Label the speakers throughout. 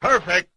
Speaker 1: Perfect.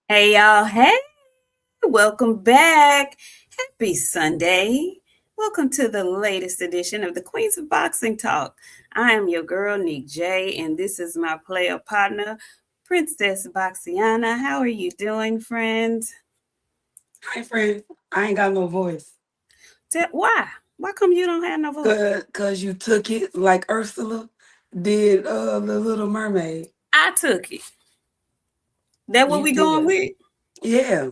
Speaker 2: Hey y'all, hey, welcome back. Happy Sunday. Welcome to the latest edition of the Queens of Boxing Talk. I am your girl, Nik-J, and this is my player partner, Princess Boxiana. How are you doing, friends?
Speaker 3: Hi, friend. I ain't got no voice.
Speaker 2: Why? Why come you don't have no voice?
Speaker 3: Cause you took it like Ursula did the Little Mermaid.
Speaker 2: I took it. That what
Speaker 3: You
Speaker 2: we going
Speaker 3: did.
Speaker 2: with?
Speaker 3: Yeah,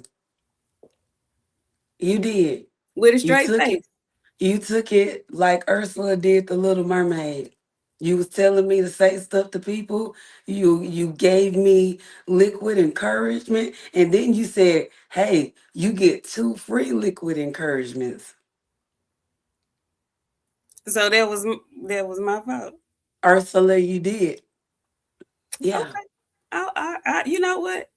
Speaker 3: you did.
Speaker 2: With a
Speaker 3: You
Speaker 2: straight
Speaker 3: took it.
Speaker 2: face.
Speaker 3: You took it like Ursula did the Little Mermaid. You was telling me to say stuff to people. You gave me liquid encouragement, and then you said, "Hey, you get 2 free liquid encouragements."
Speaker 2: So that was my fault.
Speaker 3: Ursula, you did. Yeah.
Speaker 2: Okay. You know what?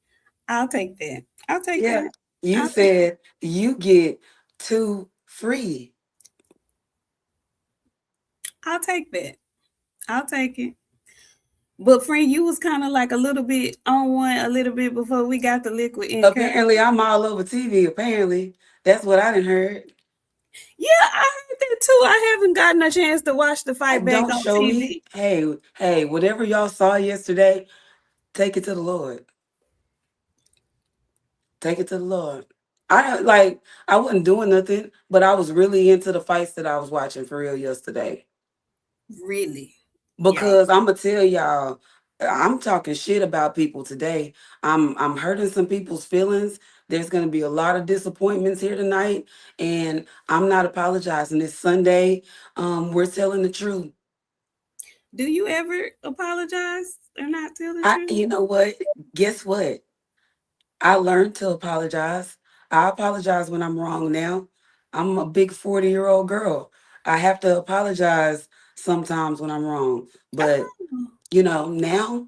Speaker 2: I'll take that. I'll take
Speaker 3: Yeah,
Speaker 2: that.
Speaker 3: you
Speaker 2: I'll take that.
Speaker 3: said you get 2 free.
Speaker 2: I'll take that. I'll take it. But friend, you was kind of like a little bit on one a little bit before we got the liquid encouragement.
Speaker 3: Apparently, I'm all over TV. Apparently, that's what I didn't heard.
Speaker 2: Yeah, I heard that too. I haven't gotten a chance to watch the fight back
Speaker 3: Don't
Speaker 2: on
Speaker 3: show me.
Speaker 2: TV.
Speaker 3: Hey, whatever y'all saw yesterday, take it to the Lord. Take it to the Lord. I wasn't doing nothing, but I was really into the fights that I was watching for real yesterday.
Speaker 2: Really, y'all.
Speaker 3: Because I'm gonna tell y'all, I'm talking shit about people today. I'm hurting some people's feelings. There's gonna be a lot of disappointments here tonight, and I'm not apologizing. It's Sunday. We're telling the truth.
Speaker 2: Do you ever apologize or not tell the truth?
Speaker 3: You know what? Guess what? I learned to apologize. I apologize when I'm wrong now. I'm a big 40-year-old girl. I have to apologize sometimes when I'm wrong. But
Speaker 2: Oh,
Speaker 3: now,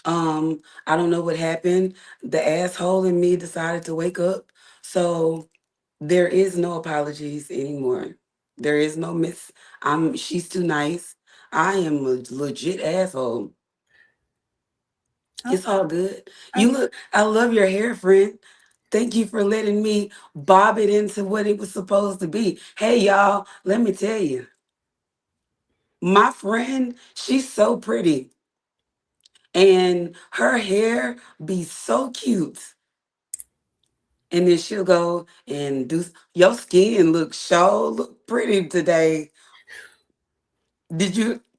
Speaker 3: I don't know what happened. The asshole in me decided to wake up. So there is no apologies anymore. There is no miss. She's too nice. I am a legit asshole. It's
Speaker 2: okay.
Speaker 3: all good.
Speaker 2: Okay.
Speaker 3: I love your hair, friend. Thank you for letting me bob it into what it was supposed to be. Hey, y'all, let me tell you, my friend, she's so pretty and her hair be so cute. And then she'll go and your skin look pretty today.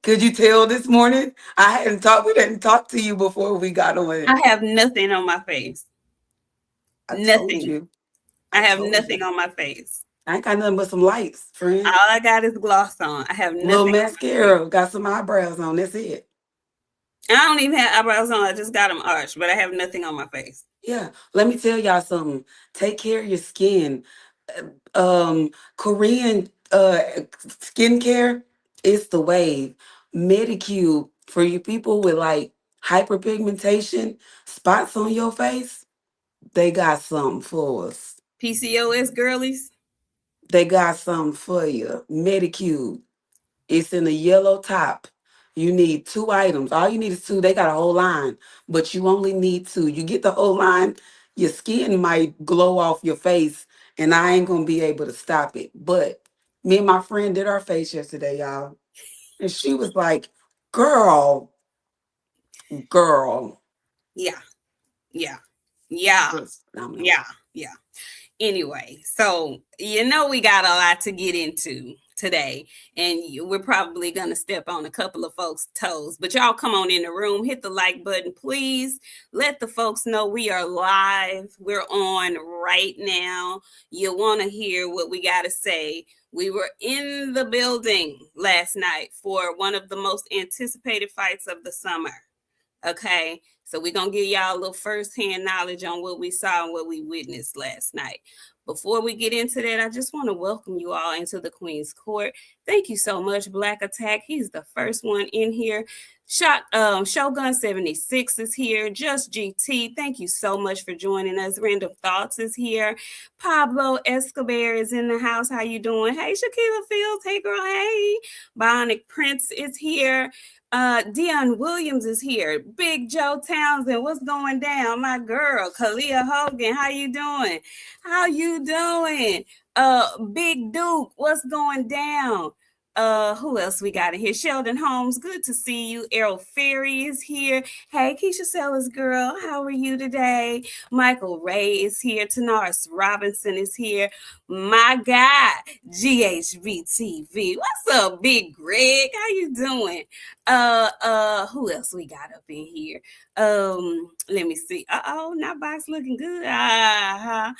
Speaker 3: Could you tell this morning? We hadn't talked to you before we got on.
Speaker 2: I have nothing on my face.
Speaker 3: I told
Speaker 2: Nothing.
Speaker 3: you.
Speaker 2: I
Speaker 3: I
Speaker 2: have
Speaker 3: told
Speaker 2: nothing
Speaker 3: you.
Speaker 2: on my face.
Speaker 3: I ain't got nothing but some lights, friend.
Speaker 2: All I got is gloss on. I have
Speaker 3: Little
Speaker 2: nothing on my face.
Speaker 3: mascara, got some eyebrows on. That's it.
Speaker 2: I don't even have eyebrows on. I just got them arched, but I have nothing on my face.
Speaker 3: Yeah. Let me tell y'all something. Take care of your skin. Korean skincare is the wave. Medicube for you people with like hyperpigmentation, spots on your face, they got something for us.
Speaker 2: PCOS girlies.
Speaker 3: They got something for you. Medicube. It's in a yellow top. You need 2 items. All you need is 2. They got a whole line, but you only need 2. You get the whole line, your skin might glow off your face, and I ain't gonna be able to stop it. But me and my friend did our face yesterday, y'all. And she was like, girl, girl.
Speaker 2: Yeah, yeah, yeah,
Speaker 3: Was phenomenal.
Speaker 2: yeah, yeah. Anyway, so we got a lot to get into today, and we're probably going to step on a couple of folks' toes. But y'all come on in the room, hit the like button, please. Let the folks know we are live. We're on right now. You want to hear what we got to say. We were in the building last night for one of the most anticipated fights of the summer. Okay. So we're going to give y'all a little firsthand knowledge on what we saw and what we witnessed last night. Before we get into that, I just want to welcome you all into the Queen's Court. Thank you so much, Black Attack. He's the first one in here. Shogun 76 is here. Just GT, thank you so much for joining us. Random Thoughts is here. Pablo Escobar is in the house. How you doing? Hey, Shakila Fields. Hey, girl. Hey. Bionic Prince is here. Dion Williams is here. Big Joe Townsend, what's going down? My girl, Kalia Hogan, how you doing? How you doing? Big Duke, what's going down? Who else we got in here? Sheldon Holmes, good to see you. Errol Ferry is here. Hey, Keisha Sellers, girl, how are you today? Michael Ray is here. Tanaris Robinson is here. My God, GHBTV. What's up, Big Greg? How you doing? Who else we got up in here? Let me see. Now box looking good. Yeah.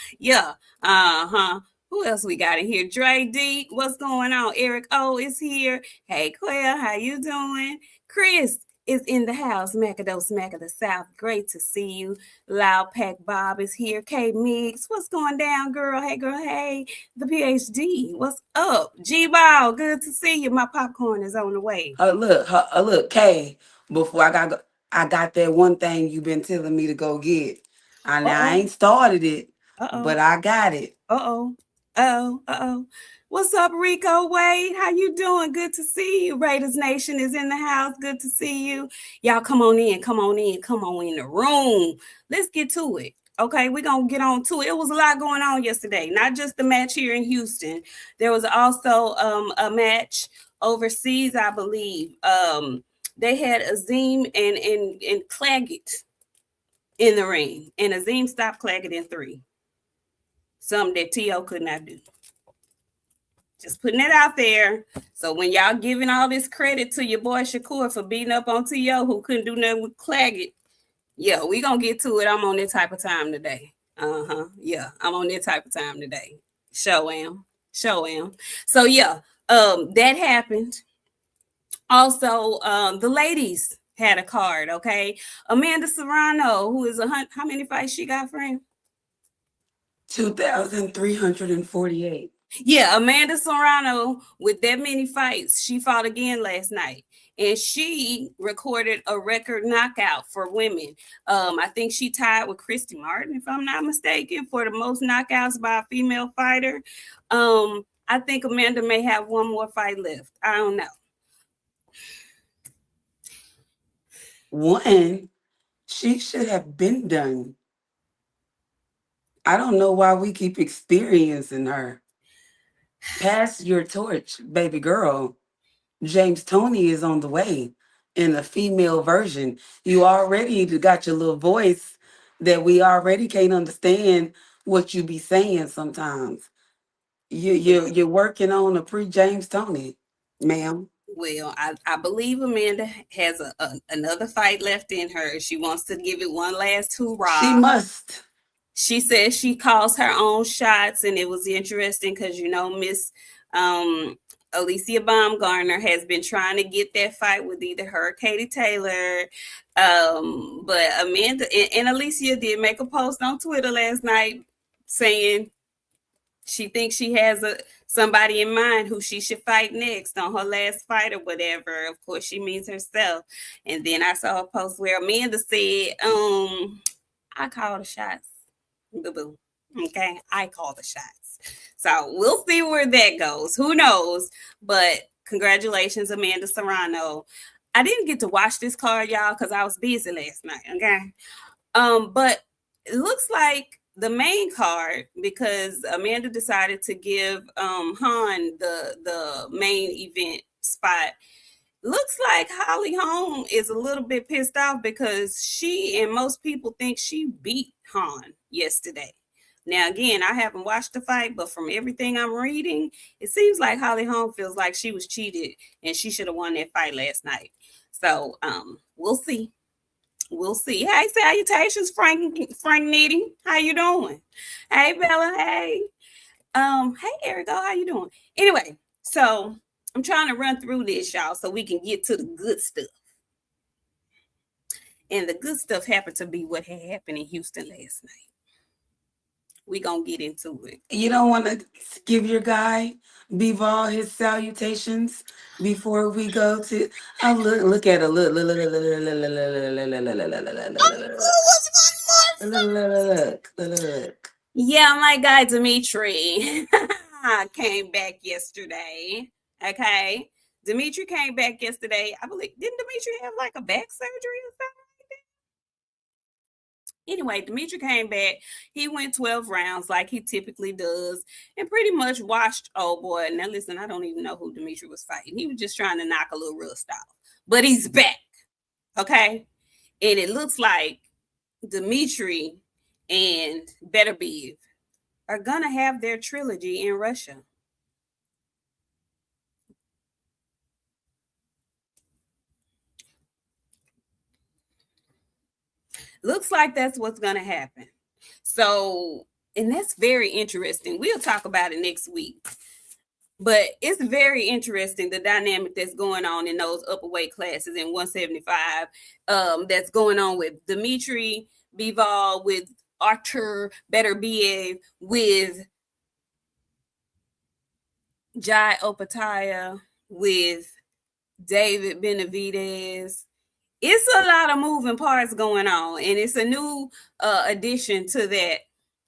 Speaker 2: Who else we got in here? Dre D, what's going on? Eric O is here. Hey Claire, how you doing? Chris is in the house. Macado Smack of the South. Great to see you. Loud Pack Bob is here. K Mix, what's going down, girl? Hey, girl. Hey, the PhD. What's up? G Ball, good to see you. My popcorn is on the way.
Speaker 3: Look, Kay. Before I got that one thing you've been telling me to go get. I
Speaker 2: Uh-oh.
Speaker 3: ain't started it,
Speaker 2: Uh-oh.
Speaker 3: but I got it.
Speaker 2: Uh-oh. Uh-oh. What's up, Rico Wade? How you doing? Good to see you. Raiders Nation is in the house. Good to see you. Y'all come on in. Come on in the room. Let's get to it. Okay, we're going to get on to it. It was a lot going on yesterday. Not just the match here in Houston. There was also a match overseas, I believe. They had Azim and Claggett in the ring. And Azim stopped Claggett in 3. Something that T.O. could not do. Just putting it out there. So when y'all giving all this credit to your boy Shakur for beating up on T.O. who couldn't do nothing with Claggett, yeah, we gonna get to it. I'm on that type of time today. Yeah, I'm on that type of time today. Show am. So yeah, that happened. Also, the ladies had a card. Okay, Amanda Serrano, who is how many fights she got, friend?
Speaker 3: 2,348.
Speaker 2: Yeah, Amanda Serrano, with that many fights, she fought again last night. And she recorded a record knockout for women. I think she tied with Christy Martin, if I'm not mistaken, for the most knockouts by a female fighter. I think Amanda may have one more fight left. I don't know.
Speaker 3: One, she should have been done. I don't know why we keep experiencing her. Pass your torch, baby girl. James Tony is on the way in a female version. You already got your little voice that we already can't understand what you be saying sometimes. You're working on a pre James Tony, ma'am.
Speaker 2: Well, I believe Amanda has another fight left in her. She wants to give it one last
Speaker 3: She
Speaker 2: hurrah.
Speaker 3: must.
Speaker 2: She says she calls her own shots, and it was interesting because Miss Alicia Baumgartner has been trying to get that fight with either her or Katie Taylor. But Amanda and Alicia did make a post on Twitter last night saying she thinks she has somebody in mind who she should fight next on her last fight or whatever. Of course, she means herself. And then I saw a post where Amanda said, I call the shots. Boo-boo. Okay, I call the shots. So we'll see where that goes. Who knows? But congratulations, Amanda Serrano. I didn't get to watch this card, y'all, because I was busy last night. Okay. But It looks like the main card, because Amanda decided to give Han the main event spot. Looks like Holly Holm is a little bit pissed off because she and most people think she beat Han yesterday. Now, again, I haven't watched the fight, but from everything I'm reading, it seems like Holly Holm feels like she was cheated and she should have won that fight last night. So, we'll see. We'll see. Hey, salutations, Frank Nitty. How you doing? Hey, Bella. Hey. Hey, Erico. How you doing? Anyway, so I'm trying to run through this, y'all, so we can get to the good stuff. And the good stuff happened to be what had happened in Houston last night. We gonna get into it.
Speaker 3: You don't want to give your guy Bivol his salutations before we go to. Oh, look at her. Look.
Speaker 2: Yeah, my guy Dimitri came back yesterday. Okay. Dimitri came back yesterday. I believe, didn't Dimitri have like a back surgery or something? Anyway, Dimitri came back. He went 12 rounds like he typically does and pretty much washed old boy. Now, listen, I don't even know who Dimitri was fighting. He was just trying to knock a little rust off. But he's back. Okay. And it looks like Dimitri and Beterbiev are going to have their trilogy in Russia. Looks like that's what's going to happen. So, and that's very interesting. We'll talk about it next week. But it's very interesting, the dynamic that's going on in those upper weight classes in 175. That's going on with Dimitri Bivol, with Artur Beterbiev, with Jai Opataya, with David Benavidez. It's a lot of moving parts going on, and it's a new addition to that.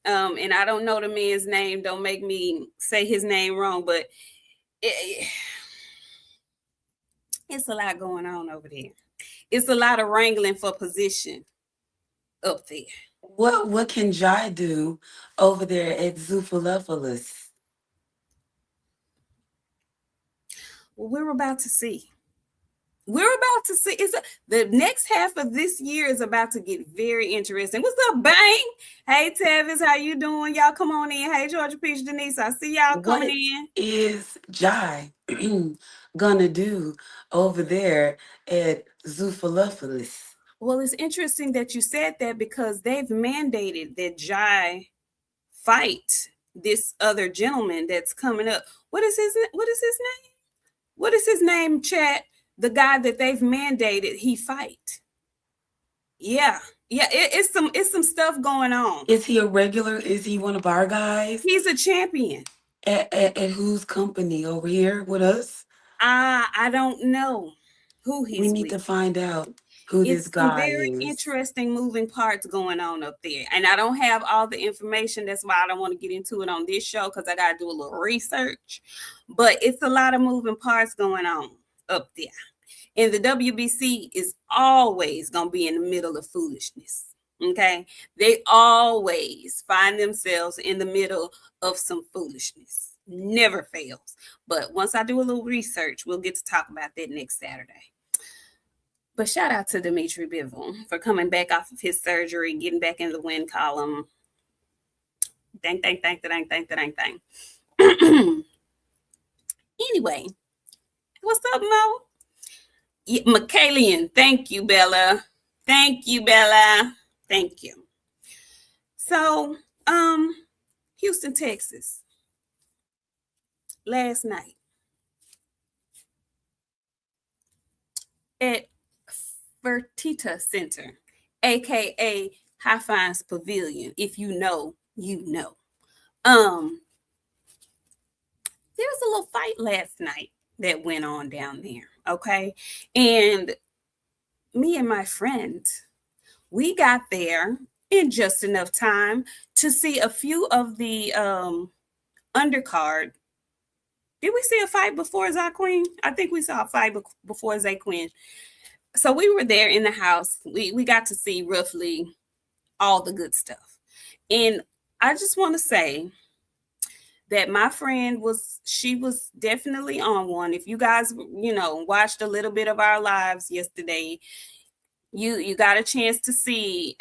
Speaker 2: And I don't know the man's name. Don't make me say his name wrong, but it's a lot going on over there. It's a lot of wrangling for position up there.
Speaker 3: What can Jai do over there at Zufalopolis?
Speaker 2: Well, we're about to see. We're about to see. The next half of this year is about to get very interesting. What's up, Bang? Hey, Tavis, how you doing? Y'all come on in. Hey, Georgia Peach Denise, I see y'all coming in.
Speaker 3: Is Jai gonna do over there at Zufalopolis?
Speaker 2: Well, it's interesting that you said that because they've mandated that Jai fight this other gentleman that's coming up. What is his name? What is his name, chat? The guy that they've mandated he fight. Yeah. It's some stuff going on.
Speaker 3: Is he a regular? Is he one of our guys?
Speaker 2: He's a champion.
Speaker 3: At whose company over here with us?
Speaker 2: I don't know who he's
Speaker 3: We need to find out who this guy
Speaker 2: very
Speaker 3: is.
Speaker 2: Interesting moving parts going on up there. And I don't have all the information. That's why I don't want to get into it on this show, because I got to do a little research. But it's a lot of moving parts going on up there. And the WBC is always going to be in the middle of foolishness. Okay? They always find themselves in the middle of some foolishness. Never fails. But once I do a little research, we'll get to talk about that next Saturday. But shout out to Dimitri Bivol for coming back off of his surgery, getting back in the win column. Dang. Anyway, what's up, Mo? Yeah, Michaelian, thank you, Bella. Thank you. So, Houston, Texas, last night at Fertitta Center, aka High Fines Pavilion. If you know, you know. There was a little fight last night that went on down there. Okay. And me and my friend, we got there in just enough time to see a few of the undercard. Did we see a fight before Zay Queen? I think we saw a fight before Zay Queen. So we were there in the house. We got to see roughly all the good stuff. And I just want to say that my friend she was definitely on one. If you guys, watched a little bit of our lives yesterday, you got a chance to see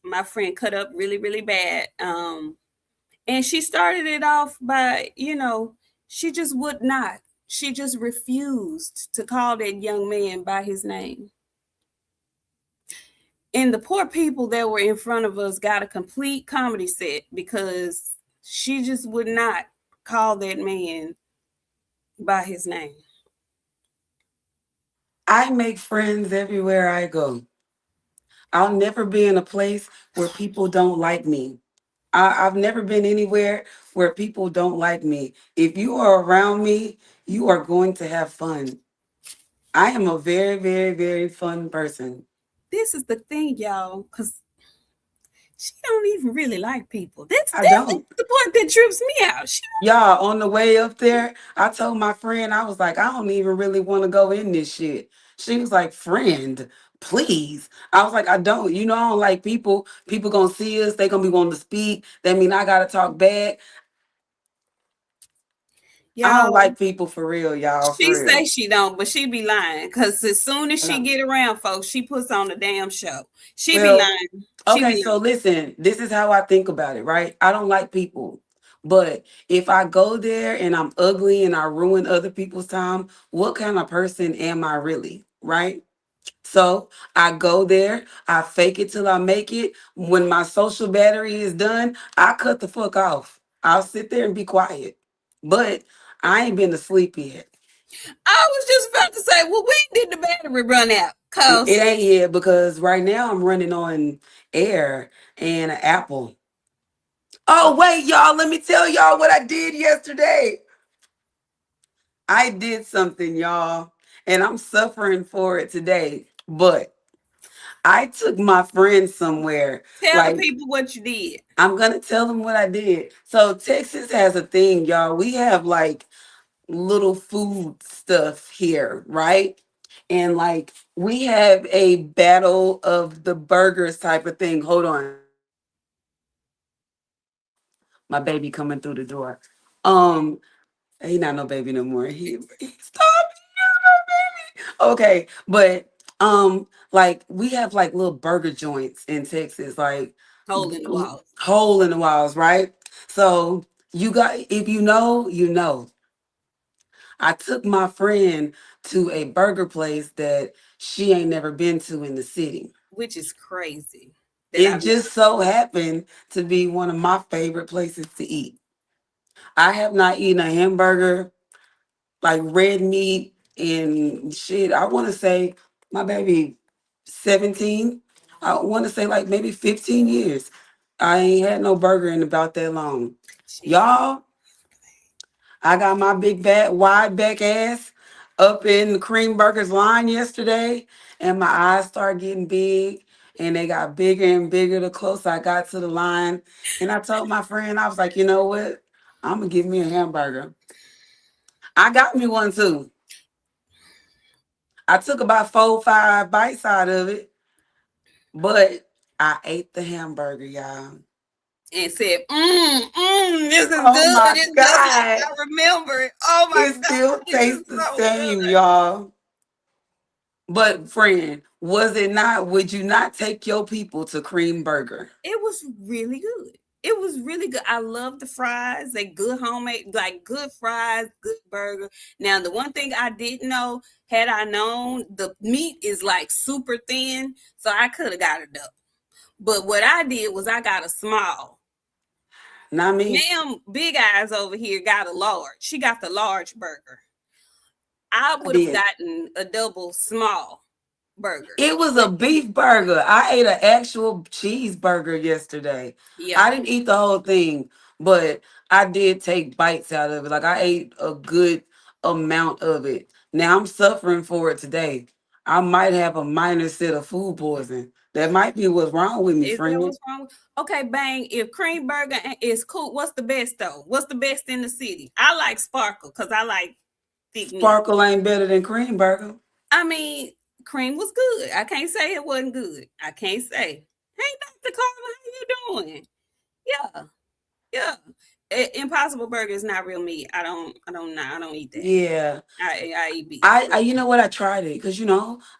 Speaker 2: my friend cut up really, really bad. And she started it off by, she just would not. She just refused to call that young man by his name. And the poor people that were in front of us got a complete comedy set because she just would not call that man by his name.
Speaker 3: I make friends everywhere I go. I'll never be in a place where people don't like me. I've never been anywhere where people don't like me. If you are around me, you are going to have fun. I am a very, very, very fun person.
Speaker 2: This is the thing, y'all, because she don't even really like people.
Speaker 3: I don't.
Speaker 2: That's the part that trips me out. She
Speaker 3: Y'all, on the way up there, I told my friend, I was like, I don't even really want to go in this shit. She was like, friend, please. I was like, I don't. You know, I don't like people. People gonna see us. They gonna be wanting to speak. That mean I gotta talk back. I don't
Speaker 2: y'all,
Speaker 3: like people for real, y'all,
Speaker 2: she
Speaker 3: for
Speaker 2: say
Speaker 3: real.
Speaker 2: she don't, but she be lying. Cause as soon as
Speaker 3: I
Speaker 2: she
Speaker 3: know.
Speaker 2: get around folks, she puts on the damn show. She be
Speaker 3: Well,
Speaker 2: lying. She
Speaker 3: okay,
Speaker 2: be
Speaker 3: so
Speaker 2: lying.
Speaker 3: listen, this is how I think about it, right? I don't like people. But if I go there and I'm ugly and I ruin other people's time, what kind of person am I really, right? So I go there, I fake it till I make it. When my social battery is done, I cut the fuck off. I'll sit there and be quiet. But I ain't been asleep yet.
Speaker 2: I was just about to say, well, when did the battery run out?
Speaker 3: It
Speaker 2: Cause
Speaker 3: ain't yet because right now I'm running on air and an Apple. Oh, wait, y'all, let me tell y'all what I did yesterday. I did something, y'all, and I'm suffering for it today. But I took my friend somewhere.
Speaker 2: tell the
Speaker 3: Like,
Speaker 2: people what you did.
Speaker 3: I'm gonna tell them what I did. So Texas has a thing, y'all. We have like little food stuff here, right? And like we have a battle of the burgers type of thing. Hold on. My baby coming through the door. Um, he not no baby no more. He stop. Okay, but like we have like little burger joints in Texas, like
Speaker 2: Hole in the walls.
Speaker 3: hole in the walls, right? So you got, if you know, you know. I took my friend to a burger place that she ain't never been to in the city.
Speaker 2: Which is crazy that
Speaker 3: It
Speaker 2: I've never.
Speaker 3: just so happened to be one of my favorite places to eat. I have not eaten a hamburger like red meat and shit. I want to say my baby 17. I want to say like maybe 15 years. I ain't had no burger in about that long.
Speaker 2: Jesus.
Speaker 3: Y'all, I got my big back, wide back ass up in the cream burgers line yesterday, and my eyes started getting big, and they got bigger and bigger the closer I got to the line. And I told my friend, I was like, you know what? I'm gonna give me a hamburger. I got me one too. I took about 4, 5 bites out of it, but I ate the hamburger, y'all.
Speaker 2: And said, this is
Speaker 3: Oh
Speaker 2: good.
Speaker 3: my
Speaker 2: It's just like
Speaker 3: God.
Speaker 2: I remember it. Oh my
Speaker 3: It
Speaker 2: God,
Speaker 3: still
Speaker 2: this
Speaker 3: tastes
Speaker 2: is
Speaker 3: the
Speaker 2: so
Speaker 3: same,
Speaker 2: good.
Speaker 3: y'all. But friend, was it not? Would you not take your people to Cream Burger?
Speaker 2: It was really good. It was really good. I love the fries. They good homemade, like good fries, good burger. Now, the one thing I didn't know, had I known, the meat is like super thin, so I could have got it up. But what I did was I got a small.
Speaker 3: Not me.
Speaker 2: Ma'am, Big Eyes over here got a large. She got the large burger. I
Speaker 3: I
Speaker 2: would have
Speaker 3: did.
Speaker 2: gotten a double small burger.
Speaker 3: It was
Speaker 2: But
Speaker 3: a beef burger. I ate an actual cheeseburger yesterday.
Speaker 2: yeah,
Speaker 3: I didn't eat the whole thing, but I did take bites out of it. Like I ate a good amount of it. Now I'm suffering for it today. I might have a minor set of food poisoning. That might be what's wrong with me,
Speaker 2: is that
Speaker 3: friend.
Speaker 2: what's wrong? Okay, bang. If cream burger is cool, what's the best though? What's the best in the city? I like sparkle because I like thick meat.
Speaker 3: Sparkle ain't better than cream burger.
Speaker 2: I mean, cream was good. I can't say it wasn't good. I can't say. Hey, Dr. Carla, how you doing? Yeah, yeah. Impossible Burger is not real meat. I don't eat that.
Speaker 3: Yeah.
Speaker 2: I eat beef.
Speaker 3: I you know what, I tried it because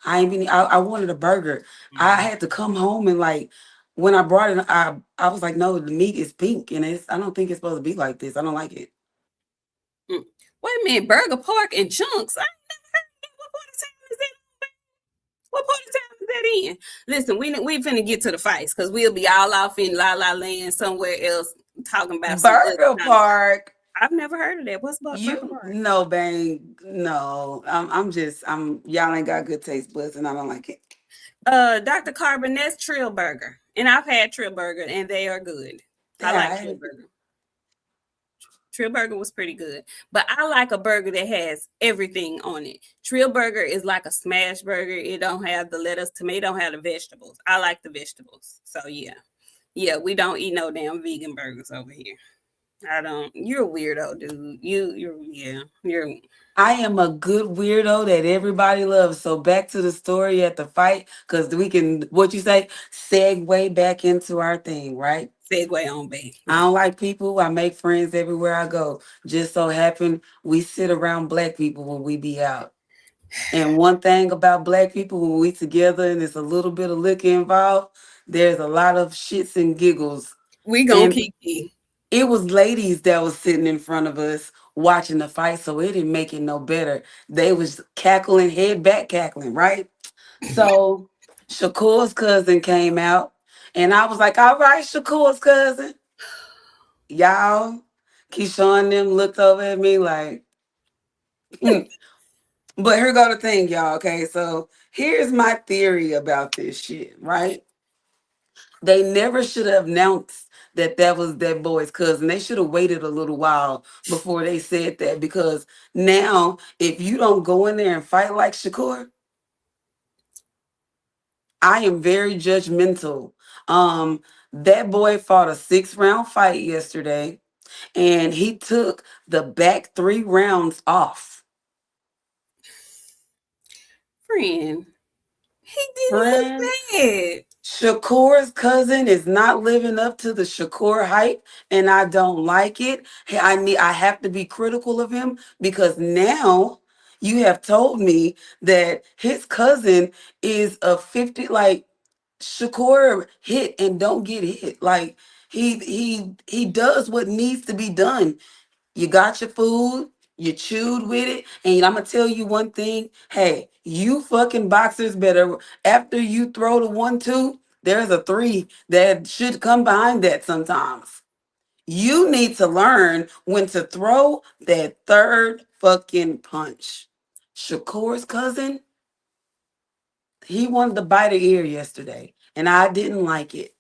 Speaker 3: I ain't been I wanted a burger. I
Speaker 2: Mm.
Speaker 3: had to come home and like when I brought it, I was like, no, the meat is pink and I don't think it's supposed to be like this. I don't like it.
Speaker 2: Mm. Wait a minute, burger, pork, and chunks. I ain't never heard of that. What part of town is that? What part of town is that in? Listen, we finna get to the fights because we'll be all off in La La Land somewhere else talking about some other
Speaker 3: Burger
Speaker 2: kind of.
Speaker 3: Park.
Speaker 2: I've never heard of that. What's Burger
Speaker 3: You
Speaker 2: Park?
Speaker 3: no bang. No. I'm y'all ain't got good taste buds and I don't like it.
Speaker 2: Dr. Carbonet's Trill Burger, and I've had Trill Burger, and they are good. I like
Speaker 3: Yeah,
Speaker 2: Trill Burger. Trill Burger was pretty good, but I like a burger that has everything on it. Trill Burger is like a smash burger. It don't have the lettuce, tomato, don't have the vegetables. I like the vegetables, so yeah, yeah. We don't eat no damn vegan burgers over here. I don't. You're a weirdo, dude. You're.
Speaker 3: I am a good weirdo that everybody loves. So back to the story at the fight, because we can, what you say, segue back into our thing, right?
Speaker 2: Segue on, babe.
Speaker 3: I
Speaker 2: Yeah.
Speaker 3: don't like people. I make friends everywhere I go. Just so happen we sit around black people when we be out. And one thing about black people when we together and there's a little bit of liquor involved, there's a lot of shits and giggles.
Speaker 2: We gonna
Speaker 3: And
Speaker 2: kiki.
Speaker 3: it was ladies that was sitting in front of us watching the fight, so it didn't make it no better. They was cackling, head back cackling, right? So Shakur's cousin came out, and I was like, "All right, Shakur's cousin, y'all." Keyshawn and them looked over at me like, hmm. But here go the thing, y'all. Okay, so here's my theory about this shit, right? They never should have announced that that was that boy's cousin. They should have waited a little while before they said that because now, if you don't go in there and fight like Shakur, I am very judgmental. That boy fought a 6 round fight yesterday, and he took the back 3 rounds off.
Speaker 2: Friend, he didn't look
Speaker 3: Friend,
Speaker 2: bad.
Speaker 3: Shakur's cousin is not living up to the Shakur hype, and I don't like it. I have to be critical of him because now you have told me that his cousin is a 50 like Shakur hit and don't get hit. Like he does what needs to be done. You got your food, you chewed with it, and I'm gonna tell you one thing. Hey, you fucking boxers better after you throw the 1-2, there's a three that should come behind that sometimes. You need to learn when to throw that third fucking punch. Shakur's cousin, he wanted to bite her ear yesterday, and I didn't like it.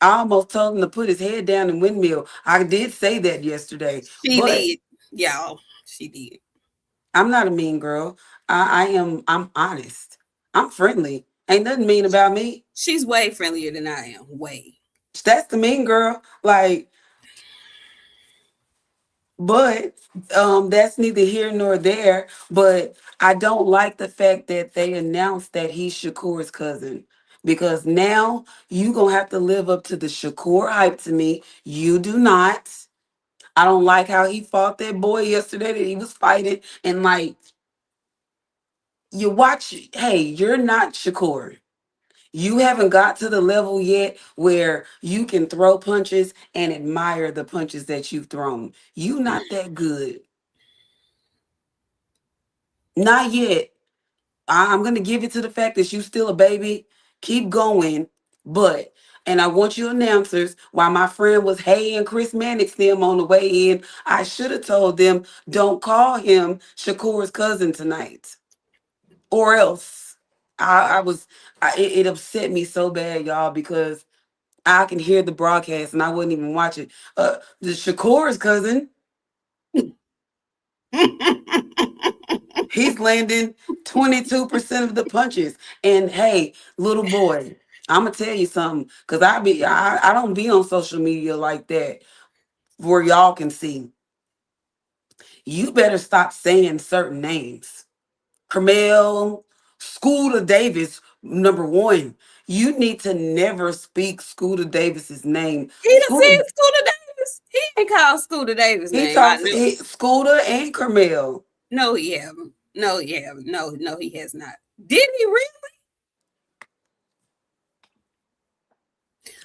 Speaker 3: I almost told him to put his head down and windmill. I did say that yesterday,
Speaker 2: She
Speaker 3: but
Speaker 2: did, y'all. She did.
Speaker 3: I'm not a mean girl. I'm honest. I'm friendly. Ain't nothing mean about me.
Speaker 2: She's way friendlier than I am. Way.
Speaker 3: That's the mean girl. Like, but that's neither here nor there. But I don't like the fact that they announced that he's Shakur's cousin. Because now you gonna have to live up to the Shakur hype to me. You do not. I don't like how he fought that boy yesterday that he was fighting. And like you watch, hey, you're not Shakur. You haven't got to the level yet where you can throw punches and admire the punches that you've thrown. You not that good. Not yet. I'm gonna give it to the fact that you still a baby. Keep going. But and I want you announcers, while my friend was Hay and Chris Mannix them on the way in, I should have told them don't call him Shakur's cousin tonight. Or else I was it upset me so bad, y'all, because I can hear the broadcast and I wouldn't even watch it. The Shakur's cousin, he's landing 22% of the punches. And hey, little boy, I'm gonna tell you something, because I don't be on social media like that where y'all can see. You better stop saying certain names. Carmel, Scooter Davis, number one. You need to never speak Scooter Davis's name.
Speaker 2: He done
Speaker 3: Scooter,
Speaker 2: said Scooter Davis. He ain't called Scooter Davis
Speaker 3: he
Speaker 2: name. I
Speaker 3: talks
Speaker 2: know.
Speaker 3: Scooter and Carmel.
Speaker 2: No, he haven't. No, he haven't. No, he has not. Did he really?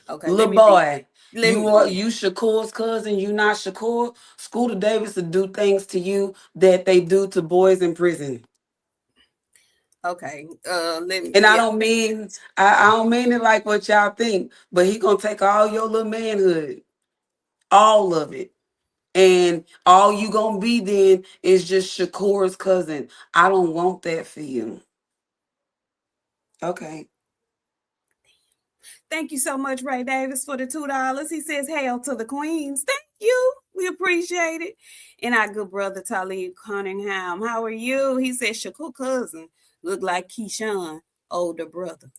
Speaker 2: Okay,
Speaker 3: Little
Speaker 2: let me be.
Speaker 3: boy,
Speaker 2: Let me.
Speaker 3: you Shakur's cousin, you not Shakur. Scooter Davis will do things to you that they do to boys in prison.
Speaker 2: Okay. Let me.
Speaker 3: And
Speaker 2: Yeah.
Speaker 3: I don't mean it like what y'all think, but he gonna take all your little manhood, all of it. And all you gonna be then is just Shakur's cousin. I don't want that for you. Okay.
Speaker 2: Thank you so much, Ray Davis, for the $2. He says, "Hail to the Queens." Thank you. We appreciate it. And our good brother Talib Cunningham. How are you? He says, "Shakur cousin look like Keyshawn, older brother."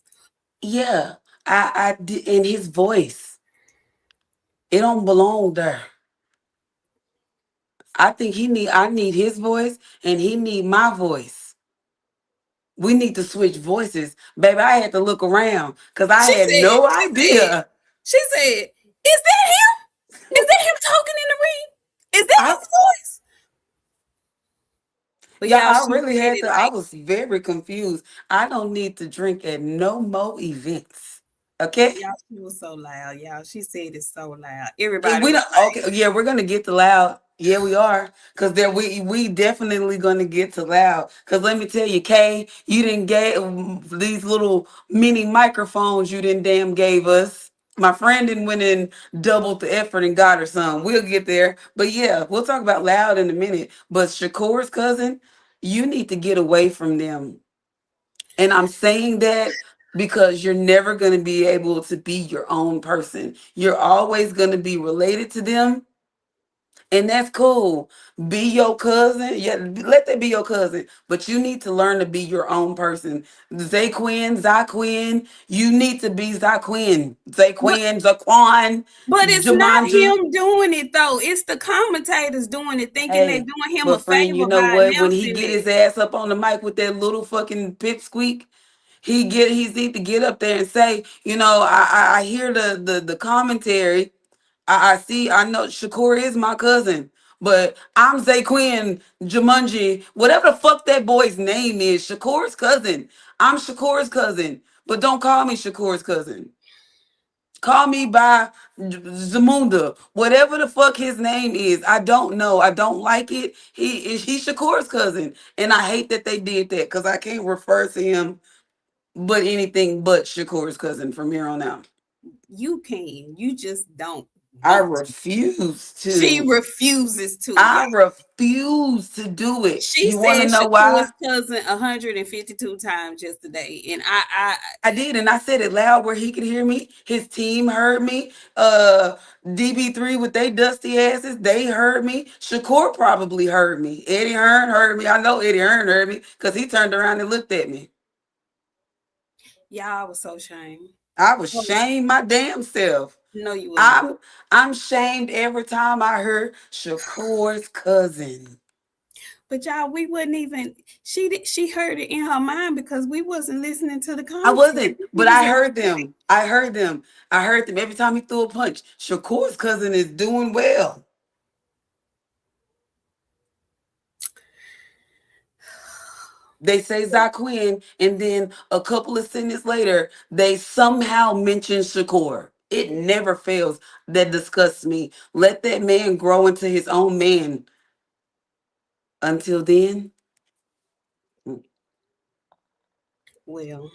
Speaker 3: Yeah. I did in his voice. It don't belong there. I need his voice and he need my voice. We need to switch voices. Baby, I had to look around because I
Speaker 2: She
Speaker 3: had
Speaker 2: said,
Speaker 3: no
Speaker 2: she said,
Speaker 3: idea.
Speaker 2: she said, "Is that him? Is that him talking in the ring? Is that
Speaker 3: I
Speaker 2: his voice?" But
Speaker 3: Yeah,
Speaker 2: y'all,
Speaker 3: I
Speaker 2: she
Speaker 3: really had
Speaker 2: really
Speaker 3: to. I
Speaker 2: like,
Speaker 3: was very confused. I don't need to drink at no more events. Okay?
Speaker 2: y'all, she was so loud, y'all. She said it so loud. Everybody
Speaker 3: We
Speaker 2: was
Speaker 3: don't okay,
Speaker 2: like,
Speaker 3: yeah, we're gonna get to loud. Yeah, we are. Cause there we definitely gonna get to loud. Cause let me tell you, Kay, you didn't get these little mini microphones you didn't damn gave us. My friend didn't went and doubled the effort and got her some. We'll get there. But yeah, we'll talk about loud in a minute. But Shakur's cousin, you need to get away from them. And I'm saying that because you're never going to be able to be your own person. You're always going to be related to them. And that's cool. Be your cousin. Yeah, let that be your cousin. But you need to learn to be your own person. Zaquin, you need to be Zaquin.
Speaker 2: but
Speaker 3: Zaquan,
Speaker 2: but it's not
Speaker 3: Jumanji.
Speaker 2: him doing it though. It's the commentators doing it, thinking they
Speaker 3: Hey,
Speaker 2: doing him a
Speaker 3: but friend, you
Speaker 2: favor
Speaker 3: know
Speaker 2: by
Speaker 3: what? When he
Speaker 2: announcing
Speaker 3: get
Speaker 2: it.
Speaker 3: his ass up on the mic with that little fucking pipsqueak, he's need to get up there and say, I hear the commentary. I see, I know Shakur is my cousin, but I'm Zaquin Jumanji, whatever the fuck that boy's name is, Shakur's cousin. I'm Shakur's cousin, but don't call me Shakur's cousin. Call me by Zamunda, whatever the fuck his name is. I don't know. I don't like it. He's Shakur's cousin, and I hate that they did that because I can't refer to him but anything but Shakur's cousin from here on out.
Speaker 2: You can, you just don't
Speaker 3: I
Speaker 2: want to.
Speaker 3: refuse
Speaker 2: She
Speaker 3: to.
Speaker 2: refuses to,
Speaker 3: I
Speaker 2: y'all.
Speaker 3: refuse to do it.
Speaker 2: She
Speaker 3: You want to
Speaker 2: said
Speaker 3: know why?
Speaker 2: Shakur's cousin 152 times yesterday, and I
Speaker 3: I did, and I said it loud where he could hear me. His team heard me. DB3 with they dusty asses, they heard me. Shakur probably heard me. Eddie Hearn heard me. I know Eddie Hearn heard me because he turned around and looked at me.
Speaker 2: y'all was so ashamed.
Speaker 3: I was
Speaker 2: I was,
Speaker 3: shamed my damn self.
Speaker 2: no, you was not.
Speaker 3: I'm shamed every time I heard Shakur's cousin.
Speaker 2: But y'all, we wouldn't even. She heard it in her mind because we wasn't listening to the
Speaker 3: I
Speaker 2: commentary.
Speaker 3: wasn't,
Speaker 2: We
Speaker 3: but
Speaker 2: was
Speaker 3: I
Speaker 2: in.
Speaker 3: heard them. I heard them. I heard them every time he threw a punch. Shakur's cousin is doing well. They say Zaquin, and then a couple of sentences later, they somehow mention Shakur. It never fails. That disgusts me. Let that man grow into his own man. Until then,
Speaker 2: Well,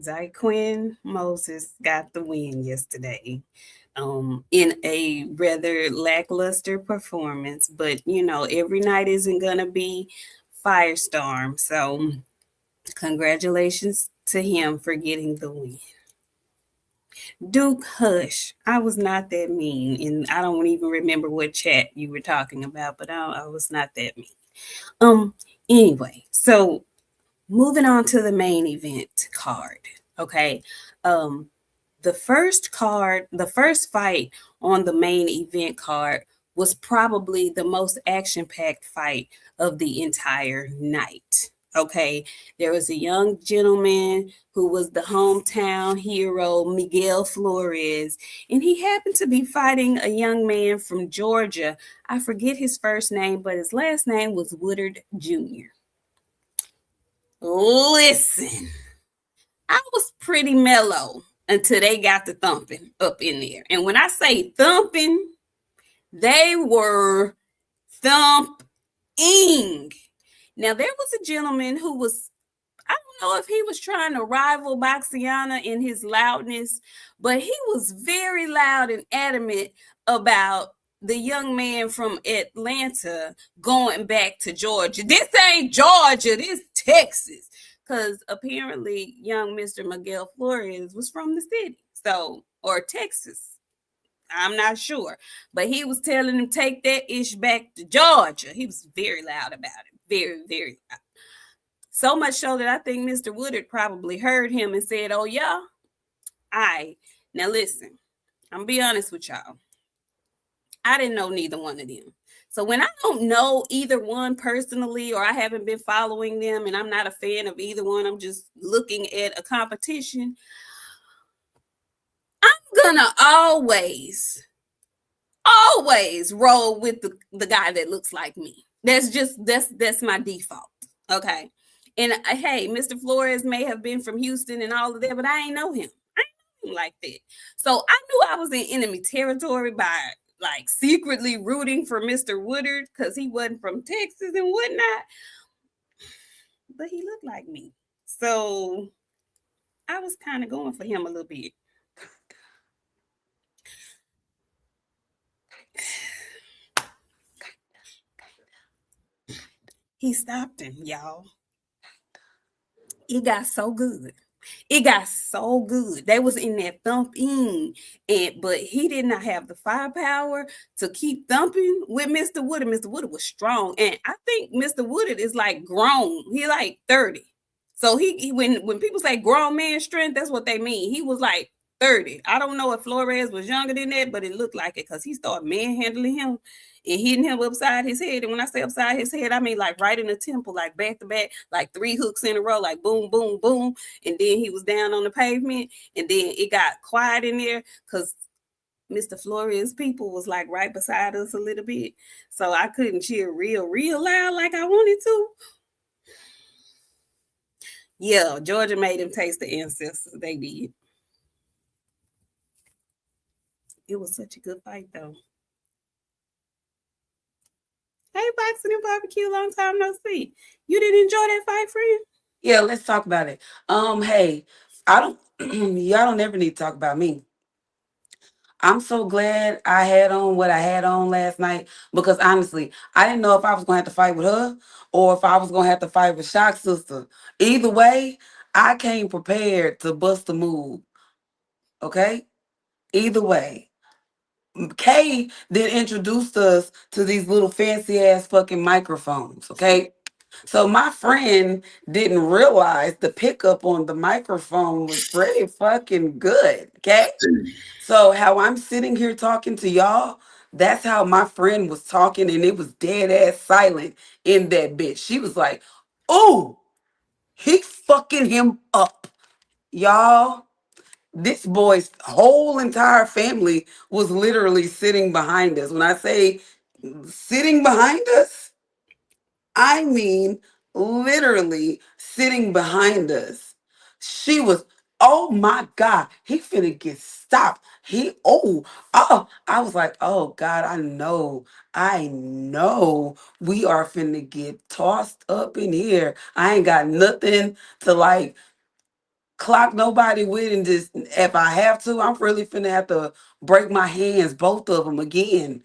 Speaker 2: Zyquin Moses got the win yesterday, in a rather lackluster performance. But every night isn't gonna be firestorm. So congratulations to him for getting the win. Duke, hush. I was not that mean, and I don't even remember what chat you were talking about, but I was not that mean. Um. Anyway, so moving on to the main event card. Okay. Um. The first fight on the main event card was probably the most action packed fight of the entire night. Okay, there was a young gentleman who was the hometown hero, Miguel Flores, and he happened to be fighting a young man from Georgia. I forget his first name, but his last name was Woodard Jr. Listen, I was pretty mellow until they got the thumping up in there. And when I say thumping, they were thumping. Now, there was a gentleman who was, I don't know if he was trying to rival Boxiana in his loudness, but he was very loud and adamant about the young man from Atlanta going back to Georgia. This ain't Georgia, this Texas. Because apparently, young Mr. Miguel Flores was from the city, so, or Texas. I'm not sure. But he was telling him, take that ish back to Georgia. He was very loud about it. Very, very loud. So much so that I think Mr. Woodard probably heard him and said, oh, yeah, all right. Now, listen, I'm going to be honest with y'all. I didn't know neither one of them. So when I don't know either one personally, or I haven't been following them and I'm not a fan of either one, I'm just looking at a competition, I'm going to always roll with the guy that looks like me. That's my default. Okay. And hey, Mr. Flores may have been from Houston and all of that, but I ain't know him. I ain't know him like that. So I knew I was in enemy territory by like secretly rooting for Mr. Woodard because he wasn't from Texas and whatnot. But he looked like me. So I was kind of going for him a little bit. He stopped him, y'all. It got so good. It got so good. They was in that thumping, but he did not have the firepower to keep thumping with Mr. Woodard. Mr. Woodard was strong, and I think Mr. Woodard is like grown. He like 30. So he when people say grown man strength, that's what they mean. He was like 30. I don't know if Flores was younger than that, but it looked like it because he started manhandling him and hitting him upside his head. And when I say upside his head, I mean like right in the temple, like back to back, like 3 hooks in a row, like boom, boom, boom. And then he was down on the pavement. And then it got quiet in there because Mr. Flores' people was like right beside us a little bit. So I couldn't cheer real loud like I wanted to. Yeah, Georgia made them taste the ancestors. They did. It was such a good fight, though. Hey, Boxing and Barbecue, long time no see. You didn't enjoy that fight, friend?
Speaker 3: Yeah, let's talk about it. Hey, I don't y'all don't ever need to talk about me. I'm so glad I had on what I had on last night because honestly, I didn't know if I was gonna have to fight with her or if I was gonna have to fight with Shock Sister. Either way, I came prepared to bust a move. Okay? Either way. Kay then introduced us to these little fancy ass fucking microphones. Okay? So my friend didn't realize the pickup on the microphone was pretty fucking good. Okay. So how I'm sitting here talking to y'all, that's how my friend was talking, and it was dead ass silent in that bitch. She was like, "Oh, he fucking him up." Y'all, this boy's whole entire family was literally sitting behind us. When I say sitting behind us, I mean, literally sitting behind us. She was, oh my God, he finna get stopped. I was like, oh God, I know we are finna get tossed up in here. I ain't got nothing to like clock nobody with, and just if I have to, I'm really finna have to break my hands, both of them again.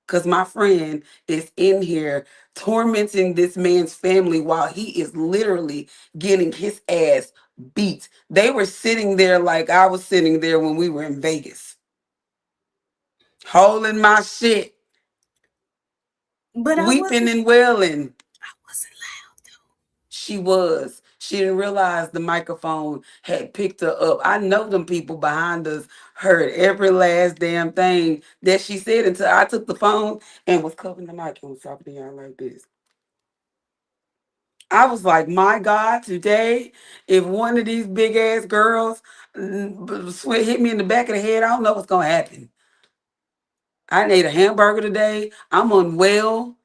Speaker 3: Because my friend is in here tormenting this man's family while he is literally getting his ass beat. They were sitting there like I was sitting there when we were in Vegas, holding my shit,
Speaker 2: But I
Speaker 3: weeping
Speaker 2: wasn't.
Speaker 3: and wailing.
Speaker 2: I wasn't loud though.
Speaker 3: She was. She didn't realize the microphone had picked her up. I know them people behind us heard every last damn thing that she said until I took the phone and was covering the mic and was talking to y'all like this. I was like, my God, today, if one of these big ass girls hit me in the back of the head, I don't know what's gonna happen. I ate a hamburger today. I'm unwell.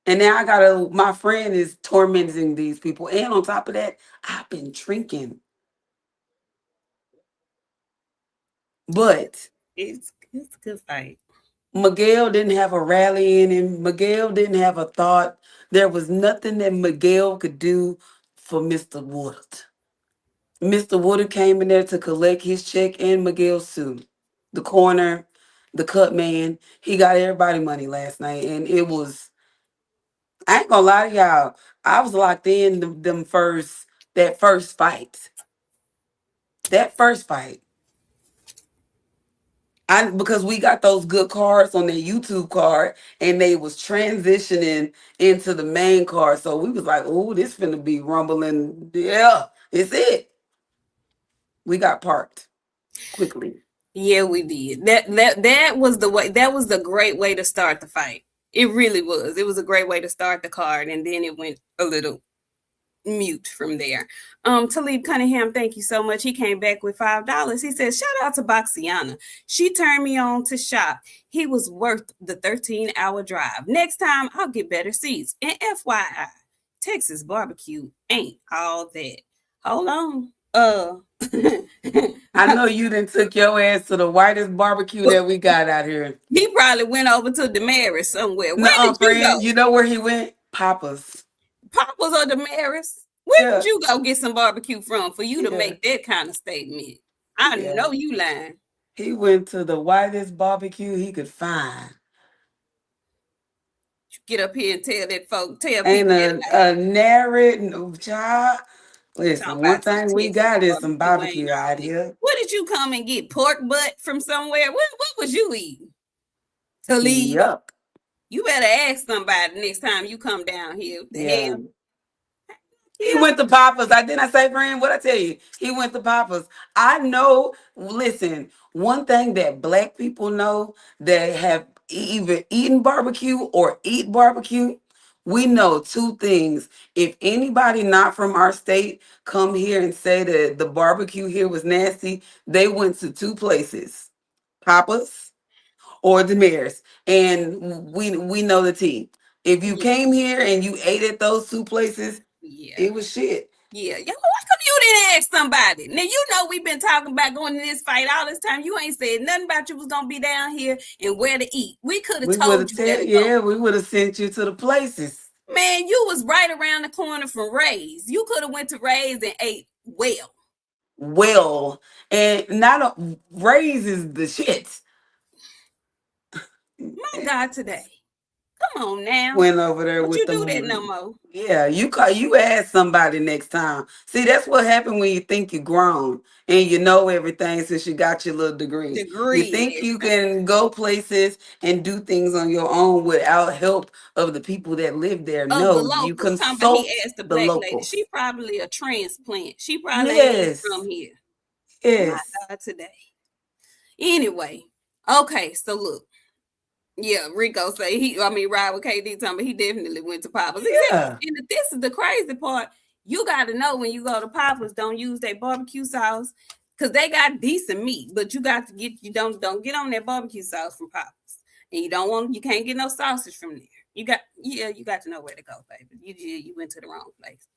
Speaker 3: And now I gotta, my friend is tormenting these people. And on top of that, I've been drinking. But
Speaker 2: It's a good fight.
Speaker 3: Miguel didn't have a rally in him. Miguel didn't have a thought. There was nothing that Miguel could do for Mr. Wood. Mr. Wood came in there to collect his check and Miguel's suit. The corner, the cut man, he got everybody money last night. And it was, I ain't gonna lie to y'all, I was locked in them first, that first fight. That first fight. Because we got those good cards on their YouTube card and they was transitioning into the main card. So we was like, oh, this finna be rumbling. Yeah, it's it. We got parked quickly.
Speaker 2: Yeah, we did. That was the way. That was the great way to start the fight. It really was. It was a great way to start the card, and then it went a little mute from there. Talib Cunningham, thank you so much. He came back with $5. He says, shout out to Boxiana. She turned me on to shop. He was worth the 13-hour drive. Next time I'll get better seats. And FYI, Texas barbecue ain't all that. Hold on.
Speaker 3: I know you done took your ass to the whitest barbecue that we got out here.
Speaker 2: He probably went over to Damaris somewhere. Where
Speaker 3: Nuh-uh,
Speaker 2: did you
Speaker 3: friend.
Speaker 2: go?
Speaker 3: You know where he went? Papa's.
Speaker 2: Papa's or Damaris? Where did
Speaker 3: Yeah,
Speaker 2: you go get some barbecue from for you to
Speaker 3: yeah,
Speaker 2: make that kind of statement? I
Speaker 3: yeah.
Speaker 2: know you lying.
Speaker 3: He went to the whitest barbecue he could find.
Speaker 2: Get up here and tell that folk, tell
Speaker 3: Ain't
Speaker 2: people that lie.
Speaker 3: a nary no child.
Speaker 2: Talking
Speaker 3: Listen, one
Speaker 2: about some
Speaker 3: thing we
Speaker 2: Texas
Speaker 3: got is some
Speaker 2: barbecue ain't
Speaker 3: barbecue
Speaker 2: all
Speaker 3: out
Speaker 2: that.
Speaker 3: here.
Speaker 2: What did you come and get? Pork butt from somewhere? What was you eating? To leave?
Speaker 3: Yuck.
Speaker 2: You better ask somebody next time you come down here. What the
Speaker 3: Yeah.
Speaker 2: hell?
Speaker 3: He
Speaker 2: Yeah.
Speaker 3: went to Papa's. I didn't I say, friend, what I tell you? He went to Papa's. I know, listen, one thing that black people know that have either eaten barbecue or eat barbecue, we know two things. If anybody not from our state come here and say that the barbecue here was nasty, they went to two places. Papa's or Damaris, and we know the tea. If you
Speaker 2: Yeah.
Speaker 3: came here and you ate at those two places,
Speaker 2: Yeah.
Speaker 3: it was shit.
Speaker 2: Yeah. Yo, why come you didn't ask somebody? Now you know we've been talking about going to this fight all this time. You ain't said nothing about you was gonna be down here and where to eat. We could have
Speaker 3: We would
Speaker 2: told
Speaker 3: have
Speaker 2: you where
Speaker 3: tell
Speaker 2: to go.
Speaker 3: yeah, we would have sent you to the places.
Speaker 2: Man, you was right around the corner from Ray's. You could have went to Ray's and ate well.
Speaker 3: Well, and not a raises the shit.
Speaker 2: My God, today. Come on now.
Speaker 3: Went over there
Speaker 2: Don't
Speaker 3: with
Speaker 2: you do that
Speaker 3: them.
Speaker 2: no more.
Speaker 3: Yeah, you ask somebody next time. See, that's what happened when you think you're grown and you know everything since you got your little degree. You
Speaker 2: Degree and
Speaker 3: think you
Speaker 2: everything.
Speaker 3: can go places and do things on your own without help of the people that live there.
Speaker 2: Of the
Speaker 3: No, you
Speaker 2: locals. Talking about he
Speaker 3: consult
Speaker 2: asked the
Speaker 3: the
Speaker 2: black lady. She
Speaker 3: locals.
Speaker 2: probably a transplant. She probably ain't even from
Speaker 3: Yes,
Speaker 2: here. My
Speaker 3: yes,
Speaker 2: God, today. Anyway, okay, so look. Yeah, Rico say ride with KD talking, but he definitely went to Papa's. Exactly.
Speaker 3: yeah.
Speaker 2: And this is the crazy part. You got to know when you go to Papa's, don't use their barbecue sauce because they got decent meat, but you got to get you don't get on that barbecue sauce from Papa's, and you can't get no sausage from there. You got to know where to go, baby. You went to the wrong place.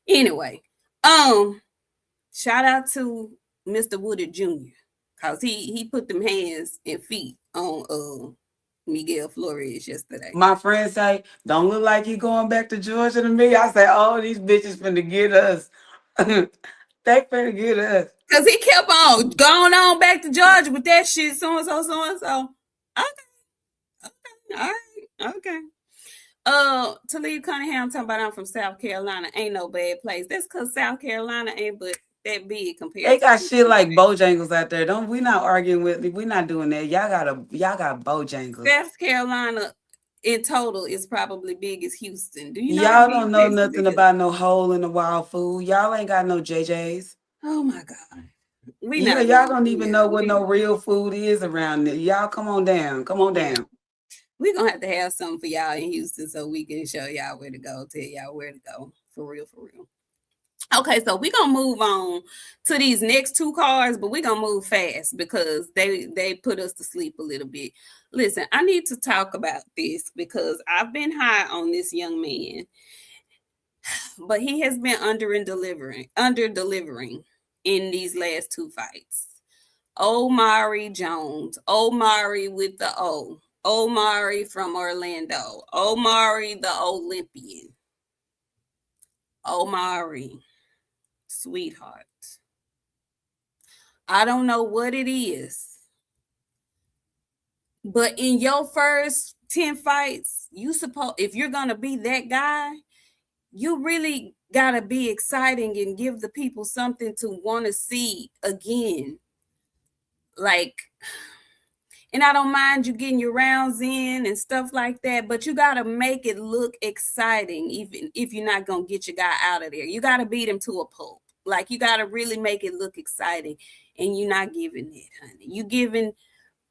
Speaker 2: Anyway, shout out to Mr. Woodard Jr. Cause he put them hands and feet on Miguel Flores yesterday.
Speaker 3: My friends say, don't look like you going back to Georgia to me. I say, oh, these bitches finna get us. They finna get us.
Speaker 2: Cause he kept on going on back to Georgia with that shit, so and so, so and so. Okay, all right, okay. Talib Cunningham talking about I'm from South Carolina. Ain't no bad place. That's cause South Carolina ain't but that big
Speaker 3: They
Speaker 2: compared to
Speaker 3: got shit like Bojangles out there. Don't we not arguing with we not doing that. Y'all got Bojangles.
Speaker 2: South Carolina in total is probably big as Houston. Do you know how
Speaker 3: Y'all
Speaker 2: big
Speaker 3: don't know
Speaker 2: Texas
Speaker 3: nothing
Speaker 2: is?
Speaker 3: about no hole in the wild food. Y'all ain't got no JJ's.
Speaker 2: Oh my God. We
Speaker 3: Yeah,
Speaker 2: not
Speaker 3: y'all
Speaker 2: going
Speaker 3: don't even
Speaker 2: there.
Speaker 3: know what no real food is around there. Y'all come on down. Come on
Speaker 2: Yeah.
Speaker 3: down.
Speaker 2: We're gonna have to have something for y'all in Houston so we can show y'all where to go, tell y'all where to go For real, for real. Okay, so we're gonna move on to these next two cards, but we're gonna move fast because they put us to sleep a little bit. Listen, I need to talk about this because I've been high on this young man, but he has been under delivering in these last two fights. Omari Jones, Omari with the O, Omari from Orlando, Omari the Olympian, Omari, sweetheart. I don't know what it is, but in your first 10 fights, you suppose if you're gonna be that guy, you really gotta be exciting and give the people something to want to see again. Like, and I don't mind you getting your rounds in and stuff like that, but you gotta make it look exciting, even if you're not gonna get your guy out of there. You gotta beat him to a pulp. Like you gotta really make it look exciting, and you're not giving it, honey. You giving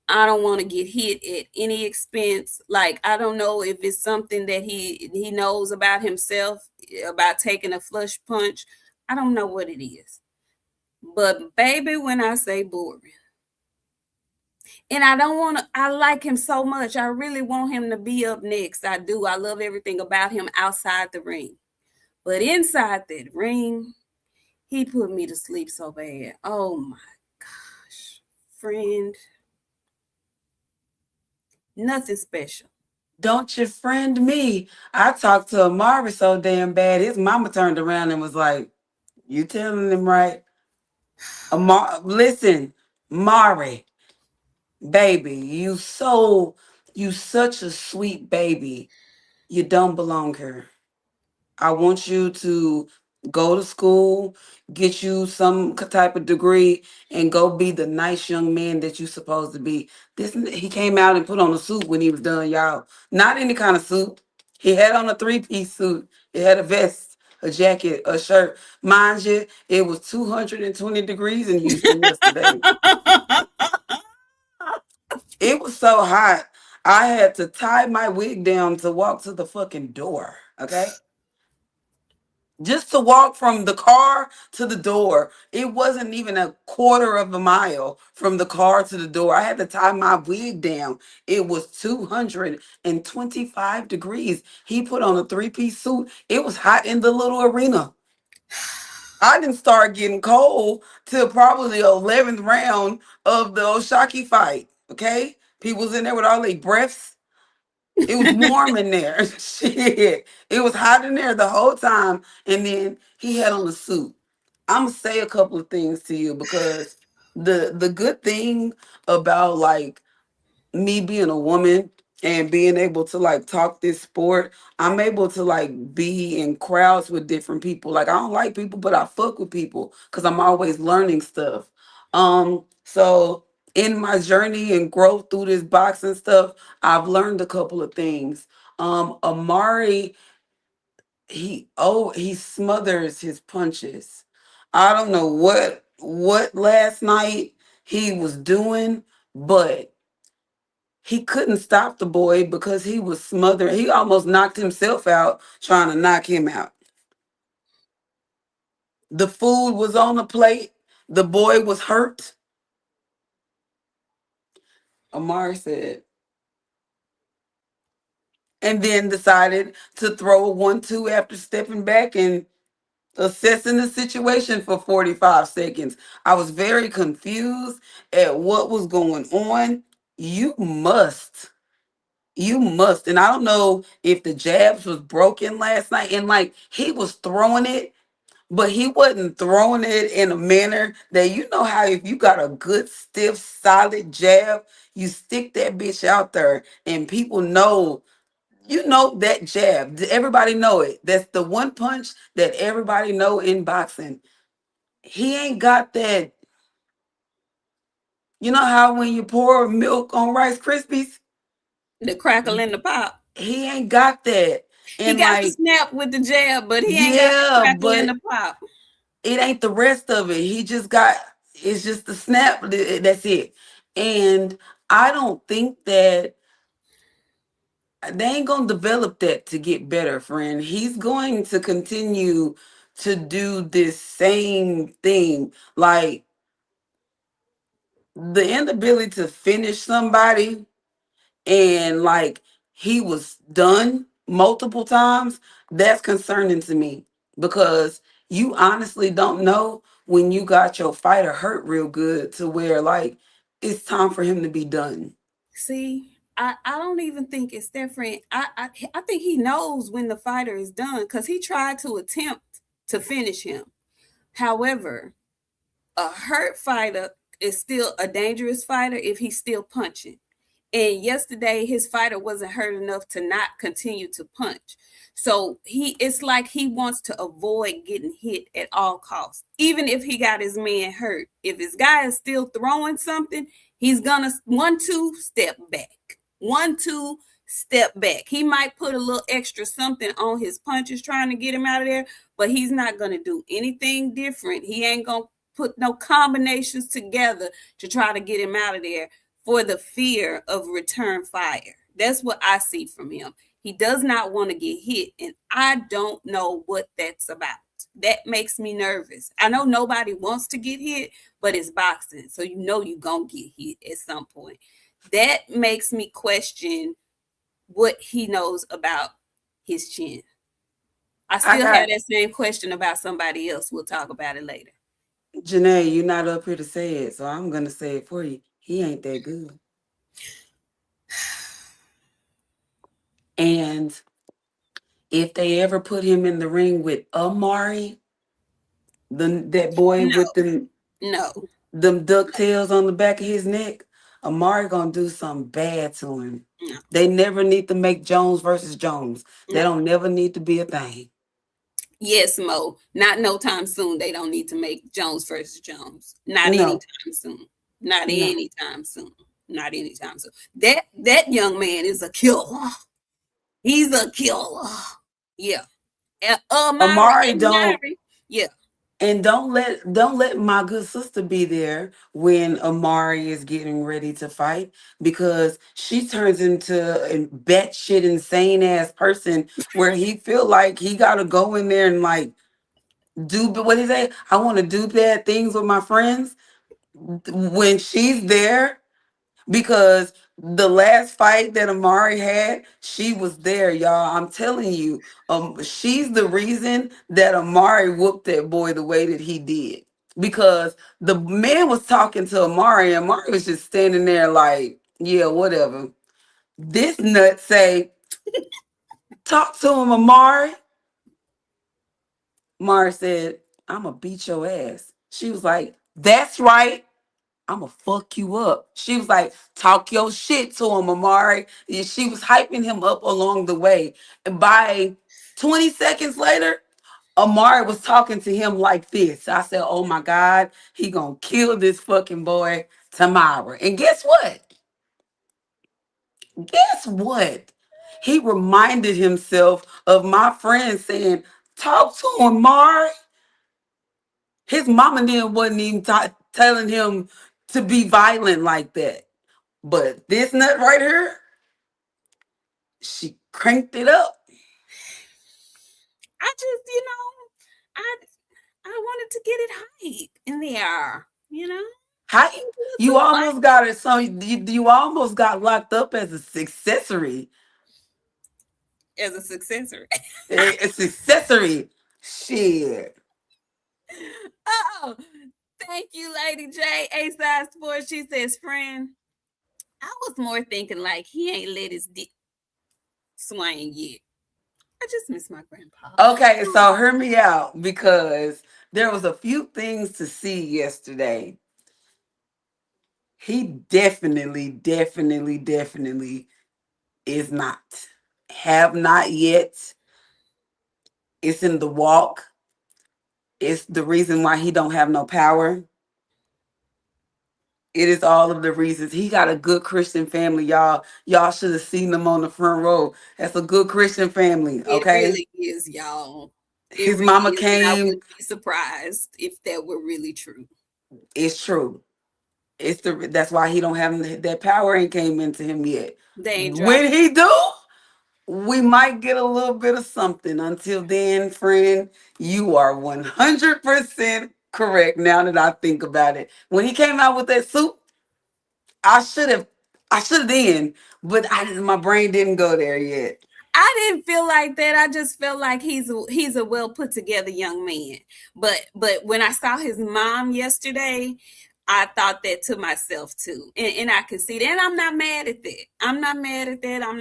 Speaker 2: I don't want to get hit at any expense. Like I don't know if it's something that he knows about himself about taking a flush punch. I don't know what it is. But baby, when I say boring, and I don't want to I like him so much. I really want him to be up next. I do. I love everything about him outside the ring. But inside that ring, he put me to sleep so bad. Oh my gosh. Friend, nothing special.
Speaker 3: Don't you friend me. I talked to Amari so damn bad. His mama turned around and was like, "You telling him right?" Listen, Mari, baby, you such a sweet baby. You don't belong here. I want you to go to school, get you some type of degree, and go be the nice young man that you're supposed to be. He came out and put on a suit when he was done, y'all. Not any kind of suit. He had on a three-piece suit. It had a vest, a jacket, a shirt. Mind you, it was 220 degrees in Houston yesterday. It was so hot. I had to tie my wig down to walk to the fucking door. Okay. Just to walk from the car to the door, it wasn't even a quarter of a mile from the car to the door. I had to tie my wig down. It was 225 degrees. He put on a three-piece suit. It was hot in the little arena. I didn't start getting cold till probably the 11th round of the Oshaki fight. Okay? People's in there with all their breaths. It was warm in there. Shit. It was hot in there the whole time. And then he had on a suit. I'm gonna say a couple of things to you because the good thing about like me being a woman and being able to like talk this sport, I'm able to like be in crowds with different people. Like I don't like people, but I fuck with people because I'm always learning stuff. So in my journey and growth through this boxing stuff, I've learned a couple of things. Amari, he smothers his punches. I don't know what last night he was doing, but he couldn't stop the boy because he was smothering. He almost knocked himself out trying to knock him out. The food was on the plate. The boy was hurt. Amari said, and then decided to throw a 1-2 after stepping back and assessing the situation for 45 seconds. I was very confused at what was going on. You must. You must. And I don't know if the jabs was broken last night. And like he was throwing it, but he wasn't throwing it in a manner that you know how if you got a good, stiff, solid jab, you stick that bitch out there and people know you know that jab. Everybody know it. That's the one punch that everybody know in boxing. He ain't got that. You know how when you pour milk on Rice Krispies,
Speaker 2: The crackle in the pop.
Speaker 3: he ain't got that.
Speaker 2: He
Speaker 3: And
Speaker 2: got the
Speaker 3: like,
Speaker 2: snap with the jab, but he ain't got the
Speaker 3: yeah,
Speaker 2: crackle in
Speaker 3: but
Speaker 2: the pop.
Speaker 3: it ain't the rest of it. He just got it's just the snap. That's it. And I don't think that They ain't gonna develop that to get better, friend. He's going to continue to do this same thing. Like the inability to finish somebody, and like he was done multiple times, that's concerning to me, because you honestly don't know when you got your fighter hurt real good to where like it's time for him to be done.
Speaker 2: See, I don't even think it's different. I think he knows when the fighter is done because he tried to attempt to finish him. However, a hurt fighter is still a dangerous fighter if he's still punching. And yesterday his fighter wasn't hurt enough to not continue to punch. So it's like he wants to avoid getting hit at all costs. Even if he got his man hurt. If his guy is still throwing something, he's gonna 1-2 step back. 1-2 step back. He might put a little extra something on his punches trying to get him out of there, but he's not gonna do anything different. He ain't gonna put no combinations together to try to get him out of there for the fear of return fire. That's what I see from him. He does not want to get hit, and I don't know what that's about. That makes me nervous. I know nobody wants to get hit, but it's boxing, so you know you're going to get hit at some point. That makes me question what he knows about his chin. I
Speaker 3: I
Speaker 2: still have
Speaker 3: got
Speaker 2: that same question about somebody else. We'll talk about it later.
Speaker 3: Janae, you're not up here to say it, so I'm gonna say it for you. He ain't that good. And if they ever put him in the ring with Amari, that boy
Speaker 2: No,
Speaker 3: with
Speaker 2: no,
Speaker 3: them ducktails on the back of his neck, Amari gonna do something bad to him.
Speaker 2: no,
Speaker 3: They never need to make Jones versus Jones. That
Speaker 2: no.
Speaker 3: don't never need to be a thing.
Speaker 2: Yes, Mo. Not no time soon. They don't need to make Jones versus Jones. Not
Speaker 3: No,
Speaker 2: anytime soon. Not
Speaker 3: no.
Speaker 2: anytime soon. Not anytime soon. That young man is a killer. He's a killer. Yeah. Mari
Speaker 3: Amari
Speaker 2: and
Speaker 3: don't.
Speaker 2: Mari. Yeah.
Speaker 3: And don't let my good sister be there when Amari is getting ready to fight, because she turns into a batshit insane ass person where he feel like he gotta go in there and like do what he say. I want to do bad things with my friends when she's there, because the last fight that Amari had, she was there, y'all. I'm telling you, she's the reason that Amari whooped that boy the way that he did. Because the man was talking to Amari, and Amari was just standing there like, yeah, whatever. This nut say, talk to him, Amari. Amari said, I'm gonna beat your ass. She was like, that's right. I'm gonna fuck you up. She was like, talk your shit to him, Amari. And she was hyping him up along the way. And by 20 seconds later, Amari was talking to him like this. I said, oh my God, he gonna kill this fucking boy tomorrow. And guess what? Guess what? He reminded himself of my friend saying, talk to him, Amari. His mama then wasn't even telling him to be violent like that. But this nut right here, she cranked it up.
Speaker 2: I just, I I wanted to get it hype in the air,
Speaker 3: How
Speaker 2: to
Speaker 3: you
Speaker 2: fight
Speaker 3: almost got it? So you almost got locked up as a accessory.
Speaker 2: as a successor.
Speaker 3: It's accessory. Shit.
Speaker 2: Oh, thank you, Lady J. A Side Sports. She says, friend, I was more thinking like he ain't let his dick swing yet. I just miss my grandpa.
Speaker 3: Okay, so hear me out, because there was a few things to see yesterday. He definitely, definitely, definitely is not. Have not yet. It's in the walk. It's the reason why he don't have no power. It is all of the reasons. He got a good Christian family, y'all. Y'all should have seen them on the front row. That's a good Christian family,
Speaker 2: It
Speaker 3: okay?
Speaker 2: really is, y'all. It
Speaker 3: His
Speaker 2: really
Speaker 3: mama
Speaker 2: is. And I
Speaker 3: came.
Speaker 2: wouldn't be surprised if that were really true.
Speaker 3: It's true. That's why he don't have that power ain't came into him yet.
Speaker 2: They ain't dropped.
Speaker 3: When he do, We might get a little bit of something. Until then, friend, you are 100% correct now that I think about it. When he came out with that suit, I should have, I should have then, but my brain didn't go there yet.
Speaker 2: I didn't feel like that. I just felt like he's a well put together young man. But when I saw his mom yesterday, I thought that to myself too, and I could see that. And I'm not mad at that. I'm not mad at that. I'm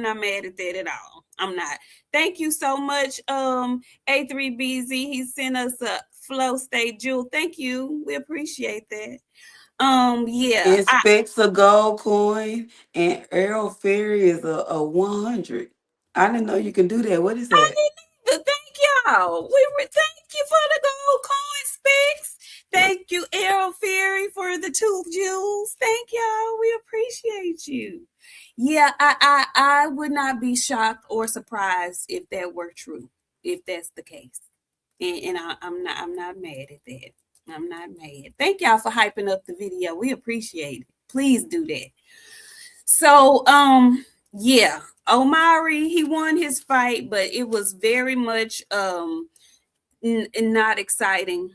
Speaker 2: not mad at that at all. I'm not. Thank you so much, A3BZ. He sent us a flow state jewel. Thank you. We appreciate that. Yeah.
Speaker 3: Inspects a gold coin, and Errol Ferry is a 100. I didn't know you can do that. What is
Speaker 2: I
Speaker 3: that?
Speaker 2: didn't either. Thank y'all. Thank you for the gold coin specs. Thank you, Errol Ferry, for the two jewels. Thank y'all. We appreciate you. Yeah, I would not be shocked or surprised if that were true, if that's the case. And I'm not mad at that. I'm not mad. Thank y'all for hyping up the video. We appreciate it. Please do that. So, yeah, Omari, he won his fight, but it was very much not exciting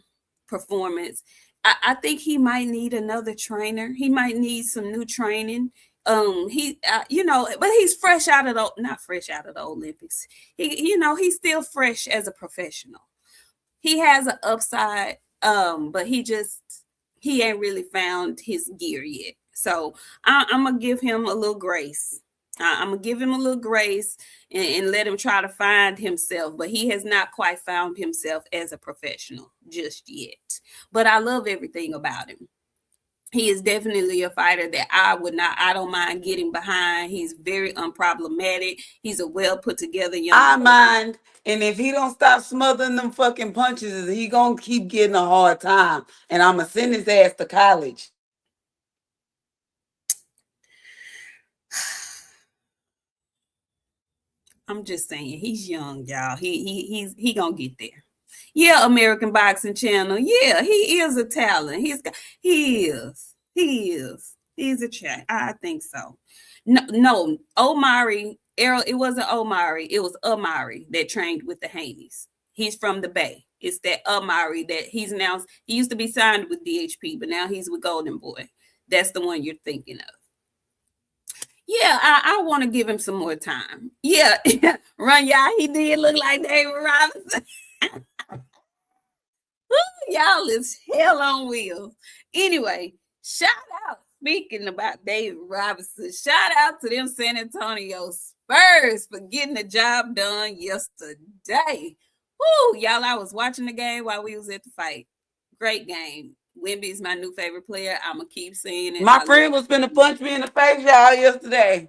Speaker 2: performance. I think he might need another trainer. He might need some new training. But he's fresh out of the not fresh out of the Olympics. He's still fresh as a professional. He has an upside, but he ain't really found his gear yet. So I'm gonna give him a little grace. I'm gonna give him a little grace and let him try to find himself. But he has not quite found himself as a professional just yet. But I love everything about him. He is definitely a fighter that I don't mind getting behind. He's very unproblematic. He's a well put together young
Speaker 3: I
Speaker 2: man.
Speaker 3: mind. And if he don't stop smothering them fucking punches, he gonna keep getting a hard time. And I'ma send his ass to college.
Speaker 2: I'm just saying he's young, y'all. He gonna get there. Yeah, American Boxing Channel. Yeah, he is a talent. He is. He is. He's a chat. I think so. No, Omari, Errol, it wasn't Omari, it was Amari that trained with the Haneys. He's from the Bay. It's that Amari that he used to be signed with DHP, but now he's with Golden Boy. That's the one you're thinking of. Yeah, I want to give him some more time. Yeah, Run, y'all. He did look like David Robinson. Y'all is hell on wheels. Anyway, shout out. Speaking about David Robinson, shout out to them San Antonio Spurs for getting the job done yesterday. Woo, y'all, I was watching the game while we was at the fight. Great game. Wemby's my new favorite player. I'm going to keep saying it.
Speaker 3: My friend was finna punch me in the face, y'all, yesterday.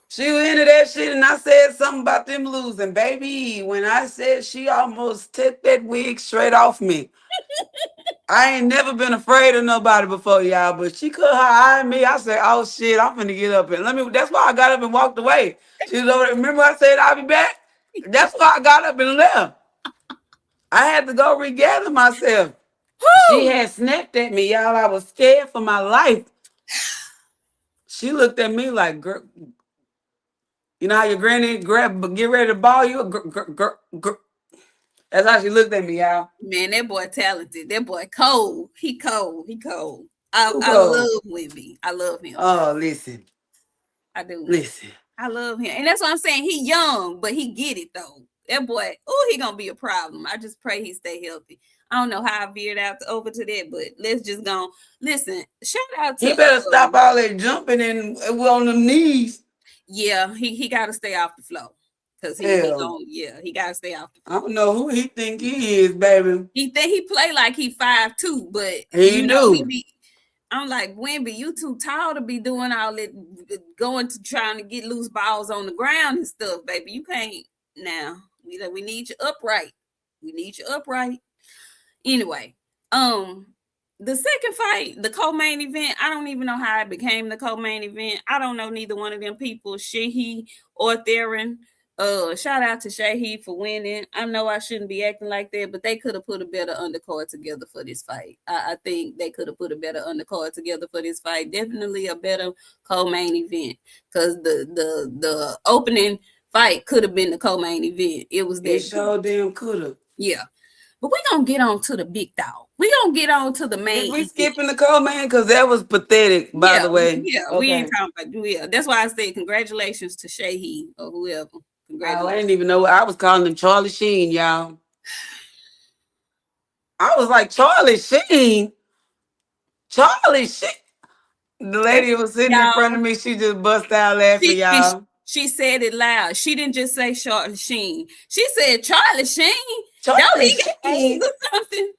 Speaker 3: She was into that shit, and I said something about them losing. Baby, when I said she almost took that wig straight off me. I ain't never been afraid of nobody before, y'all, but she cut her eye at me. I said, oh shit, I'm finna get up and that's why I got up and walked away. She was over there. Remember I said I'll be back? That's why I got up and left. I had to go regather myself. She had snapped at me, y'all. I was scared for my life. She looked at me like, girl, you know how your granny get ready to ball you? That's how she looked at me, y'all.
Speaker 2: Man, that boy talented. That boy cold. He cold. He cold.
Speaker 3: Who
Speaker 2: I
Speaker 3: goes?
Speaker 2: love Wemby. I love him.
Speaker 3: Oh, listen.
Speaker 2: I do.
Speaker 3: Listen.
Speaker 2: I love him. And that's what I'm saying. He young, but he get it though. That boy, oh, he gonna be a problem. I just pray he stay healthy. I don't know how I veered out over to that, but let's just go. Listen, shout out
Speaker 3: He
Speaker 2: to
Speaker 3: better stop all that jumping and on them knees.
Speaker 2: yeah, he gotta stay off the floor. Cause
Speaker 3: Hell,
Speaker 2: he gotta stay off the
Speaker 3: I
Speaker 2: floor.
Speaker 3: don't know who he think he is, baby.
Speaker 2: He think he play like he 5'2", but
Speaker 3: He do.
Speaker 2: I'm like, Wemby, you too tall to be doing all that, going to trying to get loose balls on the ground and stuff, baby. You can't now. We need you upright. We need you upright. Anyway, the second fight, the co-main event, I don't even know how it became the co-main event. I don't know neither one of them people, Sheehy or Theron. Shout out to Shaheed for winning. I know I shouldn't be acting like that, but they could have put a better undercard together for this fight. I think they could have put a better undercard together for this fight. Definitely a better co-main event because the opening fight could have been the co-main event. It was
Speaker 3: It
Speaker 2: that good.
Speaker 3: sure damn coulda.
Speaker 2: Yeah. But we're gonna get on to the big dog. We're gonna get on to the
Speaker 3: Is
Speaker 2: main
Speaker 3: we
Speaker 2: event.
Speaker 3: skipping the call, man? Because that was pathetic, by
Speaker 2: Yeah,
Speaker 3: the way.
Speaker 2: yeah, we ain't
Speaker 3: Okay.
Speaker 2: talking about yeah. That's why I said congratulations to Shaheed or whoever.
Speaker 3: Oh, I
Speaker 2: Congratulations.
Speaker 3: didn't even know. I was calling him Charlie Sheen, y'all. I was like, Charlie Sheen? Charlie Sheen? The
Speaker 2: And
Speaker 3: lady was sitting in front
Speaker 2: y'all,
Speaker 3: of me. She just bust out laughing,
Speaker 2: and
Speaker 3: y'all.
Speaker 2: she said it loud. She didn't just say Charlie Sheen. She said Charlie Sheen. Don't
Speaker 3: Charlie
Speaker 2: he got AIDS
Speaker 3: Sheen?
Speaker 2: or something?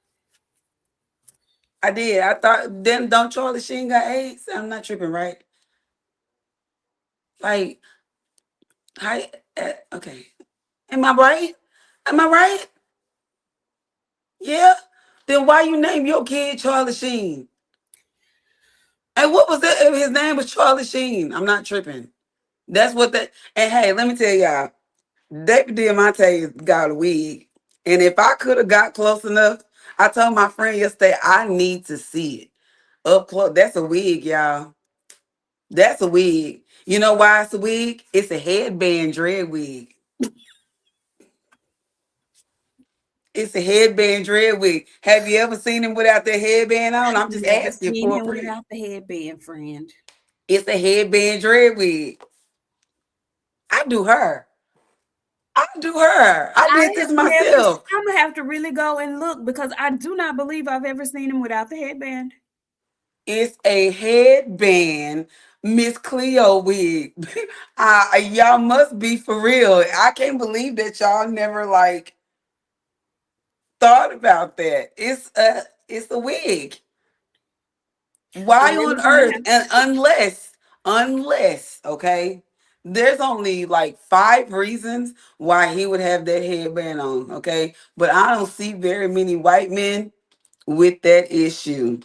Speaker 3: I did. I thought, then don't Charlie Sheen got AIDS? I'm not tripping, right? Like, hi. Okay. Am I right? Am I right? Yeah. Then why you name your kid Charlie Sheen? And what was that? His name was Charlie Sheen. I'm not tripping. That's what that. And hey, let me tell y'all, David Diamante got a wig. And if I could have got close enough, I told my friend yesterday, I need to see it up close. That's a wig, y'all. That's a wig. You know why it's a wig? It's a headband dread wig. It's a headband dread wig. Have you ever seen him without the headband on?
Speaker 2: I've
Speaker 3: I'm just
Speaker 2: never
Speaker 3: asking
Speaker 2: seen
Speaker 3: for a
Speaker 2: him
Speaker 3: friend.
Speaker 2: without the headband, friend.
Speaker 3: It's a headband dread wig. I do her. I do her. I
Speaker 2: I
Speaker 3: did this
Speaker 2: have never.
Speaker 3: myself.
Speaker 2: I'm gonna have to really go and look because I do not believe I've ever seen him without the headband.
Speaker 3: It's a headband Miss Cleo wig. Y'all must be for real. I can't believe that y'all never like thought about that. It's a wig.
Speaker 2: I'm
Speaker 3: Why
Speaker 2: really
Speaker 3: on
Speaker 2: gonna
Speaker 3: earth?
Speaker 2: have to
Speaker 3: And
Speaker 2: look.
Speaker 3: unless, okay, there's only like five reasons why he would have that headband on, okay? But I don't see very many white men with that issue.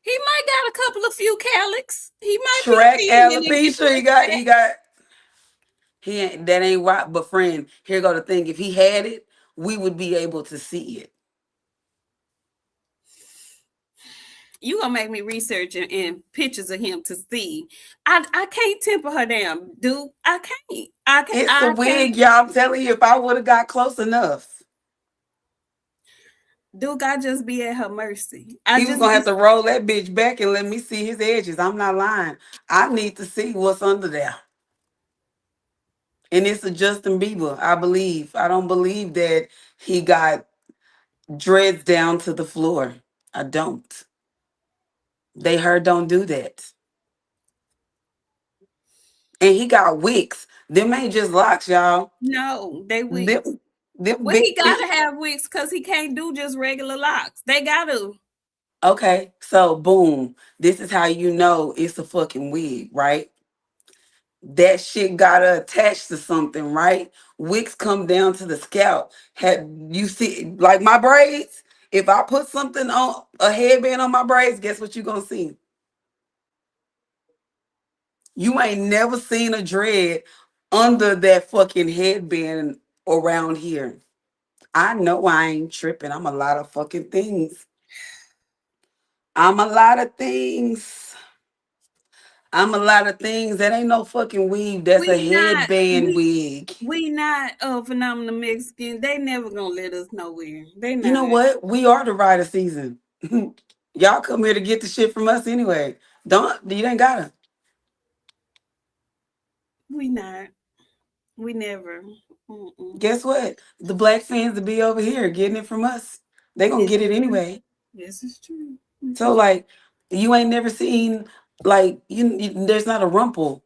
Speaker 2: He might got a couple of few calyx. He might be
Speaker 3: Shrek
Speaker 2: feeling it getting
Speaker 3: alopecia, he
Speaker 2: respect.
Speaker 3: got he ain't that ain't right. But friend, here go the thing. If he had it, we would be able to see it.
Speaker 2: You gonna make me research and pictures of him to see. I can't temper her down, dude.
Speaker 3: It's a
Speaker 2: I can't.
Speaker 3: wig, y'all. I'm telling you, if I would have got close enough,
Speaker 2: Dude, I just be at her mercy. I
Speaker 3: he was
Speaker 2: just
Speaker 3: gonna
Speaker 2: be
Speaker 3: have to roll that bitch back and let me see his edges. I'm not lying. I need to see what's under there. And it's a Justin Bieber, I believe. I don't believe that he got dreads down to the floor. I don't. They heard don't do that. And he got wicks. Them ain't just locks, y'all.
Speaker 2: no, they wigs.
Speaker 3: Them, them
Speaker 2: Well,
Speaker 3: big
Speaker 2: he gotta have wigs because he can't do just regular locks. They gotta.
Speaker 3: okay, so boom. This is how you know it's a fucking wig, right? That shit gotta attach to something, right? Wigs come down to the scalp. Have you see like my braids? If I put something on a headband on my braids, guess what you gonna see? You ain't never seen a dread under that fucking headband around here. I know I ain't tripping. I'm a lot of fucking things. I'm a lot of things. I'm a lot of things. That ain't no fucking weave. That's a
Speaker 2: We not.
Speaker 3: headband wig.
Speaker 2: We not phenomenal Mexican. They never gonna let us nowhere. They
Speaker 3: You know
Speaker 2: not.
Speaker 3: what? We are the rider season. Y'all come here to get the shit from us anyway. Don't you ain't gotta.
Speaker 2: We not. We never. Mm-mm.
Speaker 3: Guess what? The black fans to be over here getting it from us. They gonna
Speaker 2: This
Speaker 3: get
Speaker 2: is
Speaker 3: it
Speaker 2: true.
Speaker 3: anyway.
Speaker 2: This is true. This
Speaker 3: So
Speaker 2: is
Speaker 3: like, you ain't never seen like there's not a rumple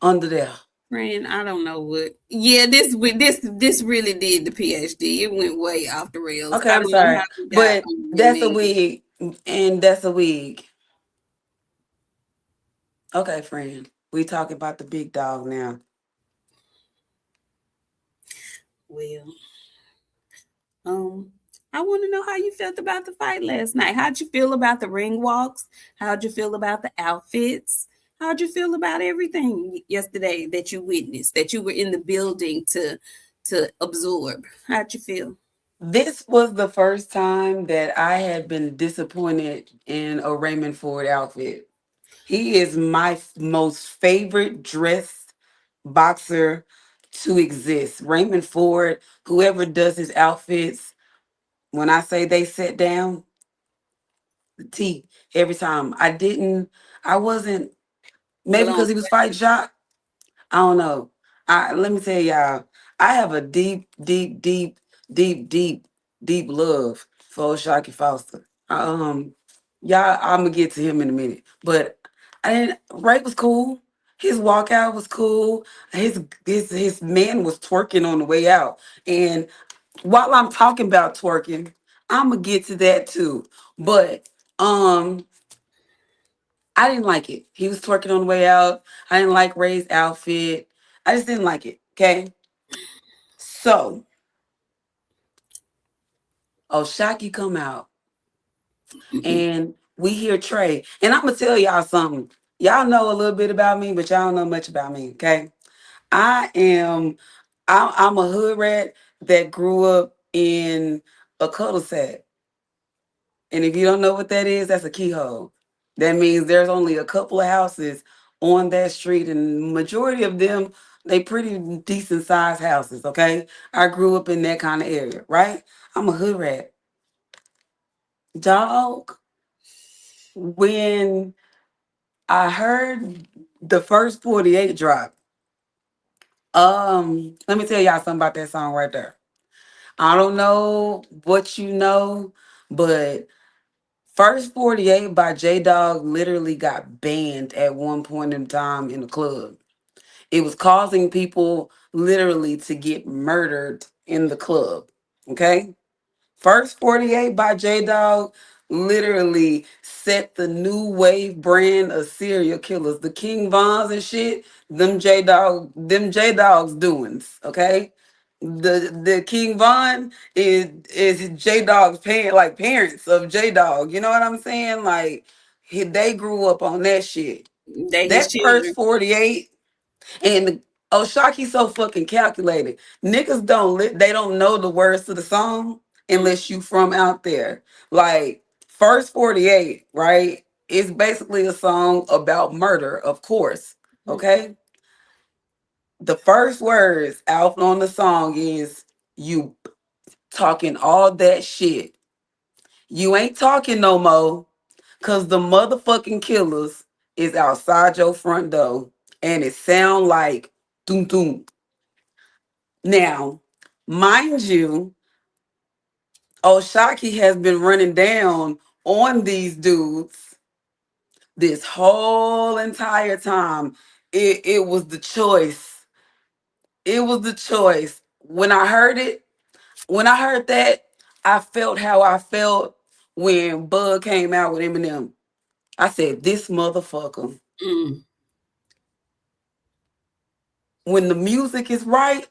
Speaker 3: under there.
Speaker 2: friend. I don't know what. Yeah, this really did the PhD. It went way off the rails.
Speaker 3: Okay,
Speaker 2: I
Speaker 3: I'm
Speaker 2: don't know how
Speaker 3: sorry,
Speaker 2: we got
Speaker 3: but
Speaker 2: on the
Speaker 3: that's a
Speaker 2: name.
Speaker 3: wig, and that's a wig. Okay, friend, we talking about the big dog now.
Speaker 2: Well, um, I want to know how you felt about the fight last night. How'd you feel about the ring walks? How'd you feel about the outfits? How'd you feel about everything yesterday that you witnessed, that you were in the building to absorb? How'd you feel?
Speaker 3: This was the first time that I had been disappointed in a Raymond Ford outfit. He is my most favorite dressed boxer to exist. Raymond Ford, whoever does his outfits, when I say they sit down, the T every time. I wasn't, maybe
Speaker 2: Blown
Speaker 3: because he was fighting shot. I don't know. Let me tell y'all, I have a deep, deep love for Shocky Foster. Y'all, I'm gonna get to him in a minute, but I didn't. Ray was cool. His walkout was cool. His man was twerking on the way out. And while I'm talking about twerking, I'm gonna get to that too. But um, I didn't like it. He was twerking on the way out. I didn't like Ray's outfit. I just didn't like it. Okay. So, Oshaki come out and we hear Trey. And I'm gonna tell y'all something. Y'all know a little bit about me, but y'all don't know much about me. Okay. I am I'm a hood rat that grew up in a cul sack. And if you don't know what that is, that's a keyhole. That means there's only a couple of houses on that street, and majority of them, they pretty decent sized houses. Okay, I grew up in that kind of area, right? I'm a hood rat, dog. When I heard the first 48 drop, let me tell y'all something about that song right there. I don't know what you know, but First 48 by J Dog literally got banned at one point in time in the club. It was causing people literally to get murdered in the club. Okay? First 48 by J Dog literally set the new wave brand of serial killers. The King Vons and shit, them J Dog's doings, okay? The King Von is J Dog's parents of J Dog. You know what I'm saying? Like they grew up on that shit.
Speaker 2: They his
Speaker 3: That first
Speaker 2: children.
Speaker 3: 48 and Oshaki's so fucking calculated. Niggas they don't know the words to the song
Speaker 2: Mm,
Speaker 3: unless you from out there. Like first 48, right? It's basically a song about murder, of course.
Speaker 2: mm,
Speaker 3: Okay? The first words out on the song is you talking all that shit. You ain't talking no more cause the motherfucking killers is outside your front door and it sound like doom doom. Now, mind you, Oshaki has been running down on these dudes this whole entire time. It was the choice. It was the choice. When I heard that, I felt how I felt when Bug came out with Eminem. I said, this motherfucker,
Speaker 2: mm,
Speaker 3: when the music is right,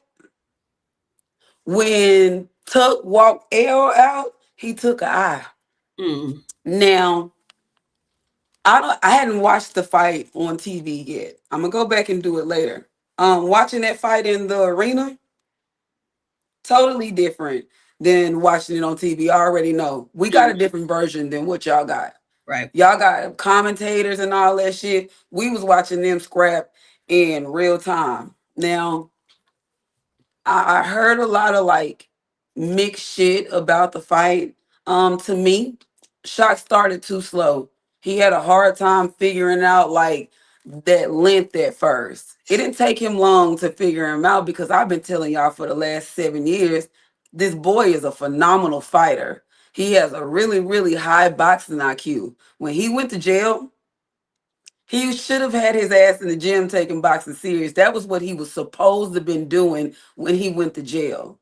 Speaker 3: when Tuck walked L out, he took a eye.
Speaker 2: mm.
Speaker 3: Now, I hadn't watched the fight on TV yet. I'm gonna go back and do it later. Watching that fight in the arena, totally different than watching it on TV. I already know. We got a
Speaker 2: Mm.
Speaker 3: different version than what y'all got.
Speaker 2: Right.
Speaker 3: Y'all got commentators and all that shit. We was watching them scrap in real time. Now, I heard a lot of like mixed shit about the fight. To me, Shock started too slow. He had a hard time figuring out like that length at first. It didn't take him long to figure him out because I've been telling y'all for the last 7 years, this boy is a phenomenal fighter. He has a really, really high boxing IQ. When he went to jail, he should have had his ass in the gym taking boxing serious. That was what he was supposed to have been doing when he went to jail.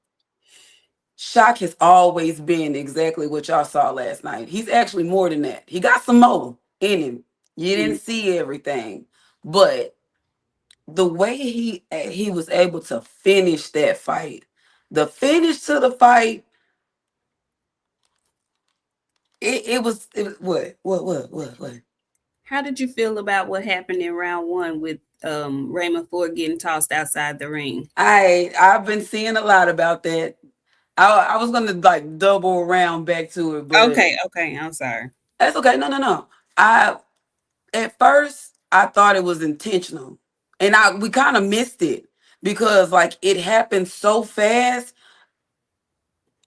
Speaker 3: Shock has always been exactly what y'all saw last night. He's actually more than that. He got some more in him. You didn't
Speaker 2: Mm,
Speaker 3: see everything, but the way he was able to finish that fight, the finish to the fight, it was what.
Speaker 2: How did you feel about what happened in round one with Raymond Ford getting tossed outside the ring?
Speaker 3: I've been seeing a lot about that. I was gonna like double around back to it, but
Speaker 2: Okay, okay, I'm sorry.
Speaker 3: that's okay. No, no, no. I At first I thought it was intentional, and I we kind of missed it because like it happened so fast.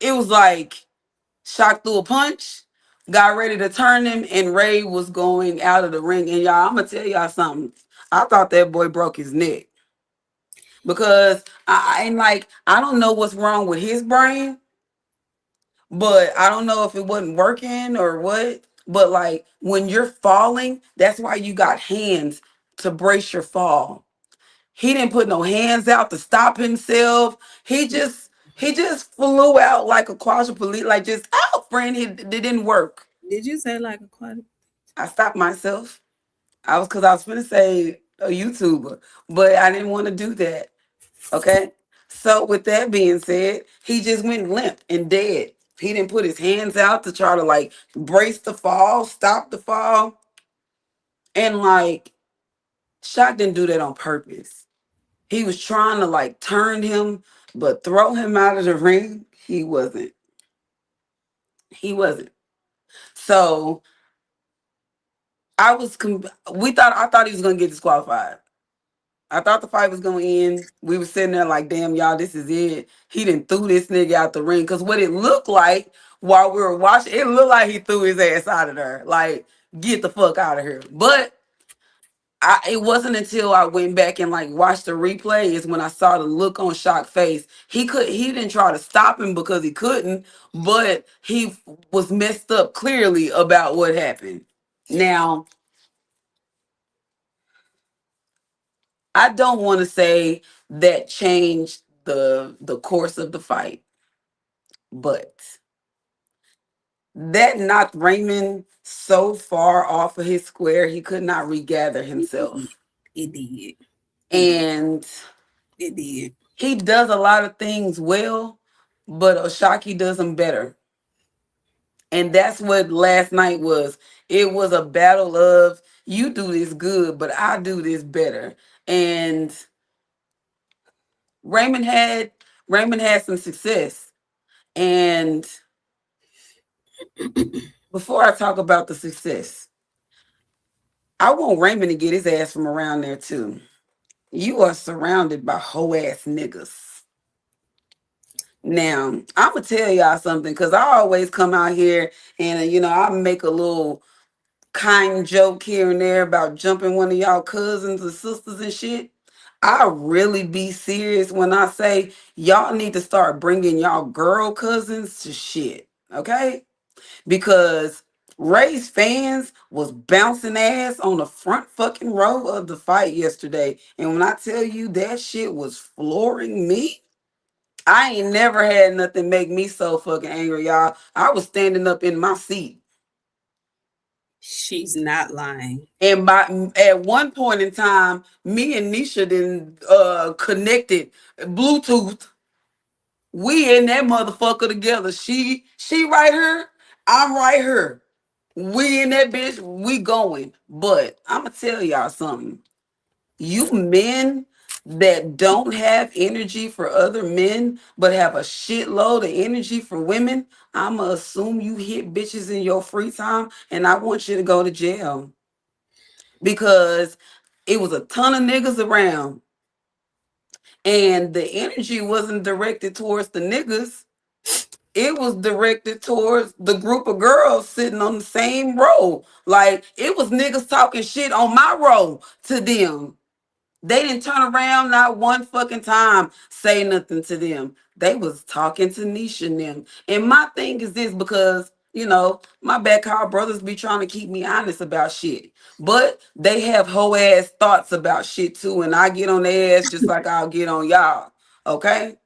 Speaker 3: It was like shock through a punch. Got ready to turn him, and Ray was going out of the ring. And y'all, I'm gonna tell y'all something. I thought that boy broke his neck because I ain't like I don't know what's wrong with his brain, but I don't know if it wasn't working or what. But like when you're falling, that's why you got hands to brace your fall. He didn't put no hands out to stop himself. He just flew out like a quadriplegic, like just out, friend. It didn't work.
Speaker 2: Did you say like a quad?
Speaker 3: I stopped myself. I was gonna say a YouTuber, but I didn't want to do that. Okay. So with that being said, he just went limp and dead. He didn't put his hands out to try to like brace the fall, stop the fall. And like Shock didn't do that on purpose. He was trying to like turn him, but throw him out of the ring. He wasn't. He wasn't. So I thought he was gonna get disqualified. I thought the fight was gonna end. We were sitting there like, damn, y'all, this is it. He didn't threw this nigga out the ring. Cause what it looked like while we were watching, it looked like he threw his ass out of there. Like, get the fuck out of here. But it wasn't until I went back and like watched the replay is when I saw the look on Shock's face. He didn't try to stop him because he couldn't, but he was messed up clearly about what happened. Now, I don't want to say that changed the course of the fight, but that knocked Raymond so far off of his square he could not regather
Speaker 2: It did.
Speaker 3: himself.
Speaker 2: It did. It did.
Speaker 3: And
Speaker 2: It did.
Speaker 3: he does a lot of things well, but Oshaki does them better. And that's what last night was. It was a battle of you do this good, but I do this better. And Raymond had Raymond had some success. And before I talk about the success, I want Raymond to get his ass from around there too. You are surrounded by hoe ass niggas. Now, I'm gonna tell y'all something because I always come out here and I make a little kind joke here and there about jumping one of y'all cousins or sisters and shit. I really be serious when I say y'all need to start bringing y'all girl cousins to shit, okay? Because Ray's fans was bouncing ass on the front fucking row of the fight yesterday. And when I tell you that shit was flooring me, I ain't never had nothing make me so fucking angry, y'all. I was standing up in my seat.
Speaker 2: She's not lying.
Speaker 3: And at one point in time, me and Nisha didn't connected Bluetooth. We in that motherfucker together. She right here, I'm right here. We in that bitch, we going. But I'ma tell y'all something. You men that don't have energy for other men, but have a shitload of energy for women, I'ma assume you hit bitches in your free time, and I want you to go to jail because it was a ton of niggas around and the energy wasn't directed towards the niggas. It was directed towards the group of girls sitting on the same row. Like it was niggas talking shit on my row to them. They didn't turn around not one fucking time, say nothing to them. They was talking to Nisha and them. And my thing is this because, my back brothers be trying to keep me honest about shit. But they have hoe ass thoughts about shit too. And I get on their ass just like I'll get on y'all. Okay?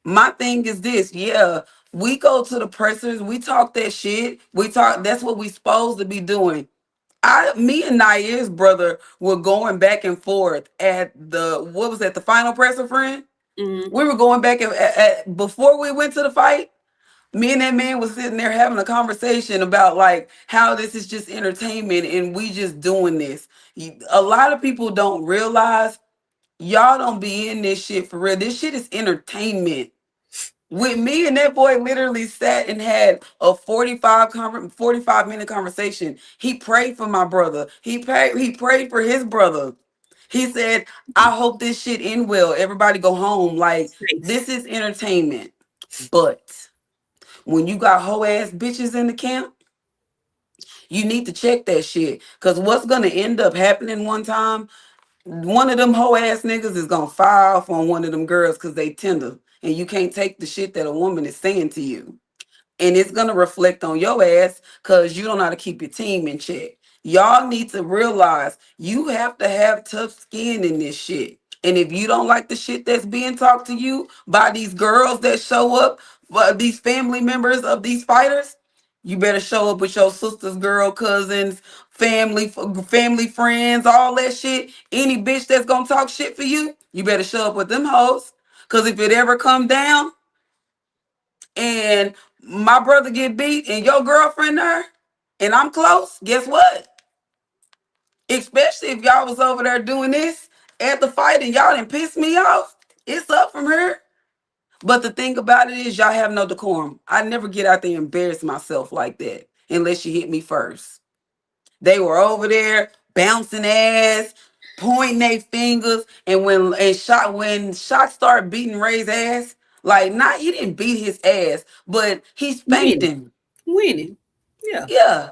Speaker 3: My thing is this, yeah. We go to the pressers, we talk that shit. That's what we supposed to be doing. Me and Nair's brother were going back and forth at what was that, the final presser, friend?
Speaker 2: Mm-hmm.
Speaker 3: We were going back before we went to the fight. Me and that man was sitting there having a conversation about like how this is just entertainment and we just doing this. A lot of people don't realize y'all don't be in this shit for real. This shit is entertainment. With me and that boy literally sat and had a 45-minute conversation. He prayed for my brother. He prayed for his brother. He said, I hope this shit end well. Everybody go home. Like, this
Speaker 2: Safe.
Speaker 3: is entertainment. But when you got hoe ass bitches in the camp, you need to check that shit. Cause what's gonna end up happening one time, one of them hoe ass niggas is gonna fire off on one of them girls because they tender. And you can't take the shit that a woman is saying to you, and it's gonna reflect on your ass because you don't know how to keep your team in check. Y'all need to realize you have to have tough skin in this shit. And if you don't like the shit that's being talked to you by these girls that show up, these family members of these fighters, you better show up with your sisters, girl, cousins, family friends, all that shit. Any bitch that's gonna talk shit for you, you better show up with them hoes. Cause if it ever come down, and my brother get beat and your girlfriend there and I'm close, guess what? Especially if y'all was over there doing this at the fight and y'all didn't piss me off, it's up from here. But the thing about it is y'all have no decorum. I never get out there and embarrass myself like that unless you hit me first. They were over there bouncing ass, pointing their fingers, and when Shot started beating Ray's ass, like not he didn't beat his ass, but he spanked
Speaker 2: Winning.
Speaker 3: him.
Speaker 2: Winning. Yeah.
Speaker 3: Yeah,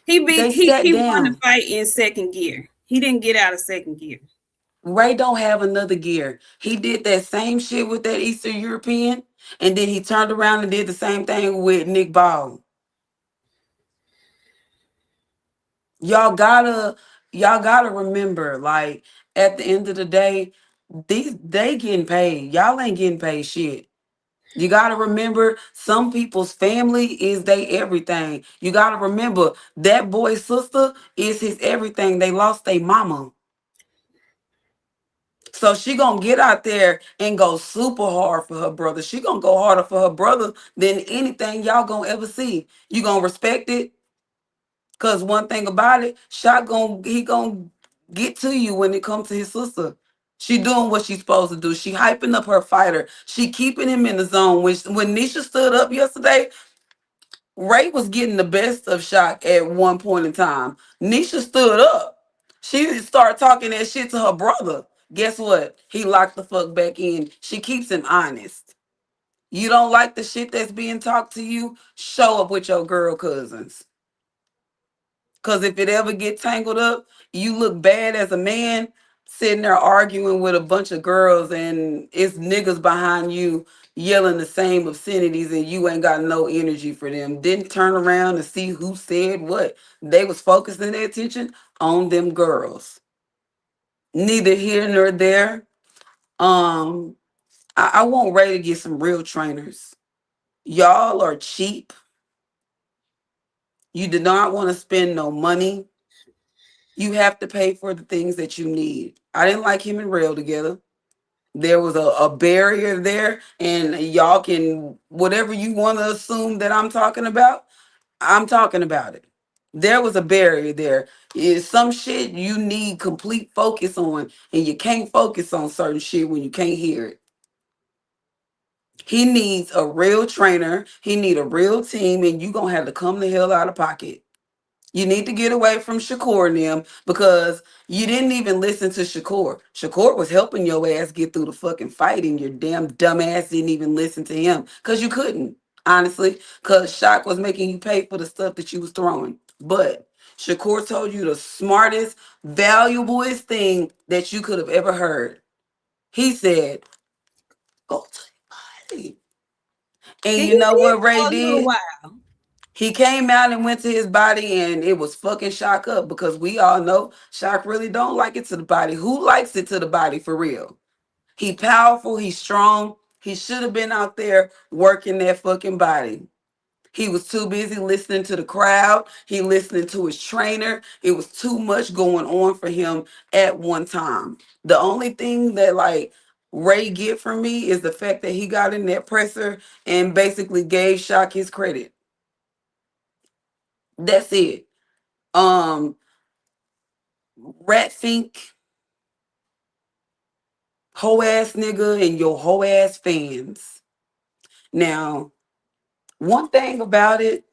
Speaker 2: He beat
Speaker 3: they sat
Speaker 2: he won the
Speaker 3: down.
Speaker 2: fight in second gear. He didn't get out of second gear.
Speaker 3: Ray don't have another gear. He did that same shit with that Eastern European, and then he turned around and did the same thing with Nick Ball. Y'all gotta, y'all gotta remember, like at the end of the day, they getting paid. Y'all ain't getting paid shit. You gotta remember, some people's family is they everything. You gotta remember that boy's sister is his everything. They lost their mama. So she gonna get out there and go super hard for her brother. She gonna go harder for her brother than anything y'all gonna ever see. You gonna respect it? Cause one thing about it, Shot he gonna get to you when it comes to his sister. She doing what she's supposed to do. She hyping up her fighter. She keeping him in the zone. When Nisha stood up yesterday, Ray was getting the best of Shot at one point in time. Nisha stood up. She started talking that shit to her brother. Guess what? He locked the fuck back in. She keeps him honest. You don't like the shit that's being talked to you? Show up with your girl cousins. Cause if it ever get tangled up, you look bad as a man sitting there arguing with a bunch of girls and it's niggas behind you yelling the same obscenities and you ain't got no energy for them. Didn't turn around and see who said what. They was focusing their attention on them girls. Neither here nor there. Um, I want Ray to get some real trainers. Y'all are cheap. You do not want to spend no money. You have to pay for the things that you need. I didn't like him and Rail together. There was a barrier there, and y'all can, whatever you want to assume that I'm talking about it. There was a barrier there. Is some shit you need complete focus on, and you can't focus on certain shit when you can't hear it. He needs a real trainer. He need a real team, and you gonna have to come the hell out of pocket. You need to get away from Shakur and them because you didn't even listen to Shakur. Shakur was helping your ass get through the fucking fight, and your damn dumb ass didn't even listen to him because you couldn't, honestly, because Shock was making you pay for the stuff that you was throwing. But Shakur told you the smartest, valuablest thing that you could have ever heard. He said, go to the body. And
Speaker 2: And
Speaker 3: you
Speaker 2: he
Speaker 3: know
Speaker 2: did
Speaker 3: what Ray
Speaker 2: for a little
Speaker 3: did?
Speaker 2: while.
Speaker 3: He came out and went to his body and it was fucking Shock up because we all know Shock really don't like it to the body. Who likes it to the body for real? He powerful, he's strong. He should have been out there working that fucking body. He was too busy listening to the crowd. He listening to his trainer. It was too much going on for him at one time. The only thing that like Ray get from me is the fact that he got in that presser and basically gave Shock his credit. That's it. Um, Rat Fink, hoe ass nigga, and your hoe ass fans. Now, one thing about it,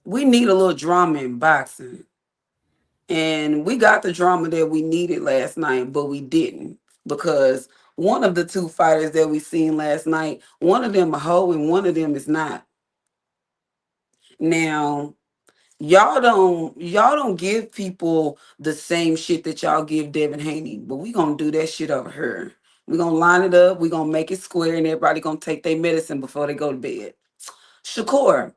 Speaker 3: we need a little drama in boxing. And we got the drama that we needed last night, but we didn't. Because one of the two fighters that we seen last night, one of them a hoe and one of them is not. Now, y'all don't give people the same shit that y'all give Devin Haney, but we gonna do that shit over here. We gonna line it up, we gonna make it square, and everybody gonna take their medicine before they go to bed. Shakur,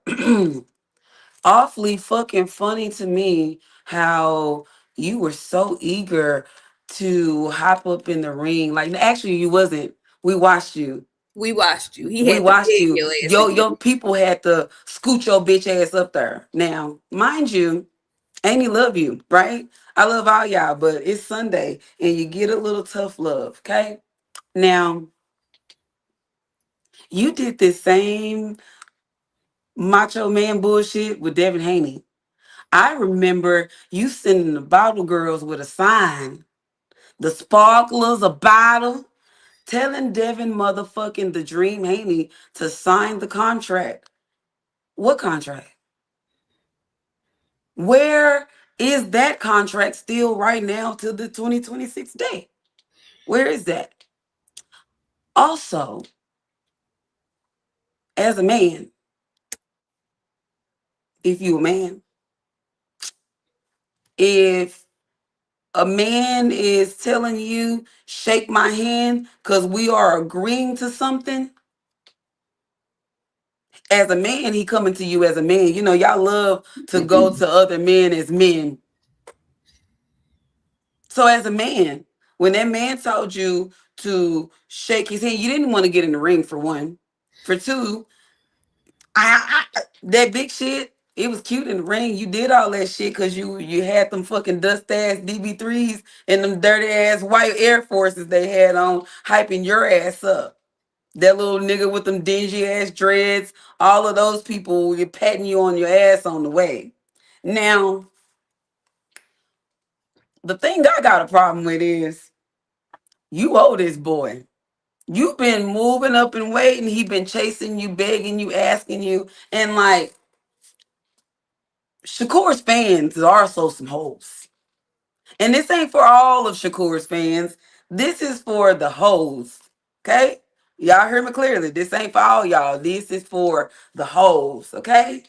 Speaker 3: awfully fucking funny to me how you were so eager to hop up in the ring. Like actually you wasn't. We watched you.
Speaker 2: We watched you. He
Speaker 3: We
Speaker 2: had to
Speaker 3: watched
Speaker 2: beg
Speaker 3: you.
Speaker 2: your ass to get
Speaker 3: Your people had to scoot your bitch ass up there. Now, mind you, Amy love you, right? I love all y'all, but it's Sunday and you get a little tough love, okay? Now, you did this same macho man bullshit with Devin Haney. I remember you sending the bottle girls with a sign, the sparklers, a bottle, telling Devin motherfucking the Dream Haney to sign the contract. What contract? Where is that contract still right now to the 2026 day? Where is that? Also, as a man, if you a man, if a man is telling you shake my hand because we are agreeing to something, as a man, he coming to you as a man. You know, y'all love to go to other men as men. So as a man, when that man told you to shake his hand, you didn't want to get in the ring for one. For two, that big shit, it was cute in the ring. You did all that shit because you had them fucking dust ass DB3s and them dirty ass white Air Forces they had on, hyping your ass up. That little nigga with them dingy ass dreads, all of those people were patting you on your ass on the way. Now, the thing I got a problem with is you owe this boy. You've been moving up and waiting. He been chasing you, begging you, asking you, and like Shakur's fans are also some hoes. And this ain't for all of Shakur's fans. This is for the hoes. Okay? Y'all hear me clearly. This ain't for all y'all. This is for the hoes. Okay?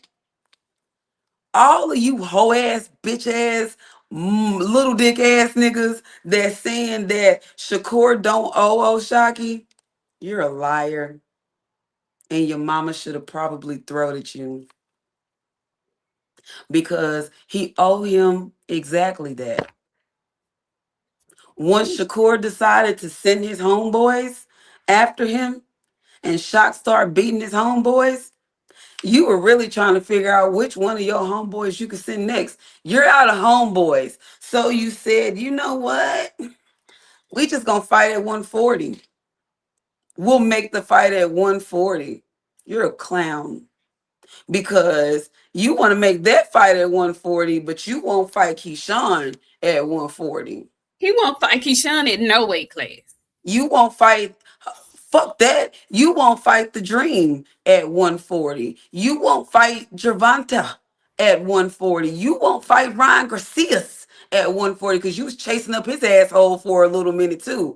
Speaker 3: All of you hoe ass, bitch ass, little dick ass niggas that saying that Shakur don't owe Oshaki, you're a liar. And your mama should have probably throated you because he owe him exactly that. Once Shakur decided to send his homeboys after him and Shock started beating his homeboys, you were really trying to figure out which one of your homeboys you could send next. You're out of homeboys. So you said, you know what? We just gonna fight at 140. We'll make the fight at 140. You're a clown because you want to make that fight at 140, but you won't fight Keyshawn at 140.
Speaker 2: He won't fight Keyshawn at no weight class.
Speaker 3: You won't fight. Fuck that. You won't fight the Dream at 140. You won't fight Gervonta at 140. You won't fight Ryan Garcias at 140 because you was chasing up his asshole for a little minute too.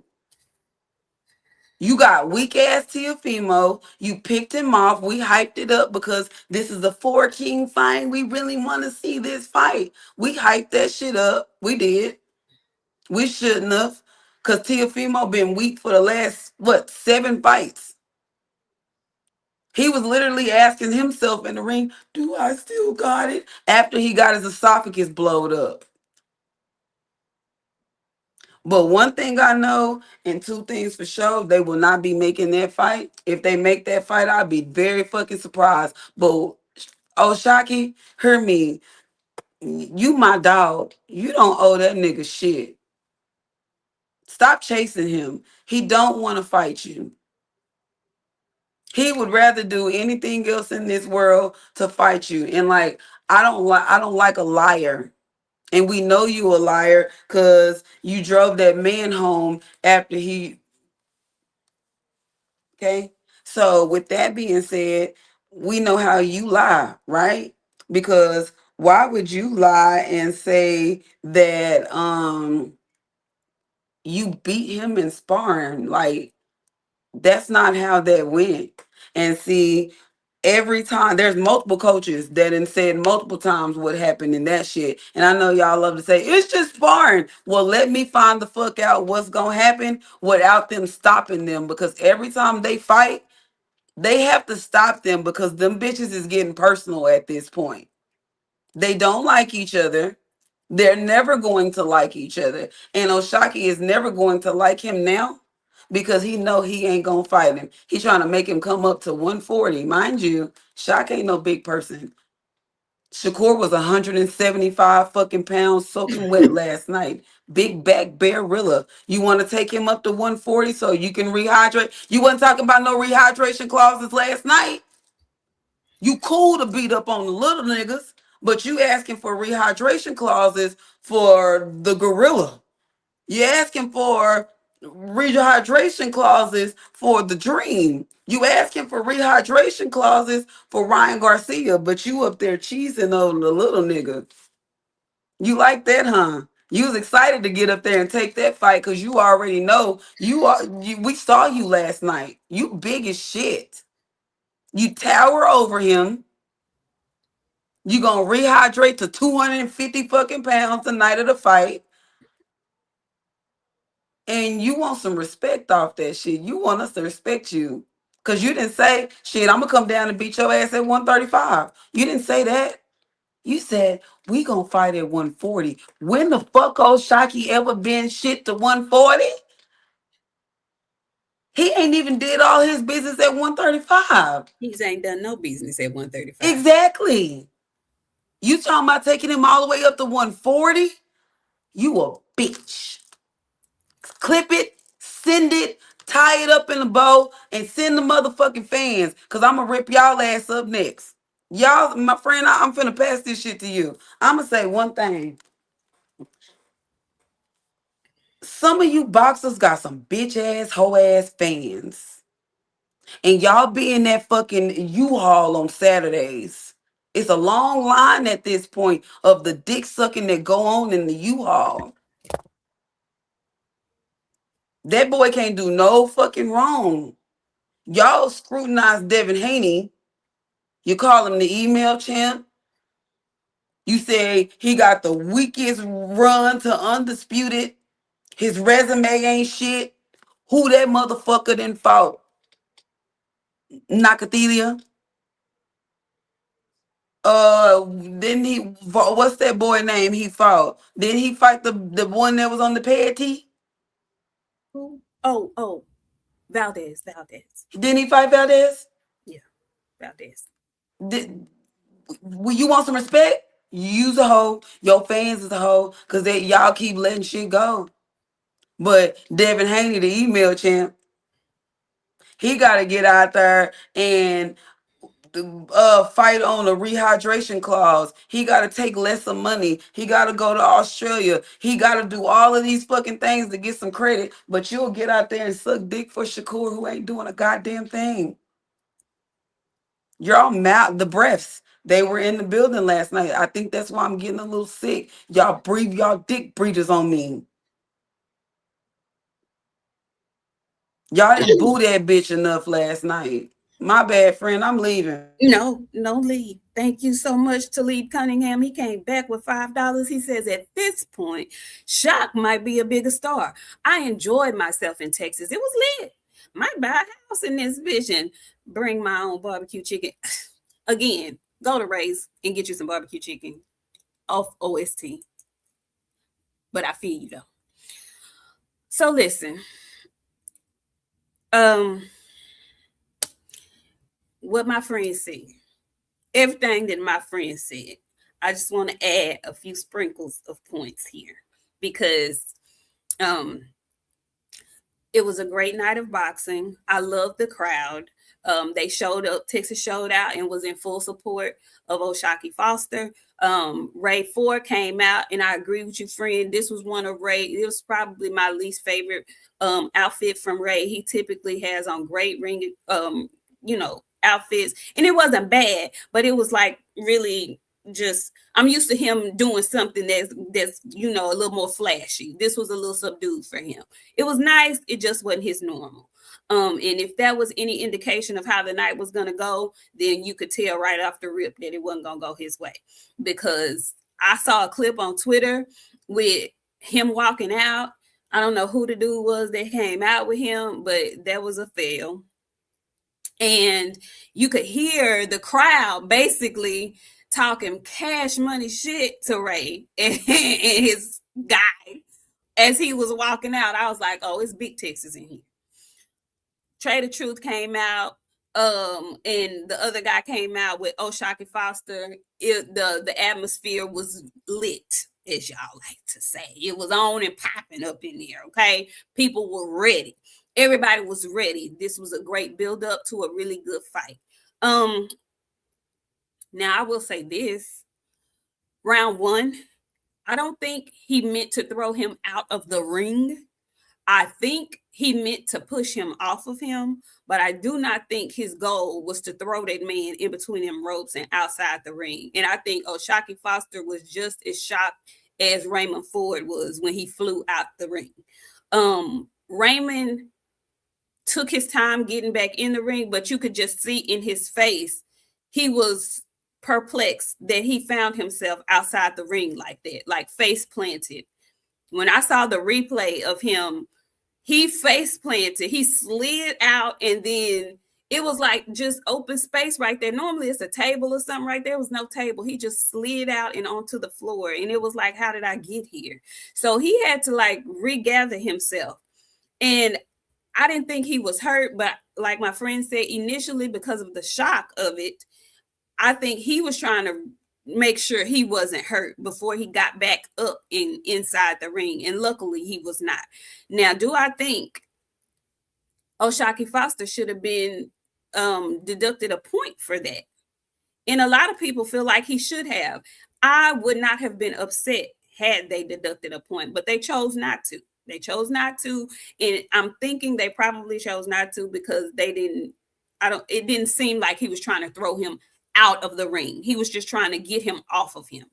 Speaker 3: You got weak ass Teofimo. You picked him off. We hyped it up because this is a four king fight. We really want to see this fight. We hyped that shit up. We did. We shouldn't have. Because Teofimo been weak for the last, what, 7 fights. He was literally asking himself in the ring, do I still got it? After he got his esophagus blowed up. But one thing I know, and two things for sure, they will not be making that fight. If they make that fight, I'll be very fucking surprised. But Oshaki, hear me. You my dog. You don't owe that nigga shit. Stop chasing him. He don't want to fight you. He would rather do anything else in this world to fight you. And like, I don't like a liar. And we know you a liar because you drove that man home after he. Okay. So with that being said, we know how you lie, right? Because why would you lie and say that you beat him in sparring? Like, that's not how that went. And see, every time there's multiple coaches that have said multiple times what happened in that shit. And I know y'all love to say it's just sparring. Well, let me find the fuck out what's gonna happen without them stopping them, because every time they fight, they have to stop them because them bitches is getting personal at this point. They don't like each other. They're never going to like each other. And Oshaki is never going to like him now because he know he ain't gonna fight him. He trying to make him come up to 140. Mind you, Shaq ain't no big person. Shakur was 175 fucking pounds soaking wet last night. Big back barilla. You want to take him up to 140 so you can rehydrate? You wasn't talking about no rehydration clauses last night. You cool to beat up on the little niggas, but you asking for rehydration clauses for the gorilla. You asking for rehydration clauses for the dream. You asking for rehydration clauses for Ryan Garcia, but you up there cheesing on the little nigga. You like that, huh? You was excited to get up there and take that fight because you already know you are. We saw you last night. You big as shit. You tower over him. You gonna rehydrate to 250 fucking pounds the night of the fight. And you want some respect off that shit. You want us to respect you. Cause you didn't say, shit, I'm gonna come down and beat your ass at 135. You didn't say that. You said we gonna fight at 140. When the fuck old Shockey ever been shit to 140? He ain't even did all his business at 135.
Speaker 2: He's ain't done no business at 135.
Speaker 3: Exactly. You talking about taking him all the way up to 140? You a bitch. Clip it, send it, tie it up in a bow, and send the motherfucking fans. Cause I'm gonna rip y'all ass up next. Y'all, my friend, I'm finna pass this shit to you. I'ma say one thing. Some of you boxers got some bitch ass, hoe ass fans. And y'all be in that fucking U-Haul on Saturdays. It's a long line at this point of the dick sucking that go on in the U-Haul. That boy can't do no fucking wrong. Y'all scrutinize Devin Haney. You call him the email champ. You say he got the weakest run to undisputed. His resume ain't shit. Who that motherfucker then fought? Nakathelia. Didn't he? What's that boy name he fought? Didn't he fight the one that was on the pad tee?
Speaker 2: Who? Oh, Valdez.
Speaker 3: Didn't he fight Valdez?
Speaker 2: Yeah, Valdez.
Speaker 3: Did, you want some respect? Use a hoe. Your fans is a hoe because they y'all keep letting shit go. But Devin Haney, the email champ, he got to get out there and fight on a rehydration clause. He got to take less of money. He got to go to Australia. He got to do all of these fucking things to get some credit. But you'll get out there and suck dick for Shakur, who ain't doing a goddamn thing. You're all mouth the breaths. They were in the building last night. I think that's why I'm getting a little sick. Y'all breathe y'all dick breathers on me. Y'all didn't boo that bitch enough last night. My bad, friend. I'm leaving.
Speaker 2: No, no leave. Thank you so much, Talib Cunningham. He came back with $5. He says at this point, Shock might be a bigger star. I enjoyed myself in Texas. It was lit. Might buy a house in this vision. Bring my own barbecue chicken. Again, go to Ray's and get you some barbecue chicken off OST. But I feel you though. So listen, um, what my friend said, everything that my friend said. I just want to add a few sprinkles of points here because um It was a great night of boxing. I loved the crowd. They showed up, Texas showed out and was in full support of O'Shaquie Foster. Ray Ford came out, and I agree with you, friend. This was one of Ray. It was probably my least favorite outfit from Ray. He typically has on great ring, outfits, and it wasn't bad, but it was like really just. I'm used to him doing something that's a little more flashy. This was a little subdued for him. It was nice. It just wasn't his normal. And if that was any indication of how the night was gonna go, then you could tell right off the rip that it wasn't gonna go his way. Because I saw a clip on Twitter with him walking out. I don't know who the dude was that came out with him, but that was a fail. And you could hear the crowd basically talking cash money shit to Ray and his guy as he was walking out. I was like, oh, it's big Texas in here. Trey the Truth came out, and the other guy came out with O'Shaquie Foster. The atmosphere was lit, as y'all like to say. It was on and popping up in there. Okay, people were ready. Everybody was ready. This was a great build up to a really good fight. Now I will say this: round one, I don't think he meant to throw him out of the ring. I think he meant to push him off of him, but I do not think his goal was to throw that man in between them ropes and outside the ring. And I think O'Shaquie Foster was just as shocked as Raymond Ford was when he flew out the ring. Raymond took his time getting back in the ring, but you could just see in his face, he was perplexed that he found himself outside the ring like that, like face planted. When I saw the replay of him, he face planted, he slid out, and then it was like just open space right there. Normally it's a table or something right there. Was no table. He just slid out and onto the floor. And it was like, how did I get here? So he had to like regather himself. And I didn't think he was hurt, but like my friend said, initially because of the shock of it, I think he was trying to make sure he wasn't hurt before he got back up inside the ring. And luckily he was not. Now, do I think O'Shaquie Foster should have been deducted a point for that? And a lot of people feel like he should have. I would not have been upset had they deducted a point, but they chose not to. They chose not to. And I'm thinking they probably chose not to because it didn't seem like he was trying to throw him out of the ring. He was just trying to get him off of him.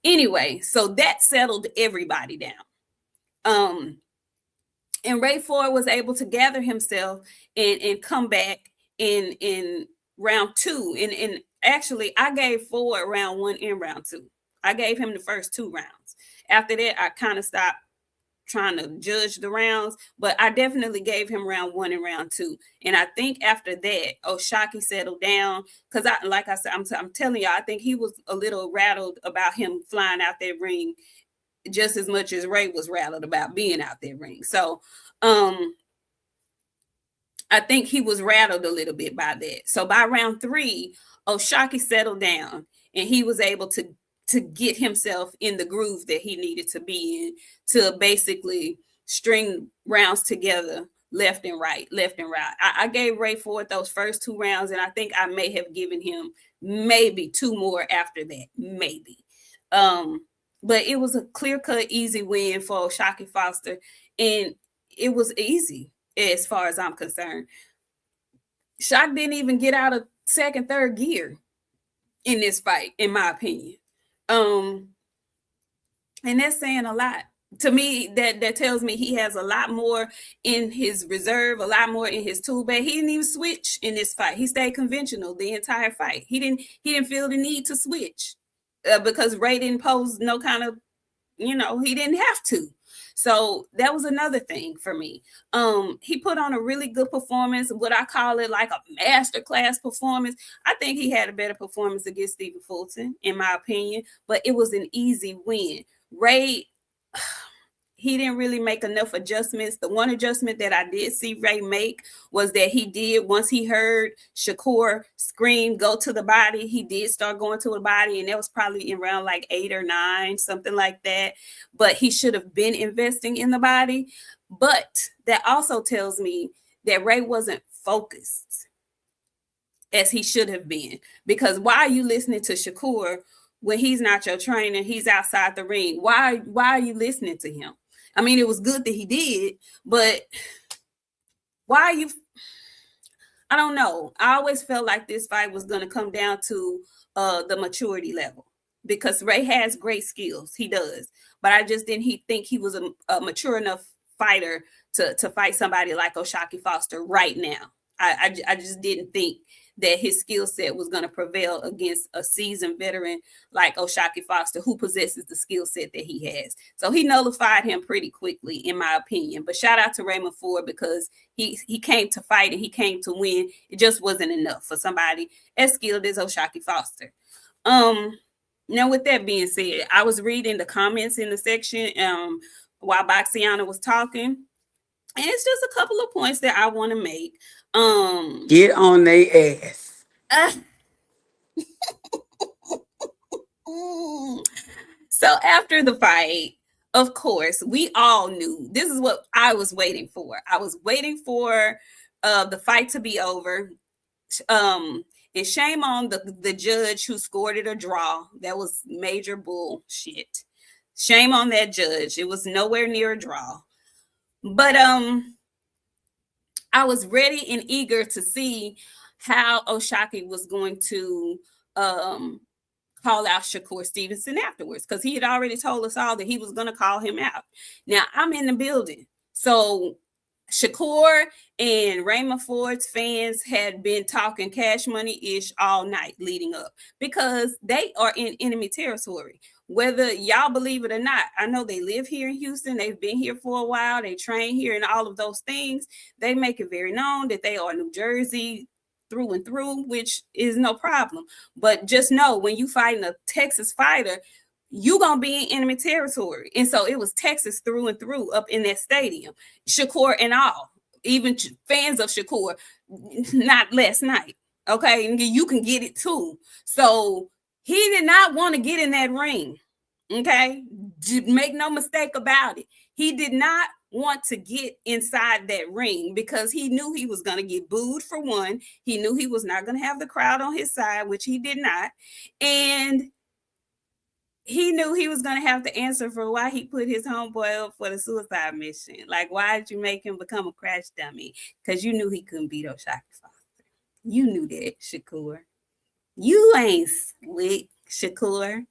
Speaker 2: Anyway, so that settled everybody down. And Ray Ford was able to gather himself and come back in round two. And actually, I gave Ford round one and round two. I gave him the first 2 rounds. After that, I kind of stopped trying to judge the rounds, but I definitely gave him round 1 and round 2. And I think after that, O'Shaquie settled down because like I said, I'm telling you, I think he was a little rattled about him flying out that ring just as much as Ray was rattled about being out that ring. So I think he was rattled a little bit by that. So by round 3, O'Shaquie settled down and he was able to get himself in the groove that he needed to be in to basically string rounds together left and right. I gave Ray Ford those first 2 rounds, and I think I may have given him maybe 2 more after that, maybe. But it was a clear-cut, easy win for O'Shaquie Foster, and it was easy as far as I'm concerned. Shaq didn't even get out of second, third gear in this fight, in my opinion. And that's saying a lot to me. That tells me he has a lot more in his reserve, a lot more in his tool bag. He didn't even switch in this fight. He stayed conventional the entire fight. He didn't feel the need to switch because Ray didn't pose no kind of, he didn't have to. So that was another thing for me. He put on a really good performance, what I call it like a masterclass performance. I think he had a better performance against Stephen Fulton, in my opinion, but it was an easy win. Ray, he didn't really make enough adjustments. The one adjustment that I did see Ray make was that he did, once he heard Shakur scream, go to the body, he did start going to the body, and that was probably around like 8 or 9, something like that. But he should have been investing in the body. But that also tells me that Ray wasn't focused as he should have been. Because why are you listening to Shakur when he's not your trainer? He's outside the ring. Why are you listening to him? I mean, it was good that he did, but why are you? I don't know. I always felt like this fight was going to come down to the maturity level, because Ray has great skills. He does. But I just didn't think he was a mature enough fighter to fight somebody like O'Shaquie Foster right now. I just didn't think that his skill set was going to prevail against a seasoned veteran like O'Shaquie Foster, who possesses the skill set that he has. So he nullified him pretty quickly, in my opinion. But shout out to Raymond Ford, because he came to fight and he came to win. It just wasn't enough for somebody as skilled as O'Shaquie Foster. Now, with that being said, I was reading the comments in the section while Boxiana was talking, and it's just a couple of points that I want to make.
Speaker 3: Get on their ass.
Speaker 2: So after the fight, of course, we all knew this is what I was waiting for. I was waiting for the fight to be over. And shame on the judge who scored it a draw. That was major bullshit. Shame on that judge. It was nowhere near a draw. But I was ready and eager to see how O'Shaquie was going to call out Shakur Stevenson afterwards, because he had already told us all that he was going to call him out. Now, I'm in the building. So Shakur and Raymond Ford's fans had been talking Cash Money-ish all night leading up, because they are in enemy territory. Whether y'all believe it or not, I know they live here in Houston. They've been here for a while. They train here and all of those things. They make it very known that they are New Jersey through and through, which is no problem. But just know, when you fighting a Texas fighter, you gonna be in enemy territory. And so it was Texas through and through up in that stadium, Shakur and all, even fans of Shakur, not last night. Okay, and you can get it too. So he did not want to get in that ring. Okay, make no mistake about it. He did not want to get inside that ring, because he knew he was going to get booed for one. He knew he was not going to have the crowd on his side, which he did not. And he knew he was going to have to answer for why he put his homeboy up for the suicide mission. Like, why did you make him become a crash dummy? Because you knew he couldn't beat O'Shaquie Foster. You knew that, Shakur. You ain't slick, Shakur.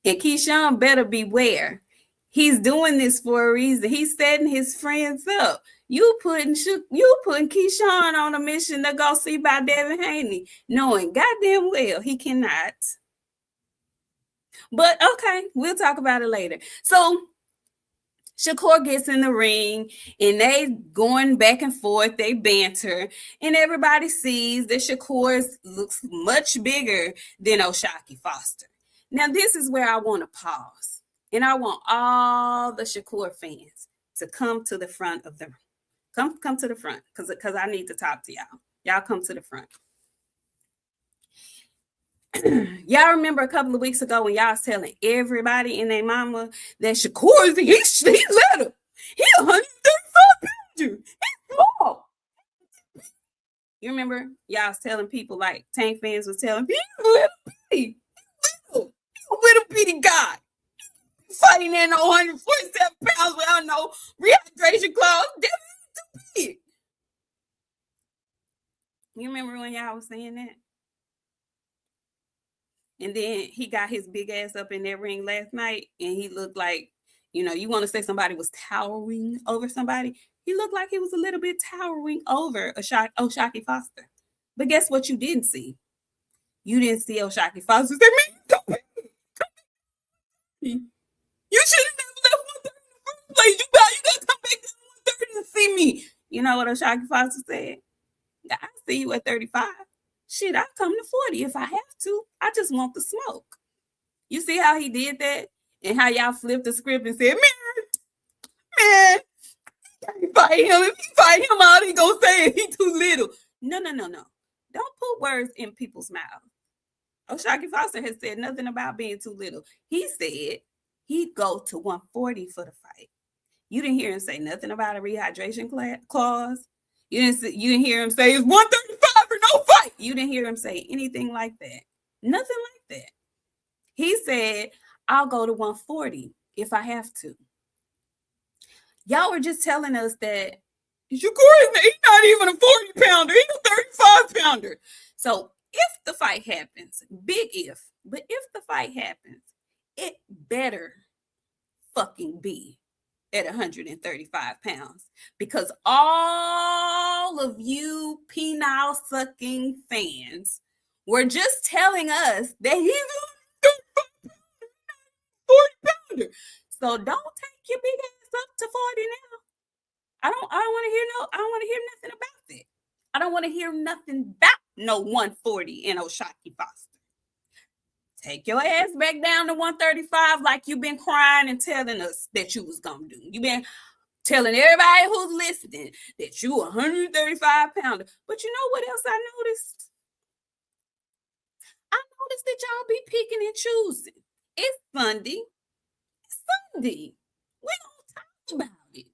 Speaker 2: And Keyshawn better beware. He's doing this for a reason. He's setting his friends up. You putting Keyshawn on a mission to go see about Devin Haney, knowing goddamn well he cannot. But okay, we'll talk about it later. So Shakur gets in the ring and they going back and forth, they banter, and everybody sees that Shakur looks much bigger than O'Shaquie Foster. Now, this is where I want to pause, and I want all the Shakur fans to come to the front of the room. Come to the front, because I need to talk to y'all. Y'all come to the front. Y'all remember a couple of weeks ago when y'all was telling everybody and their mama that Shakur, he's little. He 135 pounds. He's small. You remember y'all was telling people, like Tank fans was telling people, he's little bitty. He's a little bitty guy. Fighting in 147 pounds without no rehydration clothes. Definitely too big. You remember when y'all was saying that? And then he got his big ass up in that ring last night, and he looked like, you want to say somebody was towering over somebody. He looked like he was a little bit towering over O'Shaquie Foster. But guess what you didn't see? You didn't see O'Shaquie Foster say, man, you should have never left 130 in the first place. You got to come back to 130 to see me. You know what O'Shaquie Foster said? I see you at 35. Shit, I'll come to 40 if I have to. I just want the smoke. You see how he did that? And how y'all flipped the script and said, man, Man, you fight him. If you fight him out, he gonna say he too little. No. Don't put words in people's mouth. O'Shaquie Foster has said nothing about being too little. He said he'd go to 140 for the fight. You didn't hear him say nothing about a rehydration clause. You didn't hear him say it's 135 or no fight. You didn't hear him say anything like that. Nothing like that. He said, I'll go to 140 if I have to. Y'all were just telling us that he's not even a 40-pounder. He's a 35-pounder. So if the fight happens, big if, but if the fight happens, it better fucking be at 135 pounds, because all of you penile sucking fans were just telling us that he's a 40-pounder. So don't take your big ass up to 40 now. I don't want to hear nothing about that. I don't want to hear nothing about no 140 in O'Shaquie Foster. Take your ass back down to 135 like you've been crying and telling us that you was going to do. You've been telling everybody who's listening that you 135-pounder. But you know what else I noticed? I noticed that y'all be picking and choosing. It's Sunday. We gonna talk about it.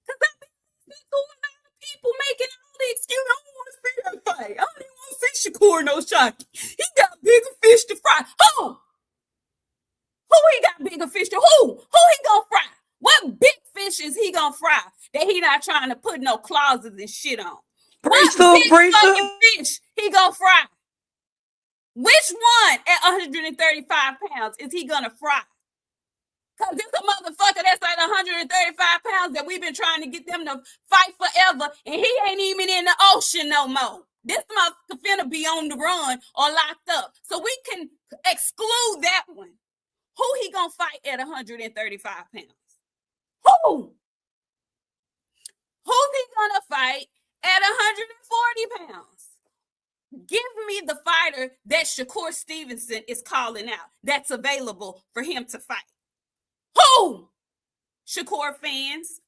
Speaker 2: Because I've been listening to a lot of people making all the excuses. I don't want to see that fight. I don't even want to see Shakur and O'Shaquie. He got bigger fish to fry. Who he got bigger fish to? Who he gonna fry? What big fish is he gonna fry that he not trying to put no clauses and shit on? What big fucking fish he gonna fry? Which one at 135 pounds is he gonna fry? Because this a motherfucker that's like 135 pounds that we've been trying to get them to fight forever, and he ain't even in the ocean no more. This motherfucker finna be on the run or locked up. So we can exclude that one. Who he gonna fight at 135 pounds? Who? Who's he gonna fight at 140 pounds? Give me the fighter that Shakur Stevenson is calling out that's available for him to fight. Who? Shakur fans?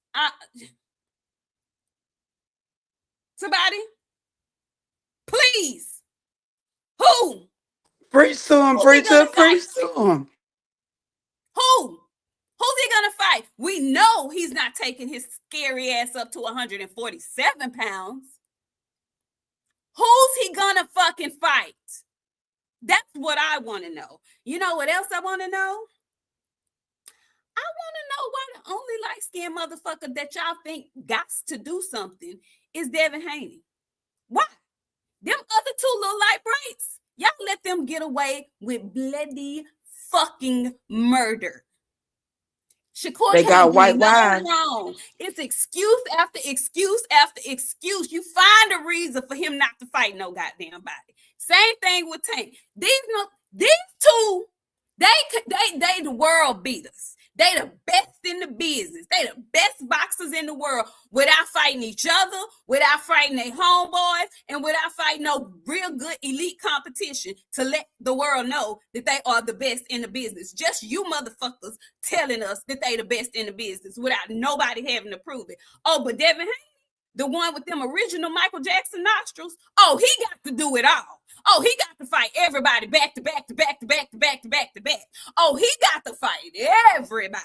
Speaker 2: Somebody? Please. Who?
Speaker 3: Preach to him, preach to him.
Speaker 2: Who? Who's he gonna fight? We know he's not taking his scary ass up to 147 pounds. Who's he gonna fucking fight? That's what I want to know. You know what else I want to know? I want to know why the only light-skinned motherfucker that y'all think got to do something is Devin Haney. Why? Them other two little light brights, y'all let them get away with bloody fucking murder. Shakur
Speaker 3: they got white wine.
Speaker 2: Wrong. It's excuse after excuse after excuse. You find a reason for him not to fight no goddamn body. Same thing with Tank. These two, they the world beaters. They the best in the business. They the best boxers in the world without fighting each other, without fighting their homeboys, and without fighting no real good elite competition to let the world know that they are the best in the business. Just you motherfuckers telling us that they the best in the business without nobody having to prove it. Oh, but Devin Haney, the one with them original Michael Jackson nostrils, oh, he got to do it all. Oh, he got to fight everybody back to back to back to back to back to back to back. Oh, he got to fight everybody.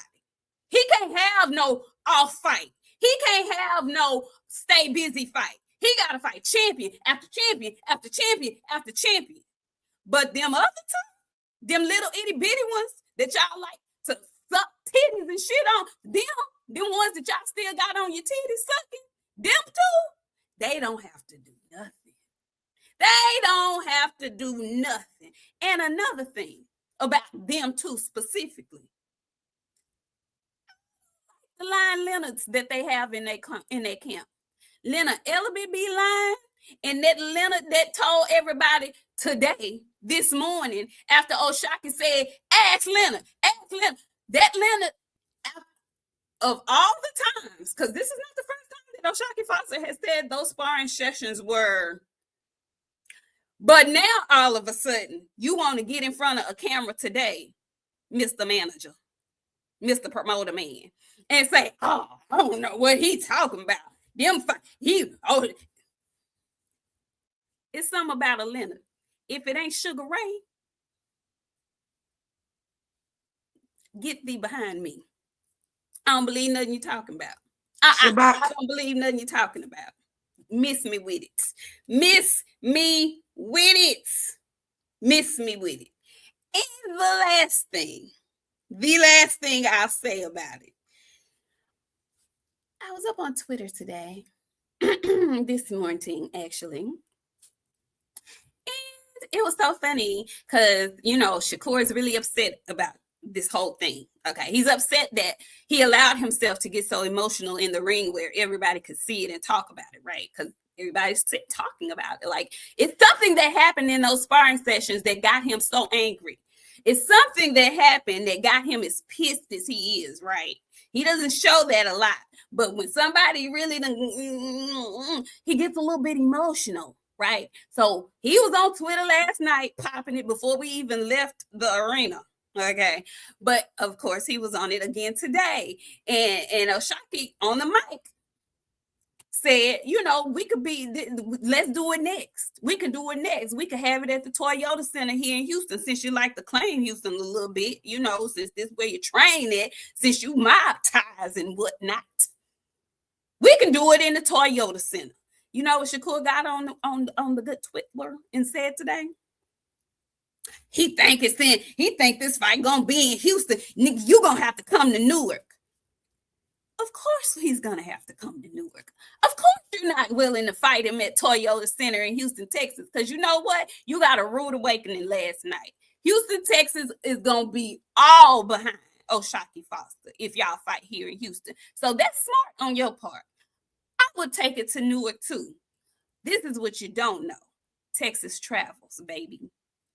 Speaker 2: He can't have no off fight. He can't have no stay busy fight. He got to fight champion after champion after champion after champion. But them other two, them little itty bitty ones that y'all like to suck titties and shit on, them ones that y'all still got on your titties sucking, them two, they don't have to do nothing. They don't have to do nothing. And another thing about them two specifically, the line Leonards that they have in their camp. Leonard Ellaby be lying, and that Leonard that told everybody today, this morning, after O'Shaquie said, ask Leonard. That Leonard, of all the times, because this is not the first time that O'Shaquie Foster has said those sparring sessions were. But now, all of a sudden, you want to get in front of a camera today, Mr. Manager, Mr. Promoter Man. and say, "Oh, I don't know what he talking about." It's something about a Leonard. If it ain't Sugar Ray, get thee behind me. I don't believe nothing you're talking about. I
Speaker 3: Shabbat.
Speaker 2: don't believe nothing you're talking about. Miss me with it. Miss me with it. Miss me with it. And the last thing I'll say about it. I was up on Twitter today, this morning, actually. It was so funny because, Shakur is really upset about this whole thing. Okay. He's upset that he allowed himself to get so emotional in the ring where everybody could see it and talk about it, right? Because everybody's talking about it. Like, it's something that happened in those sparring sessions that got him so angry. It's something that happened that got him as pissed as he is, right? He doesn't show that a lot. But when somebody really, he gets a little bit emotional, right? So he was on Twitter last night popping it before we even left the arena. Okay. But of course he was on it again today. And Oshaki on the mic said, we could let's do it next. We can do it next. We could have it at the Toyota Center here in Houston, since you like to claim Houston a little bit, since this where you train at, since you mob ties and whatnot. We can do it in the Toyota Center. You know what Shakur got on the good Twitter and said today? He think this fight gonna be in Houston. Nigga, you gonna have to come to Newark. Of course he's gonna have to come to Newark. Of course you're not willing to fight him at Toyota Center in Houston, Texas, because you know what? You got a rude awakening last night. Houston, Texas is gonna be all behind Oshaki Foster if y'all fight here in Houston. So that's smart on your part. I would take it to Newark too. This is what you don't know. Texas travels, baby.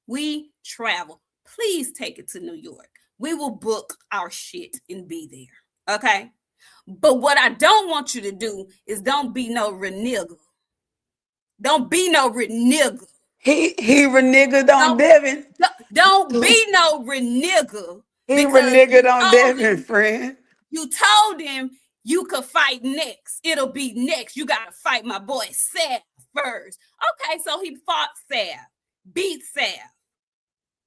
Speaker 2: We travel. Please take it to New York. We will book our shit and be there. Okay? But what I don't want you to do is don't be no renegger. Don't be no renegger.
Speaker 3: He reneged on
Speaker 2: Don't,
Speaker 3: Devin.
Speaker 2: don't be no renegger
Speaker 3: He
Speaker 2: because
Speaker 3: reneged on Devin, friend.
Speaker 2: you told him you could fight next. It'll be next. You got to fight my boy Sav first. Okay, so he fought Sav, beat Sav.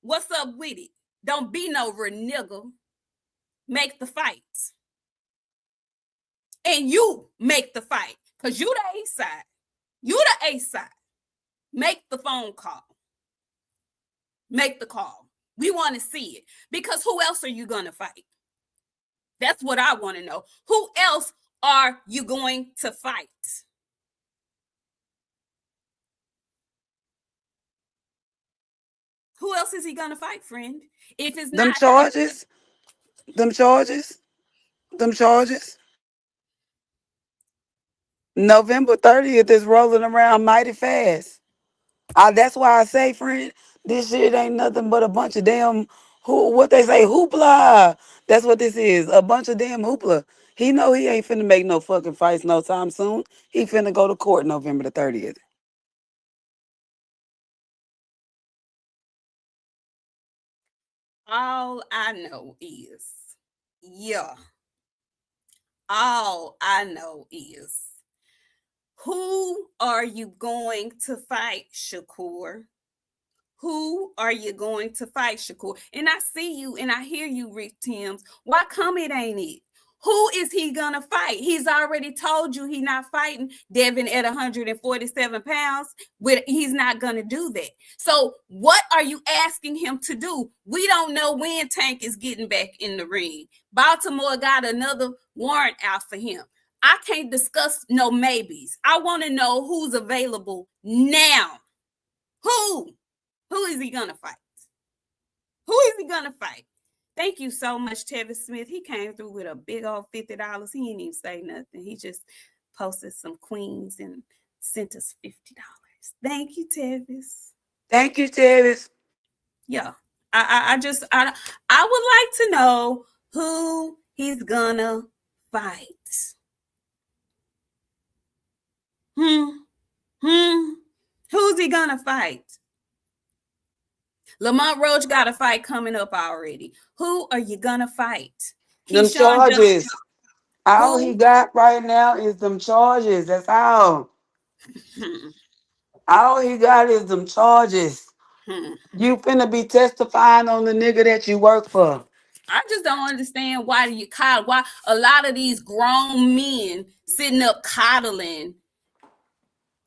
Speaker 2: What's up with it? Don't be no renegger. Make the fight. And you make the fight. Because you the A side. You the A side. Make the phone call. Make the call. We want to see it. Because who else are you going to fight? That's what I want to know. Who else are you going to fight? Who else is he going to fight, friend? If it's
Speaker 3: Them
Speaker 2: not
Speaker 3: charges, them charges, them charges. November 30th is rolling around mighty fast. That's why I say, friend, this shit ain't nothing but a bunch of damn what they say, hoopla. That's what this is. A bunch of damn hoopla. He know he ain't finna make no fucking fights no time soon. He finna go to court November the 30th.
Speaker 2: all I know is, yeah, all I know is, who are you going to fight, Shakur? Who are you going to fight, Shakur? And I see you and I hear you, Rick Timms. Why come it ain't it? Who is he gonna fight? He's already told you he's not fighting Devin at 147 pounds. He's not gonna do that. So what are you asking him to do? We don't know when Tank is getting back in the ring. Baltimore got another warrant out for him. I can't discuss no maybes. I want to know who's available now. Who? Who is he gonna fight? Who is he gonna fight? Thank you so much, Tevin Smith. He came through with a big old $50. He didn't even say nothing. He just posted some queens and sent us $50. Thank you, Tevis.
Speaker 3: Thank you, Travis.
Speaker 2: Yeah. I would like to know who he's gonna fight. Who's he gonna fight? Lamont Roach got a fight coming up already. Who are you gonna fight?
Speaker 3: Them
Speaker 2: Keyshawn Johnson.
Speaker 3: charges. All he
Speaker 2: Who?
Speaker 3: got right now is them charges. That's all.
Speaker 2: Hmm,
Speaker 3: All he got is them charges.
Speaker 2: hmm.
Speaker 3: You finna be testifying on the nigga that you work for.
Speaker 2: I just don't understand why you coddle. Why a lot of these grown men sitting up coddling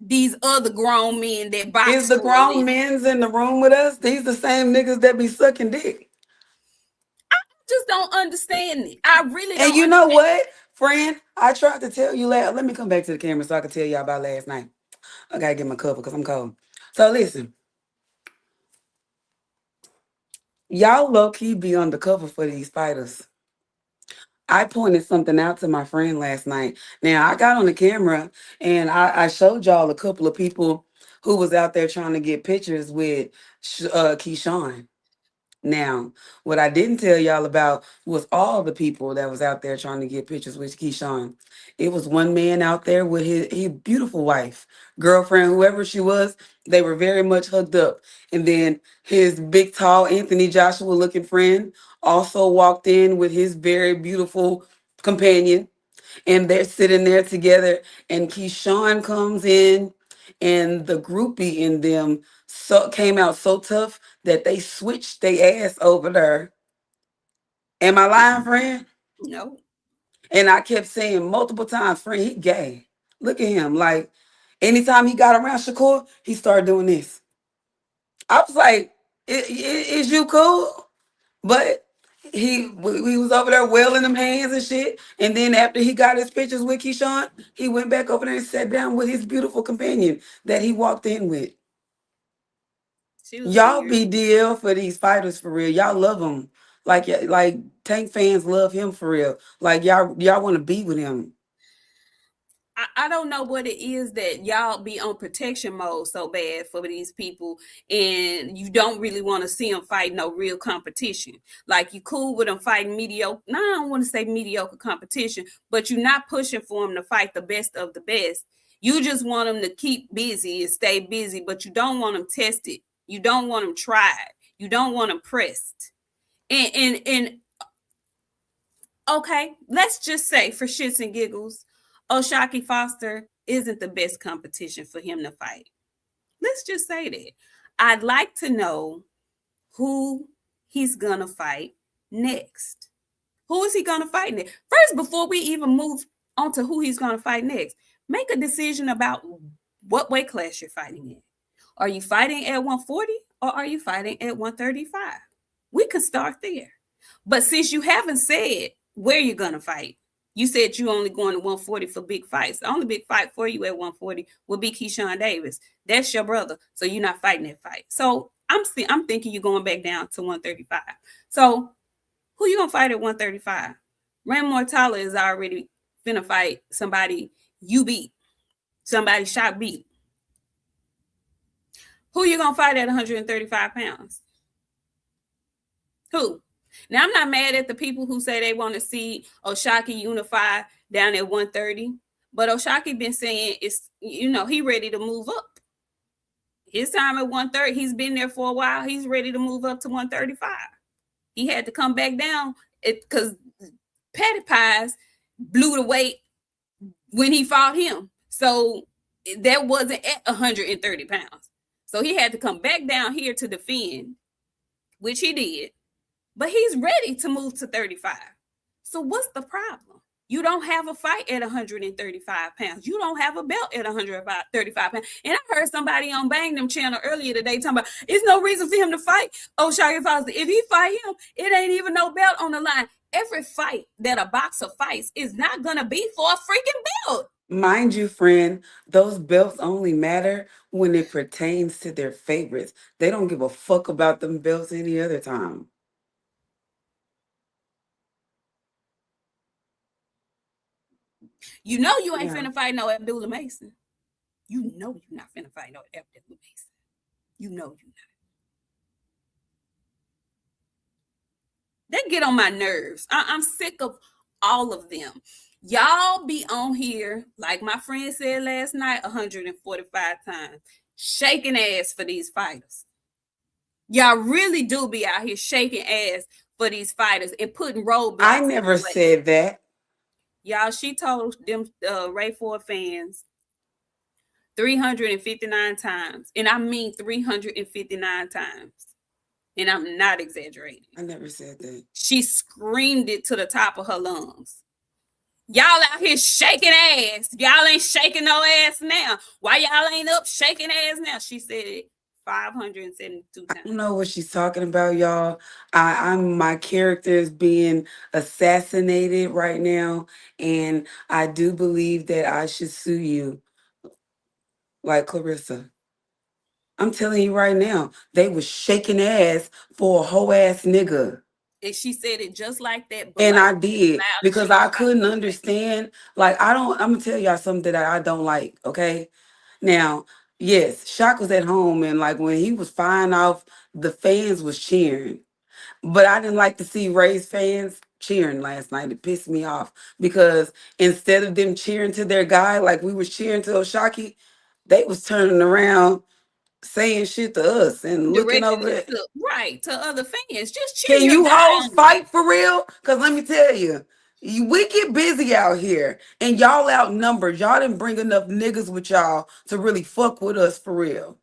Speaker 2: these other grown men that
Speaker 3: Is
Speaker 2: box
Speaker 3: the
Speaker 2: for
Speaker 3: grown
Speaker 2: them.
Speaker 3: men's in the room with us? These the same niggas that be sucking dick.
Speaker 2: Just don't understand it. I really
Speaker 3: And
Speaker 2: don't
Speaker 3: you know
Speaker 2: understand.
Speaker 3: what, friend? I tried to tell you last. Let me come back to the camera so I can tell y'all about last night. I gotta get my cover because I'm cold. So listen, y'all low key be undercover for these fighters. I pointed something out to my friend last night. Now I got on the camera and I showed y'all a couple of people who was out there trying to get pictures with Keyshawn. Now, what I didn't tell y'all about was all the people that was out there trying to get pictures with Keyshawn. It was one man out there with his beautiful wife, girlfriend, whoever she was. They were very much hooked up. And then his big, tall Anthony Joshua looking friend also walked in with his very beautiful companion. And they're sitting there together. And Keyshawn comes in, and the groupie in them came out so tough that they switched their ass over there. Am I lying, friend?
Speaker 2: No.
Speaker 3: And I kept saying multiple times, friend, he gay. Look at him. Like, anytime he got around Shakur, he started doing this. I was like, Is you cool?" But he was over there wailing them hands and shit. And then after he got his pictures with Keyshawn, he went back over there and sat down with his beautiful companion that he walked in with.
Speaker 2: She was
Speaker 3: Y'all
Speaker 2: weird.
Speaker 3: be DL for these fighters for real. Y'all love them. Like Tank fans love him for real. Like y'all want to be with him.
Speaker 2: I don't know what it is that y'all be on protection mode so bad for these people, and you don't really want to see them fight no real competition. Like you cool with them fighting mediocre. No, I don't want to say mediocre competition, but you're not pushing for them to fight the best of the best. You just want them to keep busy and stay busy, but you don't want them tested. You don't want them tried. You don't want them pressed. And okay, let's just say for shits and giggles, Oshaki Foster isn't the best competition for him to fight. Let's just say that. I'd like to know who he's gonna fight next. Who is he gonna fight next? First, before we even move on to who he's gonna fight next, make a decision about what weight class you're fighting in. Are you fighting at 140 or are you fighting at 135? We could start there. But since you haven't said where you're going to fight, you said you only going to 140 for big fights. The only big fight for you at 140 will be Keyshawn Davis. That's your brother. So you're not fighting that fight. So I'm thinking you're going back down to 135. So who you going to fight at 135? Ram Mortala is already finna fight somebody you beat, somebody shot beat. Who you gonna fight at 135 pounds? Who? Now I'm not mad at the people who say they want to see Oshaki unify down at 130, but Oshaki been saying it's he ready to move up. His time at 130, he's been there for a while. He's ready to move up to 135. He had to come back down because Patty Pies blew the weight when he fought him. So that wasn't at 130 pounds. So he had to come back down here to defend, which he did. But he's ready to move to 35. So what's the problem? You don't have a fight at 135 pounds. You don't have a belt at 135 pounds. And I heard somebody on Bang Them channel earlier today talking about there's no reason for him to fight O'Shea Foster. If he fight him, it ain't even no belt on the line. Every fight that a boxer fights is not going to be for a freaking belt.
Speaker 3: Mind you, friend, those belts only matter when it pertains to their favorites. They don't give a fuck about them belts any other time.
Speaker 2: You know you ain't
Speaker 3: Yeah.
Speaker 2: finna fight no Abdullah Mason. You know you're not finna fight no Abdullah Mason. You know you're not. They get on my nerves. I'm sick of all of them. Y'all be on here, like my friend said last night, 145 times, shaking ass for these fighters. Y'all really do be out here shaking ass for these fighters and putting
Speaker 3: I
Speaker 2: roadblocks in the
Speaker 3: never
Speaker 2: way.
Speaker 3: said that.
Speaker 2: Y'all, she told them Ray Ford fans 359 times. And I mean 359 times. And I'm not exaggerating.
Speaker 3: I never said that.
Speaker 2: She screamed it to the top of her lungs. Y'all out here shaking ass. Y'all ain't shaking no ass now. Why y'all ain't up shaking ass now? She said it 572
Speaker 3: I
Speaker 2: times.
Speaker 3: don't know what she's talking about, y'all. I'm my character is being assassinated right now, and I do believe that I should sue you, like Clarissa. I'm telling you right now, they was shaking ass for a whole ass nigga.
Speaker 2: And she said it just like that, but
Speaker 3: And
Speaker 2: like
Speaker 3: I did
Speaker 2: loud as she
Speaker 3: because
Speaker 2: was
Speaker 3: I
Speaker 2: about
Speaker 3: couldn't
Speaker 2: to say.
Speaker 3: understand. Like, I'm gonna tell y'all something that I don't like, okay? Now, yes, Shock was at home, and like when he was firing off, the fans was cheering. But I didn't like to see Ray's fans cheering last night. It pissed me off because instead of them cheering to their guy like we was cheering to Oshaki, they was turning around saying shit to us and looking
Speaker 2: Directing
Speaker 3: over
Speaker 2: it
Speaker 3: it.
Speaker 2: to right to other fans. Just cheer
Speaker 3: Can
Speaker 2: your
Speaker 3: you
Speaker 2: guy
Speaker 3: hoes
Speaker 2: on.
Speaker 3: fight for real? Because let me tell you, we get busy out here and y'all outnumbered. Y'all didn't bring enough niggas with y'all to really fuck with us for real.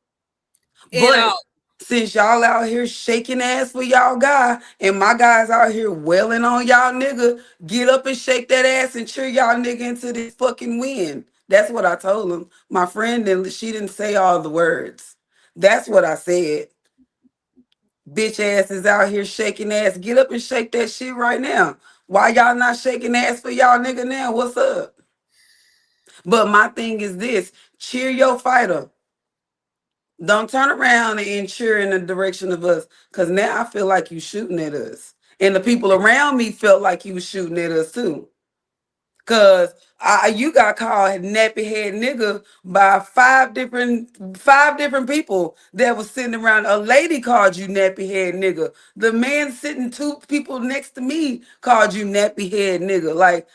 Speaker 2: At
Speaker 3: But
Speaker 2: all.
Speaker 3: since y'all out here shaking ass for y'all guy, and my guys out here wailing on y'all nigga, get up and shake that ass and cheer y'all nigga into this fucking win. That's what I told him. My friend, she didn't say all the words. That's what I said. Bitch ass is out here shaking ass. Get up and shake that shit right now. Why y'all not shaking ass for y'all nigga now? What's up? But my thing is this: cheer your fighter. Don't turn around and cheer in the direction of us. Cause now I feel like you shooting at us. And the people around me felt like you was shooting at us too. Cause you got called nappy head nigga by five different people that was sitting around. A lady called you nappy head nigga. The man sitting two people next to me called you nappy head nigga. Like,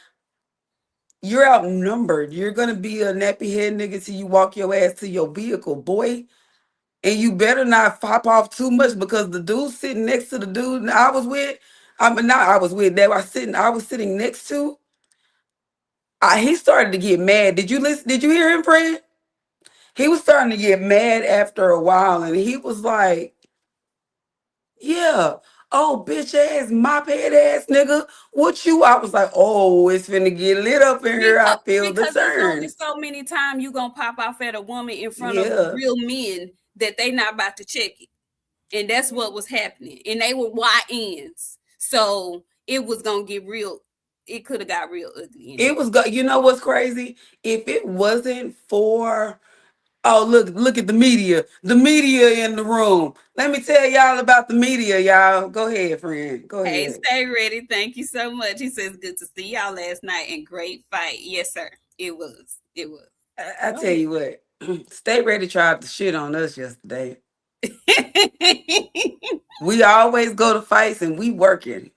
Speaker 3: you're outnumbered. You're gonna be a nappy head nigga till you walk your ass to your vehicle, boy. And you better not pop off too much because the dude sitting next to the dude I was with, I mean not I was with, that I was sitting next to, he started to get mad. Did you listen? Did you hear him, friend? He was starting to get mad after a while, and he was like, "Yeah, oh bitch ass, mop head ass nigga, what you?" I was like, "Oh, it's finna get lit up in here. I feel the
Speaker 2: Because there's only
Speaker 3: turn."
Speaker 2: so many times you gonna pop off at a woman in front of
Speaker 3: Yeah,
Speaker 2: real men that they not about to check it. And that's what was happening. And they were YNs. So it was gonna get real. It could have got real ugly in
Speaker 3: it
Speaker 2: there.
Speaker 3: was. You know what's crazy? If it wasn't for oh, look at the media in the room. Let me tell y'all about the media, y'all. Go ahead, friend. Go
Speaker 2: Hey,
Speaker 3: ahead.
Speaker 2: stay ready. Thank you so much. He says, good to see y'all last night and great fight. Yes, sir. It was. It was.
Speaker 3: I
Speaker 2: Go
Speaker 3: tell you what, Stay Ready tried to shit on us yesterday.
Speaker 2: ahead.
Speaker 3: We always go to fights and we working.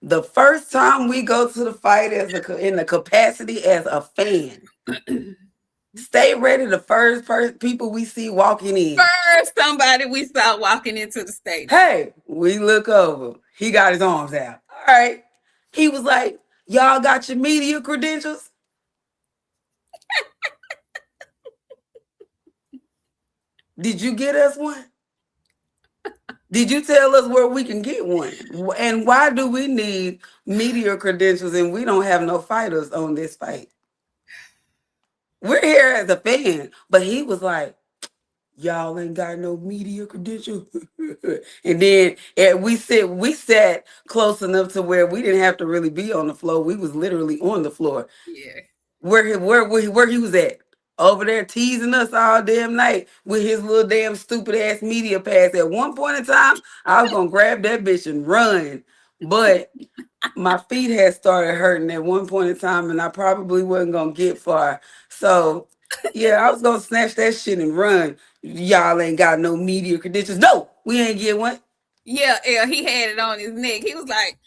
Speaker 3: The first time we go to the fight in the capacity as a fan, Stay Ready. The first people we see walking in.
Speaker 2: First, somebody we saw walking into the stadium.
Speaker 3: Hey, we look over. He got his arms out. All right. He was like, "Y'all got your media credentials? Did you get us one? Did you tell us where we can get one? And why do we need media credentials and we don't have no fighters on this fight? We're here as a fan." But he was like, "Y'all ain't got no media credentials." And then we sat close enough to where we didn't have to really be on the floor. We was literally on the floor.
Speaker 2: Yeah.
Speaker 3: Where he was at. Over there teasing us all damn night with his little damn stupid ass media pass. At one point in time, I was gonna grab that bitch and run. But my feet had started hurting at one point in time, and I probably wasn't gonna get far. So yeah, I was gonna snatch that shit and run. Y'all ain't got no media credentials. No, we ain't get one.
Speaker 2: Yeah, yeah, he had it on his neck. He was like,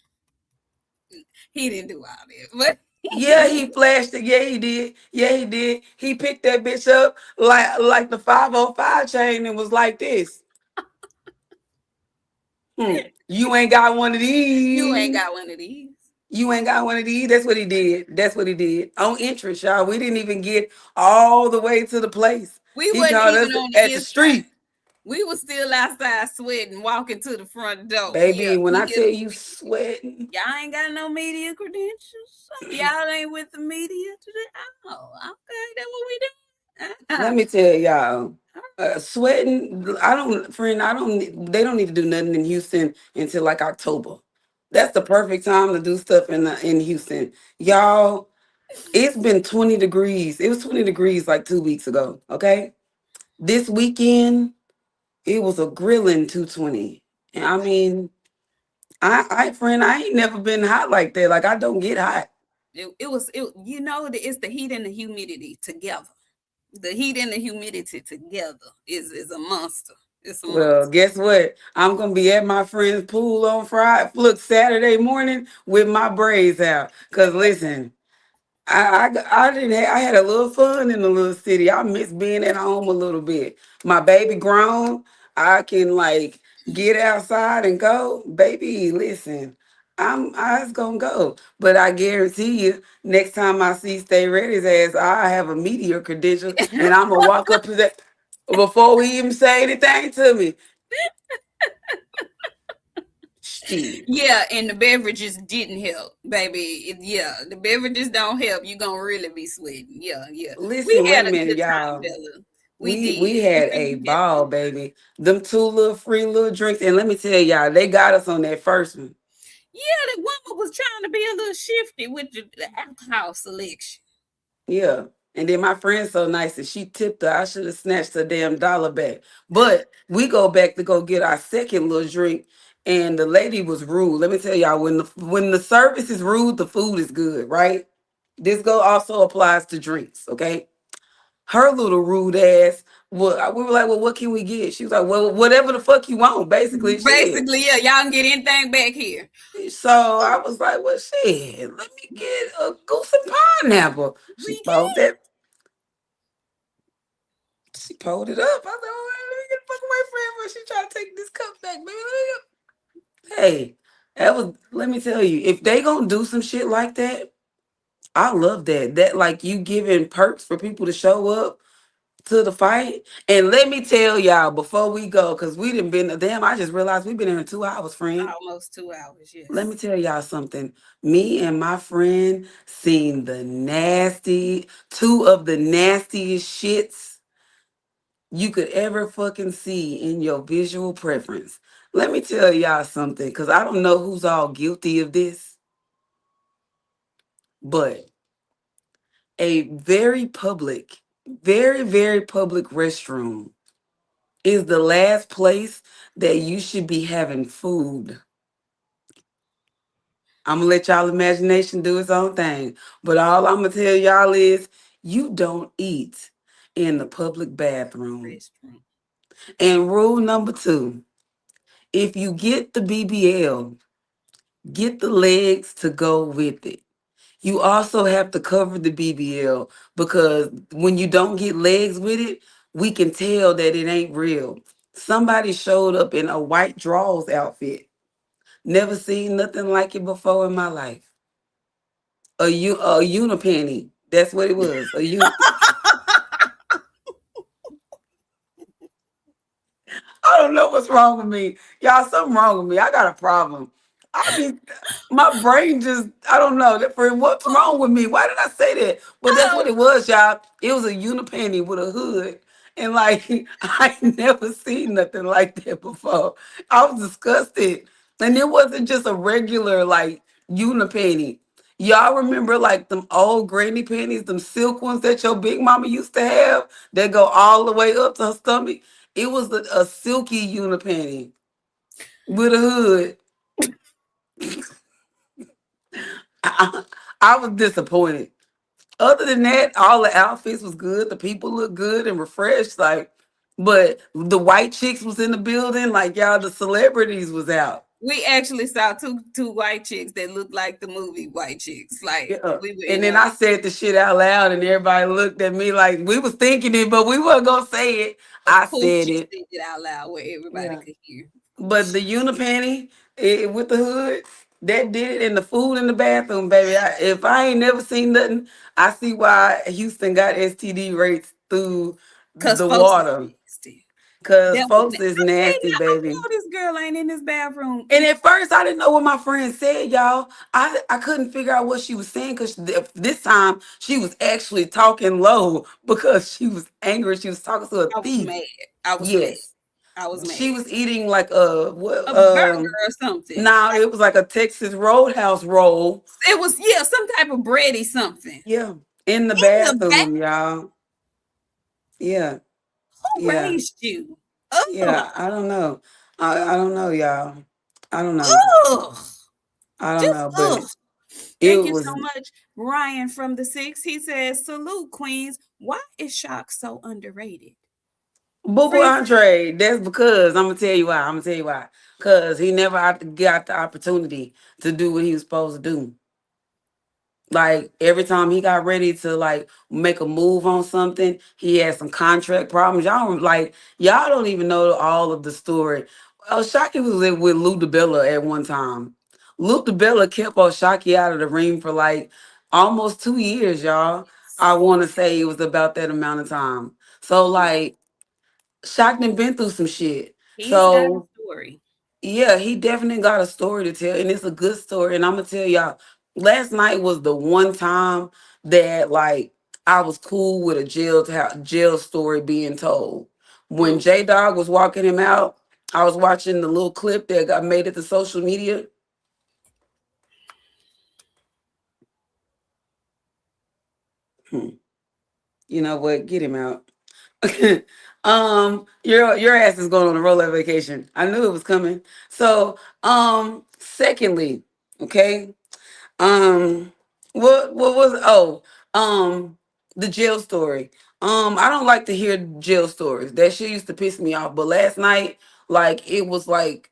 Speaker 2: he didn't do all that, but
Speaker 3: Yeah, he flashed it. Yeah, he did. Yeah, he did. He picked that bitch up like the 505 chain and was like this. You ain't got one of
Speaker 2: you ain't
Speaker 3: these.
Speaker 2: got one of these.
Speaker 3: You ain't got one of these. That's what he did. That's what he did. On interest, y'all. We didn't even get all the way to the place.
Speaker 2: We
Speaker 3: He
Speaker 2: wasn't
Speaker 3: caught us
Speaker 2: even on the
Speaker 3: at the
Speaker 2: inside.
Speaker 3: street.
Speaker 2: We was still outside sweating, walking to the front door. Yeah,
Speaker 3: Baby, when
Speaker 2: he
Speaker 3: I
Speaker 2: get
Speaker 3: tell
Speaker 2: a
Speaker 3: you sweating,
Speaker 2: y'all ain't got no media credentials. Y'all ain't with the media today. Oh, okay, that's what we
Speaker 3: let
Speaker 2: do.
Speaker 3: me tell y'all, sweating, I don't, they don't need to do nothing in Houston until like October. That's the perfect time to do stuff in Houston. Y'all, it's been 20 degrees. It was 20 degrees like 2 weeks ago. Okay. This weekend, it was a grilling 220. And I mean, friend, I ain't never been hot like that. Like I don't get hot.
Speaker 2: It was it's the heat and the humidity together. The heat and the humidity together is a monster. It's a
Speaker 3: Well,
Speaker 2: monster.
Speaker 3: guess what? I'm gonna be at my friend's pool on Friday. Look, Saturday morning with my braids out. Cause listen, I didn't I had a little fun in the little city. I miss being at home a little bit. My baby grown. I can like get outside and go. Baby, listen, I was gonna go. But I guarantee you, next time I see Stay Ready's ass, I have a media credential and I'm gonna walk up to that before he even say anything to me. Shit.
Speaker 2: Yeah, and the beverages didn't help, baby. Yeah, the beverages don't help. You gonna really be sweating. Yeah, yeah. We
Speaker 3: Listen, wait
Speaker 2: had
Speaker 3: a
Speaker 2: a
Speaker 3: minute,
Speaker 2: good time,
Speaker 3: y'all.
Speaker 2: Bella. We
Speaker 3: We
Speaker 2: did.
Speaker 3: we had a
Speaker 2: We had a
Speaker 3: ball,
Speaker 2: good.
Speaker 3: baby. Them two little free little drinks, and let me tell y'all, they got us on that first one.
Speaker 2: Yeah, the woman was trying to be a little shifty with the alcohol selection.
Speaker 3: Yeah. And then my friend's so nice that she tipped her. I should have snatched her damn dollar back. But we go back to go get our second little drink, and the lady was rude. Let me tell y'all, when the service is rude, the food is good, right? This go also applies to drinks, okay? Her little rude ass. Well, we were like, well, what can we get? She was like, well, whatever the fuck you want, basically. Shit.
Speaker 2: Basically, yeah, y'all can get anything back here.
Speaker 3: So I was like, well, shit, let me get a goose and pineapple. She
Speaker 2: We
Speaker 3: pulled that. She pulled it up. I said, oh, let me get the fuck away from her when she try to take this cup back, baby. Hey, that was. Let me tell you, if they gonna do some shit like that, I love that. That like you giving perks for people to show up to the fight. And let me tell y'all before we go, because we didn't been damn, I just realized we've been here in 2 hours, friend.
Speaker 2: almost 2 hours.
Speaker 3: Let me
Speaker 2: Yes.
Speaker 3: tell y'all something. Me and my friend seen two of the nastiest shits you could ever fucking see in your visual preference. Let me tell y'all something, because I don't know who's all guilty of this, but a very public restroom is the last place that you should be having food. I'm gonna let y'all imagination do its own thing. But all I'm gonna tell y'all is you don't eat in the public bathroom.
Speaker 2: Restroom.
Speaker 3: And rule number two, if you get the BBL, get the legs to go with it. You also have to cover the BBL because when you don't get legs with it, we can tell that it ain't real. Somebody showed up in a white drawers outfit. Never seen nothing like it before in my life. A unipenny. That's what it was. I don't know what's wrong with me. Y'all, something wrong with me. I got a problem. I be my brain just I don't know. For what's wrong with me? Why did I say that? But that's
Speaker 2: Oh,
Speaker 3: what it was, y'all. It was a unipenny with a hood. And like I never seen nothing like that before. I was disgusted. And it wasn't just a regular like unipenny. Y'all remember like them old granny panties, them silk ones that your big mama used to have that go all the way up to her stomach? It was a silky unipenny with a hood. I was disappointed. Other than that, all the outfits was good. The people looked good and refreshed. Like, but the white chicks was in the building. Like y'all, the celebrities was out.
Speaker 2: we actually saw two white chicks that looked like the movie White Chicks. Like
Speaker 3: Yeah.
Speaker 2: we were
Speaker 3: And
Speaker 2: in
Speaker 3: then
Speaker 2: a.
Speaker 3: I said the shit out loud, and everybody looked at me like we was thinking it, but we weren't gonna say it.
Speaker 2: Of
Speaker 3: I
Speaker 2: course,
Speaker 3: said
Speaker 2: you
Speaker 3: it.
Speaker 2: said it out loud where everybody
Speaker 3: Yeah.
Speaker 2: could hear. Of
Speaker 3: But
Speaker 2: course.
Speaker 3: the unipenny with the hood. That did it, and the food in the bathroom, baby. If I ain't never seen nothing, I see why Houston got STD rates through
Speaker 2: Cause
Speaker 3: the
Speaker 2: folks is
Speaker 3: water.
Speaker 2: nasty.
Speaker 3: Cause
Speaker 2: That was
Speaker 3: folks is
Speaker 2: I said,
Speaker 3: nasty,
Speaker 2: yeah, I
Speaker 3: baby.
Speaker 2: know this girl ain't in this bathroom
Speaker 3: And
Speaker 2: eating.
Speaker 3: at first, I didn't know what my friend said, y'all. I couldn't figure out what she was saying because this time she was actually talking low because she was angry. She was talking to a
Speaker 2: I was
Speaker 3: thief.
Speaker 2: mad. I was mad.
Speaker 3: Yes,
Speaker 2: I was mad.
Speaker 3: she was eating like a what?
Speaker 2: A burger or something.
Speaker 3: Now it was like a Texas Roadhouse roll.
Speaker 2: It was, yeah, some type of bready something.
Speaker 3: Yeah, in the
Speaker 2: In the back,
Speaker 3: bathroom, y'all. Yeah,
Speaker 2: who
Speaker 3: yeah,
Speaker 2: raised you? Ugh.
Speaker 3: yeah. I don't know. I don't know, y'all. I don't know.
Speaker 2: Ugh.
Speaker 3: I don't
Speaker 2: Just
Speaker 3: know, but
Speaker 2: ugh.
Speaker 3: it
Speaker 2: Thank you
Speaker 3: was
Speaker 2: so much, Ryan from the Six. He says, "Salute, Queens. Why is shock so underrated?"
Speaker 3: Boo Boo
Speaker 2: Friend,
Speaker 3: Andre. That's because I'm gonna tell you why. I'm gonna tell you why. Cause he never got the opportunity to do what he was supposed to do. Like every time he got ready to like make a move on something, he had some contract problems. Y'all don't even know all of the story. Shockey was with Lou DiBella at one time. Lou DiBella kept Shockey out of the ring for like almost 2 years, y'all. I want to say it was about that amount of time. So like Shock done been through some shit.
Speaker 2: he's got a
Speaker 3: So
Speaker 2: story.
Speaker 3: yeah, he definitely got a story to tell, and it's a good story. And I'm gonna tell y'all, last night was the one time that like I was cool with a jail story being told. When
Speaker 2: Mm.
Speaker 3: J Dog was walking him out, I was watching the little clip that got made it to social media. Hmm. You know what? Get him out. Your ass is going on a roller vacation. I knew it was coming. So, secondly, okay. Um, what was the jail story. I don't like to hear jail stories. That shit used to piss me off. But last night, like it was like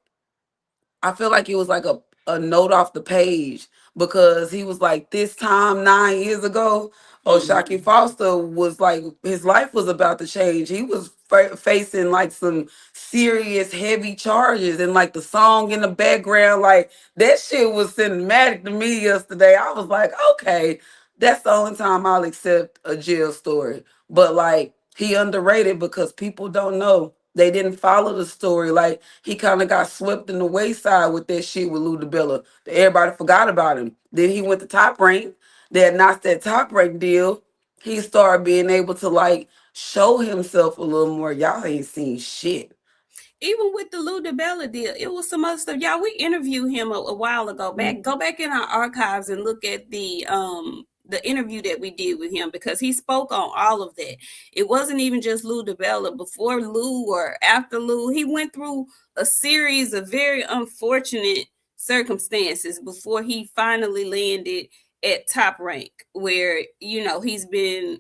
Speaker 3: I feel like it was like a note off the page because he was like, this time 9 years ago,
Speaker 2: Mm.
Speaker 3: O'Shaquie Foster was like, his life was about to change. He was facing like some serious heavy charges, and like the song in the background, like that shit was cinematic to me yesterday. I was like, okay, that's the only time I'll accept a jail story. But like, he underrated because people don't know. They didn't follow the story. Like he kind of got swept in the wayside with that shit with Lou DiBella. Everybody forgot about him. Then he went to Top Rank. They announced that Top Rank deal. He started being able to like show himself a little more. Y'all ain't seen shit.
Speaker 2: Even with the Lou DiBella deal, it was some other stuff. Y'all, we interviewed him a while ago. Go back in our archives and look at the interview that we did with him because he spoke on all of that. It wasn't even just Lou DiBella. Before Lou or after Lou, he went through a series of very unfortunate circumstances before he finally landed at Top Rank, where he's been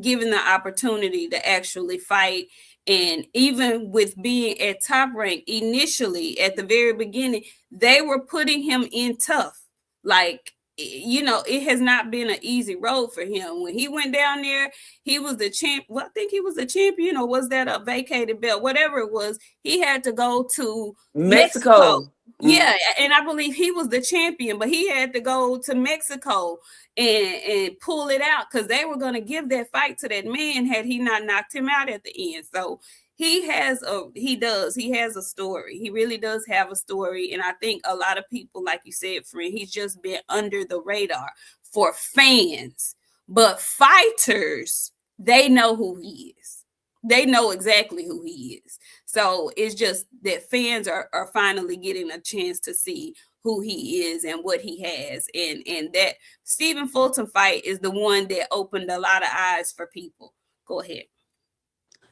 Speaker 2: given the opportunity to actually fight. And even with being at Top Rank initially at the very beginning, they were putting him in tough. Like, it has not been an easy road for him. When he went down there, he was the champ. Well, I think he was the champion, or was that a vacated belt? Whatever it was, he had to go to Mexico.
Speaker 3: Mexico.
Speaker 2: Yeah, and I believe he was the champion, but he had to go to Mexico and pull it out because they were going to give that fight to that man had he not knocked him out at the end. So he has a story. He really does have a story, and I think a lot of people, like you said, friend, he's just been under the radar for fans, but fighters, they know who he is. They know exactly who he is. So it's just that fans are finally getting a chance to see who he is and what he has. And that Stephen Fulton fight is the one that opened a lot of eyes for people. Go ahead.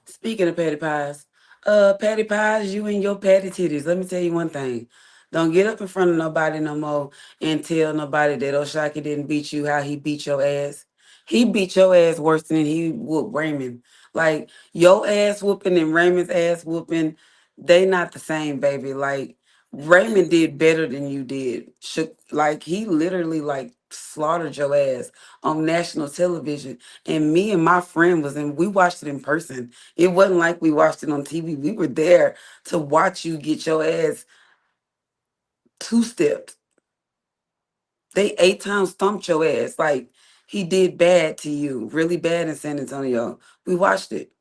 Speaker 3: Speaking of patty pies, patty pies, you and your patty titties. Let me tell you one thing. Don't get up in front of nobody no more and tell nobody that Oshaki didn't beat you how he beat your ass. He beat your ass worse than he whooped Raymond. Like your ass whooping and Raymond's ass whooping, they not the same, baby. Like Raymond did better than you did. Shook like he literally like slaughtered your ass on national television. And me and my friend was in. We watched it in person. It wasn't like we watched it on TV. We were there to watch you get your ass two steps. They 8 times thumped your ass. Like he did bad to you, really bad in San Antonio. We watched it.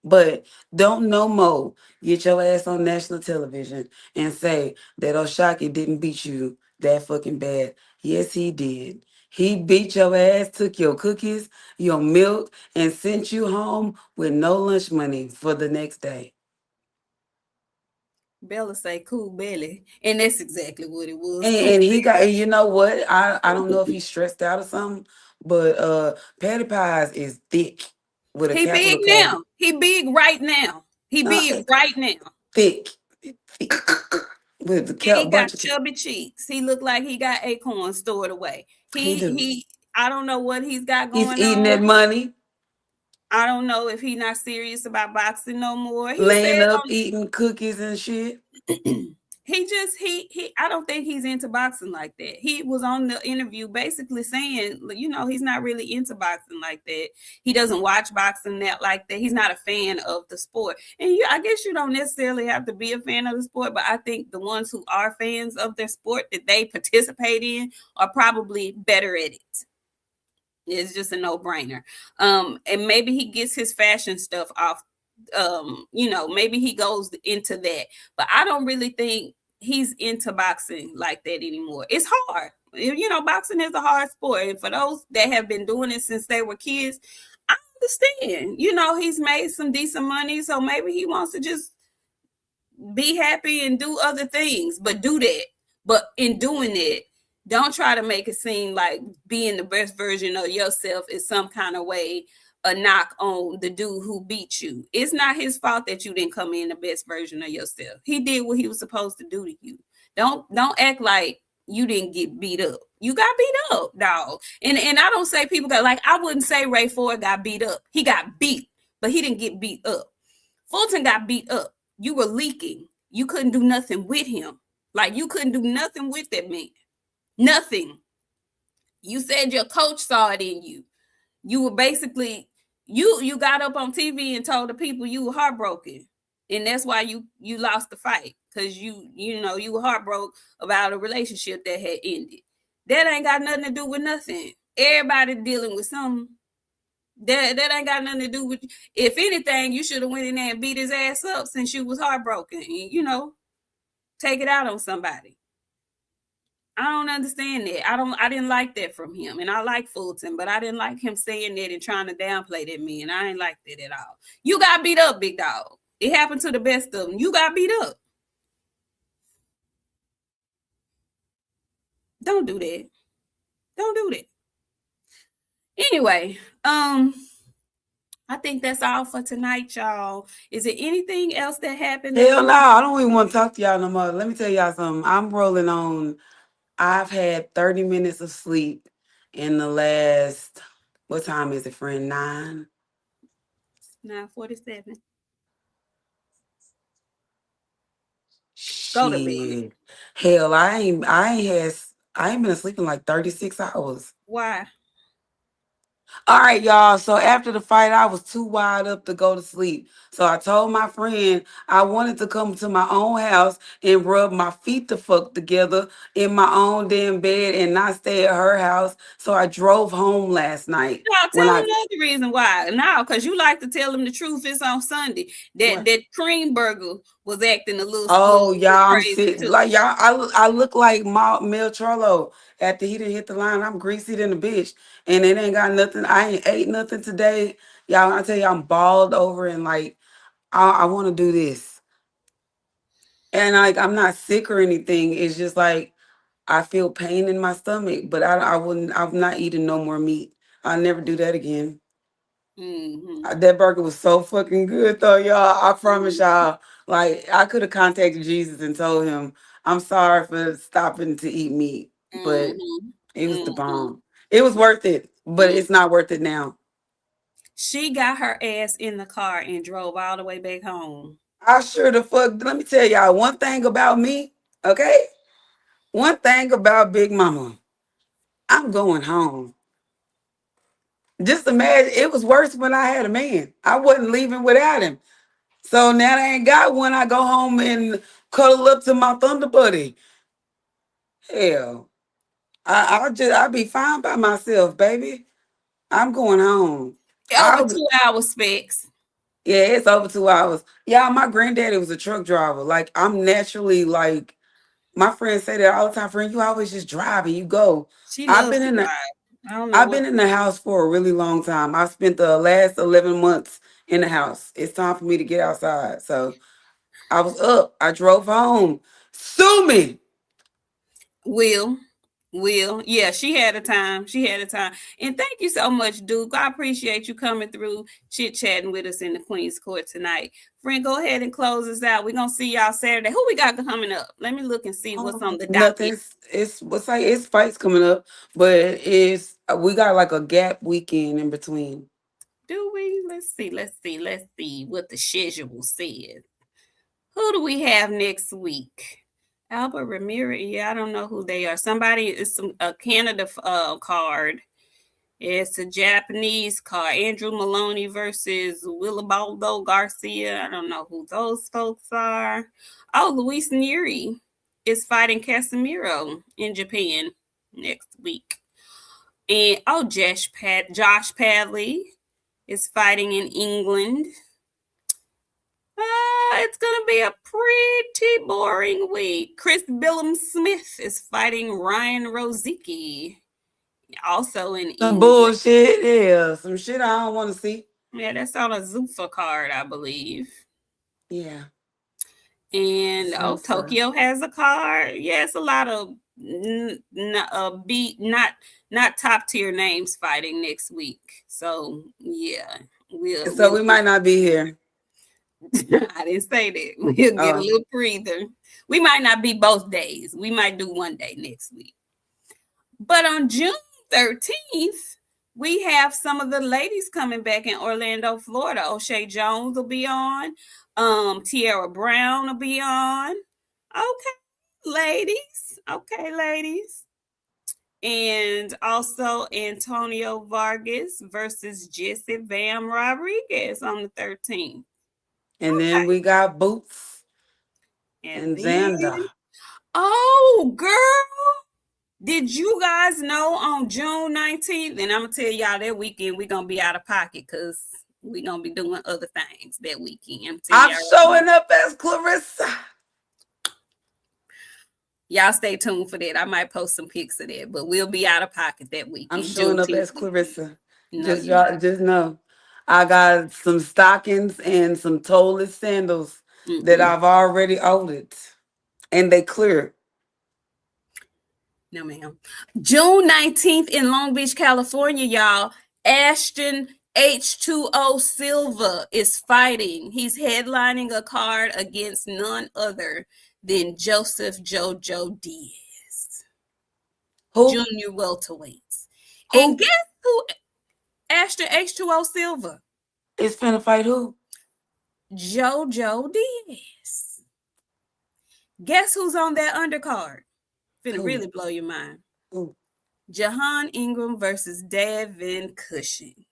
Speaker 3: But don't no more get your ass on national television and say that Oshaki didn't beat you that fucking bad. Yes, he did. He beat your ass, took your cookies, your milk, and sent you home with no lunch money for the next day.
Speaker 2: Bella say cool belly, and that's exactly what it was.
Speaker 3: And,
Speaker 2: Cool
Speaker 3: and he got,
Speaker 2: belly.
Speaker 3: and you know what? I don't know if he's stressed out or something, but Patty Pies is thick with a
Speaker 2: He big
Speaker 3: capital K.
Speaker 2: now. He big right now. He
Speaker 3: No,
Speaker 2: big right now.
Speaker 3: thick, thick with the
Speaker 2: He got
Speaker 3: bunch of.
Speaker 2: chubby cheeks. He look like he got acorns stored away.
Speaker 3: He
Speaker 2: He
Speaker 3: do.
Speaker 2: he. I don't know what he's got
Speaker 3: He's
Speaker 2: going
Speaker 3: eating
Speaker 2: on.
Speaker 3: that money,
Speaker 2: I don't know if he's not serious about boxing no more. He
Speaker 3: laying
Speaker 2: said
Speaker 3: up, eating cookies and shit.
Speaker 2: he just he I don't think he's into boxing like that. He was on the interview basically saying, he's not really into boxing like that. He doesn't watch boxing that like that. He's not a fan of the sport. And I guess you don't necessarily have to be a fan of the sport, but I think the ones who are fans of their sport that they participate in are probably better at it. It's just a no-brainer. And maybe he gets his fashion stuff off. Maybe he goes into that, but I don't really think he's into boxing like that anymore. It's hard. Boxing is a hard sport, and for those that have been doing it since they were kids, I understand. He's made some decent money, so maybe he wants to just be happy and do other things, but do that. But in doing it, don't try to make it seem like being the best version of yourself is some kind of way a knock on the dude who beat you. It's not his fault that you didn't come in the best version of yourself. He did what he was supposed to do to you. Don't act like you didn't get beat up. You got beat up, dog. And I don't say people got, like, I wouldn't say Ray Ford got beat up. He got beat, but he didn't get beat up. Fulton got beat up. You were leaking. You couldn't do nothing with him. Like, you couldn't do nothing with that man. Nothing. You said your coach saw it in you. You were basically, you got up on TV and told the people you were heartbroken. And that's why you lost the fight. Because you were heartbroken about a relationship that had ended. That ain't got nothing to do with nothing. Everybody dealing with something. That ain't got nothing to do with you. If anything, you should have went in there and beat his ass up since you was heartbroken. And, take it out on somebody. I don't understand that. I didn't like that from him. And I like Fulton, but I didn't like him saying that and trying to downplay that man. I ain't like that at all. You got beat up, big dog. It happened to the best of them. You got beat up. Don't do that. Don't do that. Anyway, I think that's all for tonight, y'all. Is there anything else that happened that
Speaker 3: Hell
Speaker 2: you
Speaker 3: no, I don't even want to talk to y'all no more. Let me tell y'all something. I'm rolling on. I've had 30 minutes of sleep in the last, what time is it, friend? 9?
Speaker 2: 9:47? Go to bed.
Speaker 3: Shit. Hell, I ain't been asleep in like 36 hours.
Speaker 2: Why?
Speaker 3: All right, y'all. So after the fight, I was too wired up to go to sleep. So I told my friend I wanted to come to my own house and rub my feet the fuck together in my own damn bed and not stay at her house. So I drove home last night.
Speaker 2: No,
Speaker 3: When
Speaker 2: tell them
Speaker 3: I
Speaker 2: another reason why. No, because you like to tell them the truth. It's on Sunday. That
Speaker 3: what?
Speaker 2: that cream burger was acting a
Speaker 3: Oh,
Speaker 2: little
Speaker 3: y'all, I'm
Speaker 2: crazy
Speaker 3: sick.
Speaker 2: too.
Speaker 3: Like y'all, I look like Mel Charlo after he didn't hit the line. I'm greasy than a bitch, and it ain't got nothing. I ain't ate nothing today, y'all. I tell you, I'm balled over and like I want to do this, and like I'm not sick or anything. It's just like I feel pain in my stomach, but I wouldn't. I'm not eating no more meat. I'll never do that again.
Speaker 2: Mm-hmm.
Speaker 3: That burger was so fucking good though, y'all. I promise
Speaker 2: Mm-hmm.
Speaker 3: y'all. Like I could have contacted Jesus and told him, I'm sorry for stopping to eat meat. But
Speaker 2: Mm-hmm.
Speaker 3: it was the
Speaker 2: Mm-hmm.
Speaker 3: bomb. It was worth it, but
Speaker 2: Mm.
Speaker 3: it's not worth it now.
Speaker 2: She got her ass in the car and drove all the way back home.
Speaker 3: I sure the fuck let me tell y'all one thing about me. Okay? One thing about Big Mama, I'm going home. Just imagine, it was worse when I had a man. I wasn't leaving without him. So now I ain't got one. I go home and cuddle up to my Thunder Buddy. Hell, I'll be fine by myself, baby. I'm going home.
Speaker 2: Over
Speaker 3: I
Speaker 2: 2 hours, Specs.
Speaker 3: Yeah, it's over 2 hours. Yeah, my granddaddy was a truck driver. Like I'm naturally like my friends say that all the time. Friend, you always just drive and you go.
Speaker 2: She
Speaker 3: I've
Speaker 2: loves
Speaker 3: been
Speaker 2: to
Speaker 3: in the
Speaker 2: drive. I don't know
Speaker 3: I've
Speaker 2: what.
Speaker 3: been in the house for a really long time. I spent the last 11 months in the house. It's time for me to get outside. So I was up. I drove home. Sue me.
Speaker 2: Will. Yeah, she had a time. She had a time. And thank you so much, Duke. I appreciate you coming through, chit chatting with us in the Queen's Court tonight. Friend, go ahead and close us out. We're gonna see y'all Saturday. Who we got coming up? Let me look and see what's on the docket.
Speaker 3: Nothing's it's what's like it's fights coming up, but it's we got like a gap weekend in between.
Speaker 2: Do we? Let's see what the schedule says. Who do we have next week? Albert Ramirez. Yeah, I don't know who they are. Somebody is a Canada card. It's a Japanese card. Andrew Maloney versus Willibaldo Garcia. I don't know who those folks are. Oh, Luis Neri is fighting Casemiro in Japan next week. And oh, Josh Padley is fighting in England. It's gonna be a pretty boring week. Chris Billum Smith is fighting Ryan Rozicki, also in
Speaker 3: Some
Speaker 2: England.
Speaker 3: bullshit, yeah. Some shit I don't want to see.
Speaker 2: Yeah, that's on a Zuffa card, I believe.
Speaker 3: Yeah.
Speaker 2: And
Speaker 3: Some
Speaker 2: oh,
Speaker 3: stuff.
Speaker 2: Tokyo has a card. Yeah, it's a lot of not top tier names fighting next week. So yeah,
Speaker 3: So
Speaker 2: we'll
Speaker 3: we might not be here.
Speaker 2: I didn't say that. We'll get a
Speaker 3: Oh.
Speaker 2: little breather. We might not be both days. We might do one day next week. But on June 13th, we have some of the ladies coming back in Orlando, Florida. O'Shea Jones will be on. Tierra Brown will be on. Okay, ladies. Okay, ladies. And also Antonio Vargas versus Jesse Vam Rodriguez on the 13th.
Speaker 3: And then
Speaker 2: Okay.
Speaker 3: we got Boots
Speaker 2: And
Speaker 3: and
Speaker 2: then,
Speaker 3: Xander.
Speaker 2: oh, girl, did you guys know on June 19th? And I'm going to tell y'all that weekend we're going to be out of pocket because we're going to be doing other things that weekend. I'm tell
Speaker 3: I'm
Speaker 2: y'all right now.
Speaker 3: showing up as Clarissa.
Speaker 2: Y'all stay tuned for that. I might post some pics of that, but we'll be out of pocket that
Speaker 3: I'm
Speaker 2: weekend,
Speaker 3: showing up
Speaker 2: Juneteenth
Speaker 3: as
Speaker 2: weekend.
Speaker 3: Clarissa.
Speaker 2: No,
Speaker 3: Just
Speaker 2: you're not.
Speaker 3: y'all just know. I got some stockings and some toeless sandals that
Speaker 2: Mm-mm.
Speaker 3: I've already ordered. And they clear.
Speaker 2: No, ma'am. June 19th in Long Beach, California, y'all. Ashton H2O Silva is fighting. He's headlining a card against none other than Joseph Jojo Diaz,
Speaker 3: Who?
Speaker 2: junior welterweights. And
Speaker 3: Who
Speaker 2: guess who? Ashton H2O Silva,
Speaker 3: is finna fight who?
Speaker 2: Jojo Diaz. Guess who's on that undercard? Finna
Speaker 3: Who?
Speaker 2: really blow your mind.
Speaker 3: Who?
Speaker 2: Jahan Ingram versus Davin Cushing.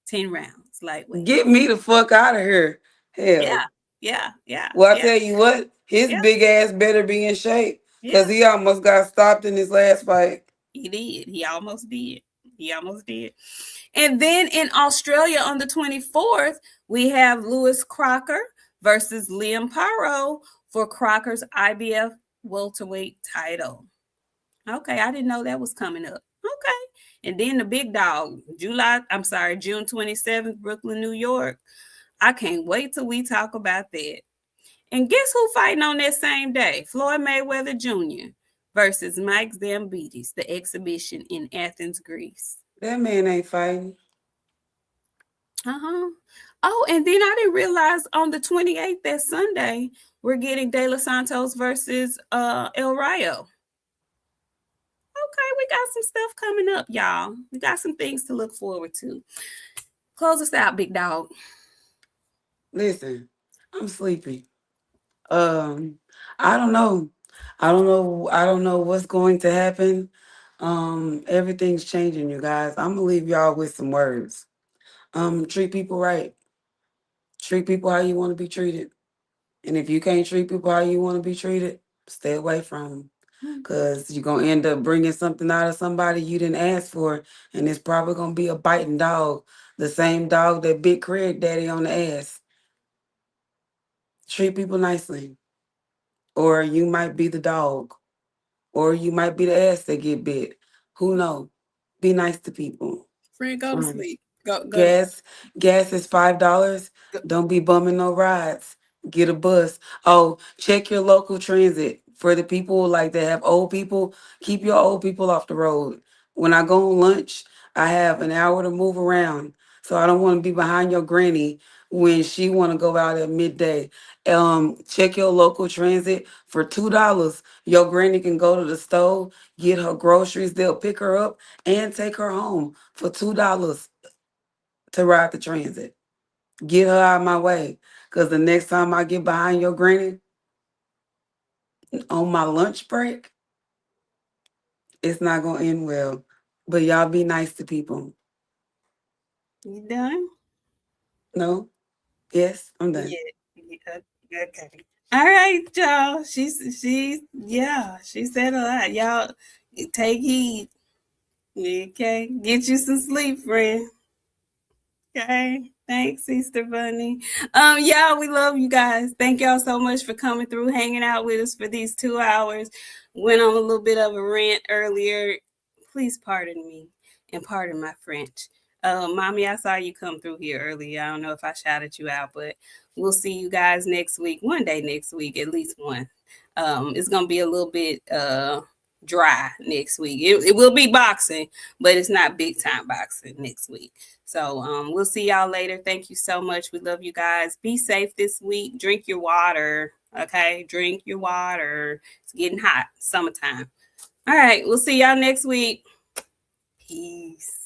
Speaker 2: 10 rounds, lightweight.
Speaker 3: Get me the fuck out of here.
Speaker 2: Yeah,
Speaker 3: Hell.
Speaker 2: yeah,
Speaker 3: Well, I
Speaker 2: yeah,
Speaker 3: tell you what, his
Speaker 2: yeah,
Speaker 3: big ass better be in shape. Cause
Speaker 2: yeah.
Speaker 3: he almost got stopped in his last fight.
Speaker 2: He did. He almost did. He almost did. And then in Australia on the 24th, we have Lewis Crocker versus Liam Paro for Crocker's IBF welterweight title. Okay, I didn't know that was coming up. Okay. And then the big dog, June 27th, Brooklyn, New York. I can't wait till we talk about that. And guess who fighting on that same day? Floyd Mayweather Jr. versus Mike Zambides, the exhibition in Athens, Greece.
Speaker 3: That man ain't fighting.
Speaker 2: Uh-huh. Oh, and then I didn't realize on the 28th, that Sunday, we're getting De Los Santos versus El Rayo. Okay, we got some stuff coming up, y'all. We got some things to look forward to. Close us out, big dog.
Speaker 3: Listen, I'm sleepy. I don't know. I don't know what's going to happen. Everything's changing, you guys. I'm gonna leave y'all with some words. Treat people right. Treat people how you want to be treated. And if you can't treat people how you want to be treated, stay away from them. Because you're going to end up bringing something out of somebody you didn't ask for. And it's probably going to be a biting dog. The same dog that bit Craig Daddy on the ass. Treat people nicely. Or you might be the dog. Or you might be the ass that get bit. Who knows? Be nice to people.
Speaker 2: Friend, go to sleep. Go to
Speaker 3: Gas, gas is $5.
Speaker 2: go.
Speaker 3: Don't be bumming no rides. Get a bus. Oh, check your local transit for the people like that have old people. Keep your old people off the road. When I go on lunch, I have an hour to move around, so I don't want to be behind your granny when she want to go out at midday. Check your local transit for $2. Your granny can go to the store, get her groceries. They'll pick her up and take her home for $2 to ride the transit. Get her out of my way. Cause the next time I get behind your granny on my lunch break, it's not gonna end well. But y'all be nice to people.
Speaker 2: You done?
Speaker 3: No? Yes, I'm done.
Speaker 2: Yeah. Yeah. Okay. All right, y'all. Yeah, she said a lot. Y'all take heed. Okay. Get you some sleep, friend. Okay. Thanks, Easter Bunny. Yeah, we love you guys. Thank y'all so much for coming through, hanging out with us for these 2 hours. Went on a little bit of a rant earlier. Please pardon me and pardon my French. Mommy, I saw you come through here earlier. I don't know if I shouted you out, but we'll see you guys next week. One day next week, at least one. It's gonna be a little bit dry next week. It will be boxing, but it's not big time boxing next week. So we'll see y'all later. Thank you so much. We love you guys. Be safe this week. Drink your water. Okay. Drink your water. It's getting hot. Summertime. All right. We'll see y'all next week. Peace.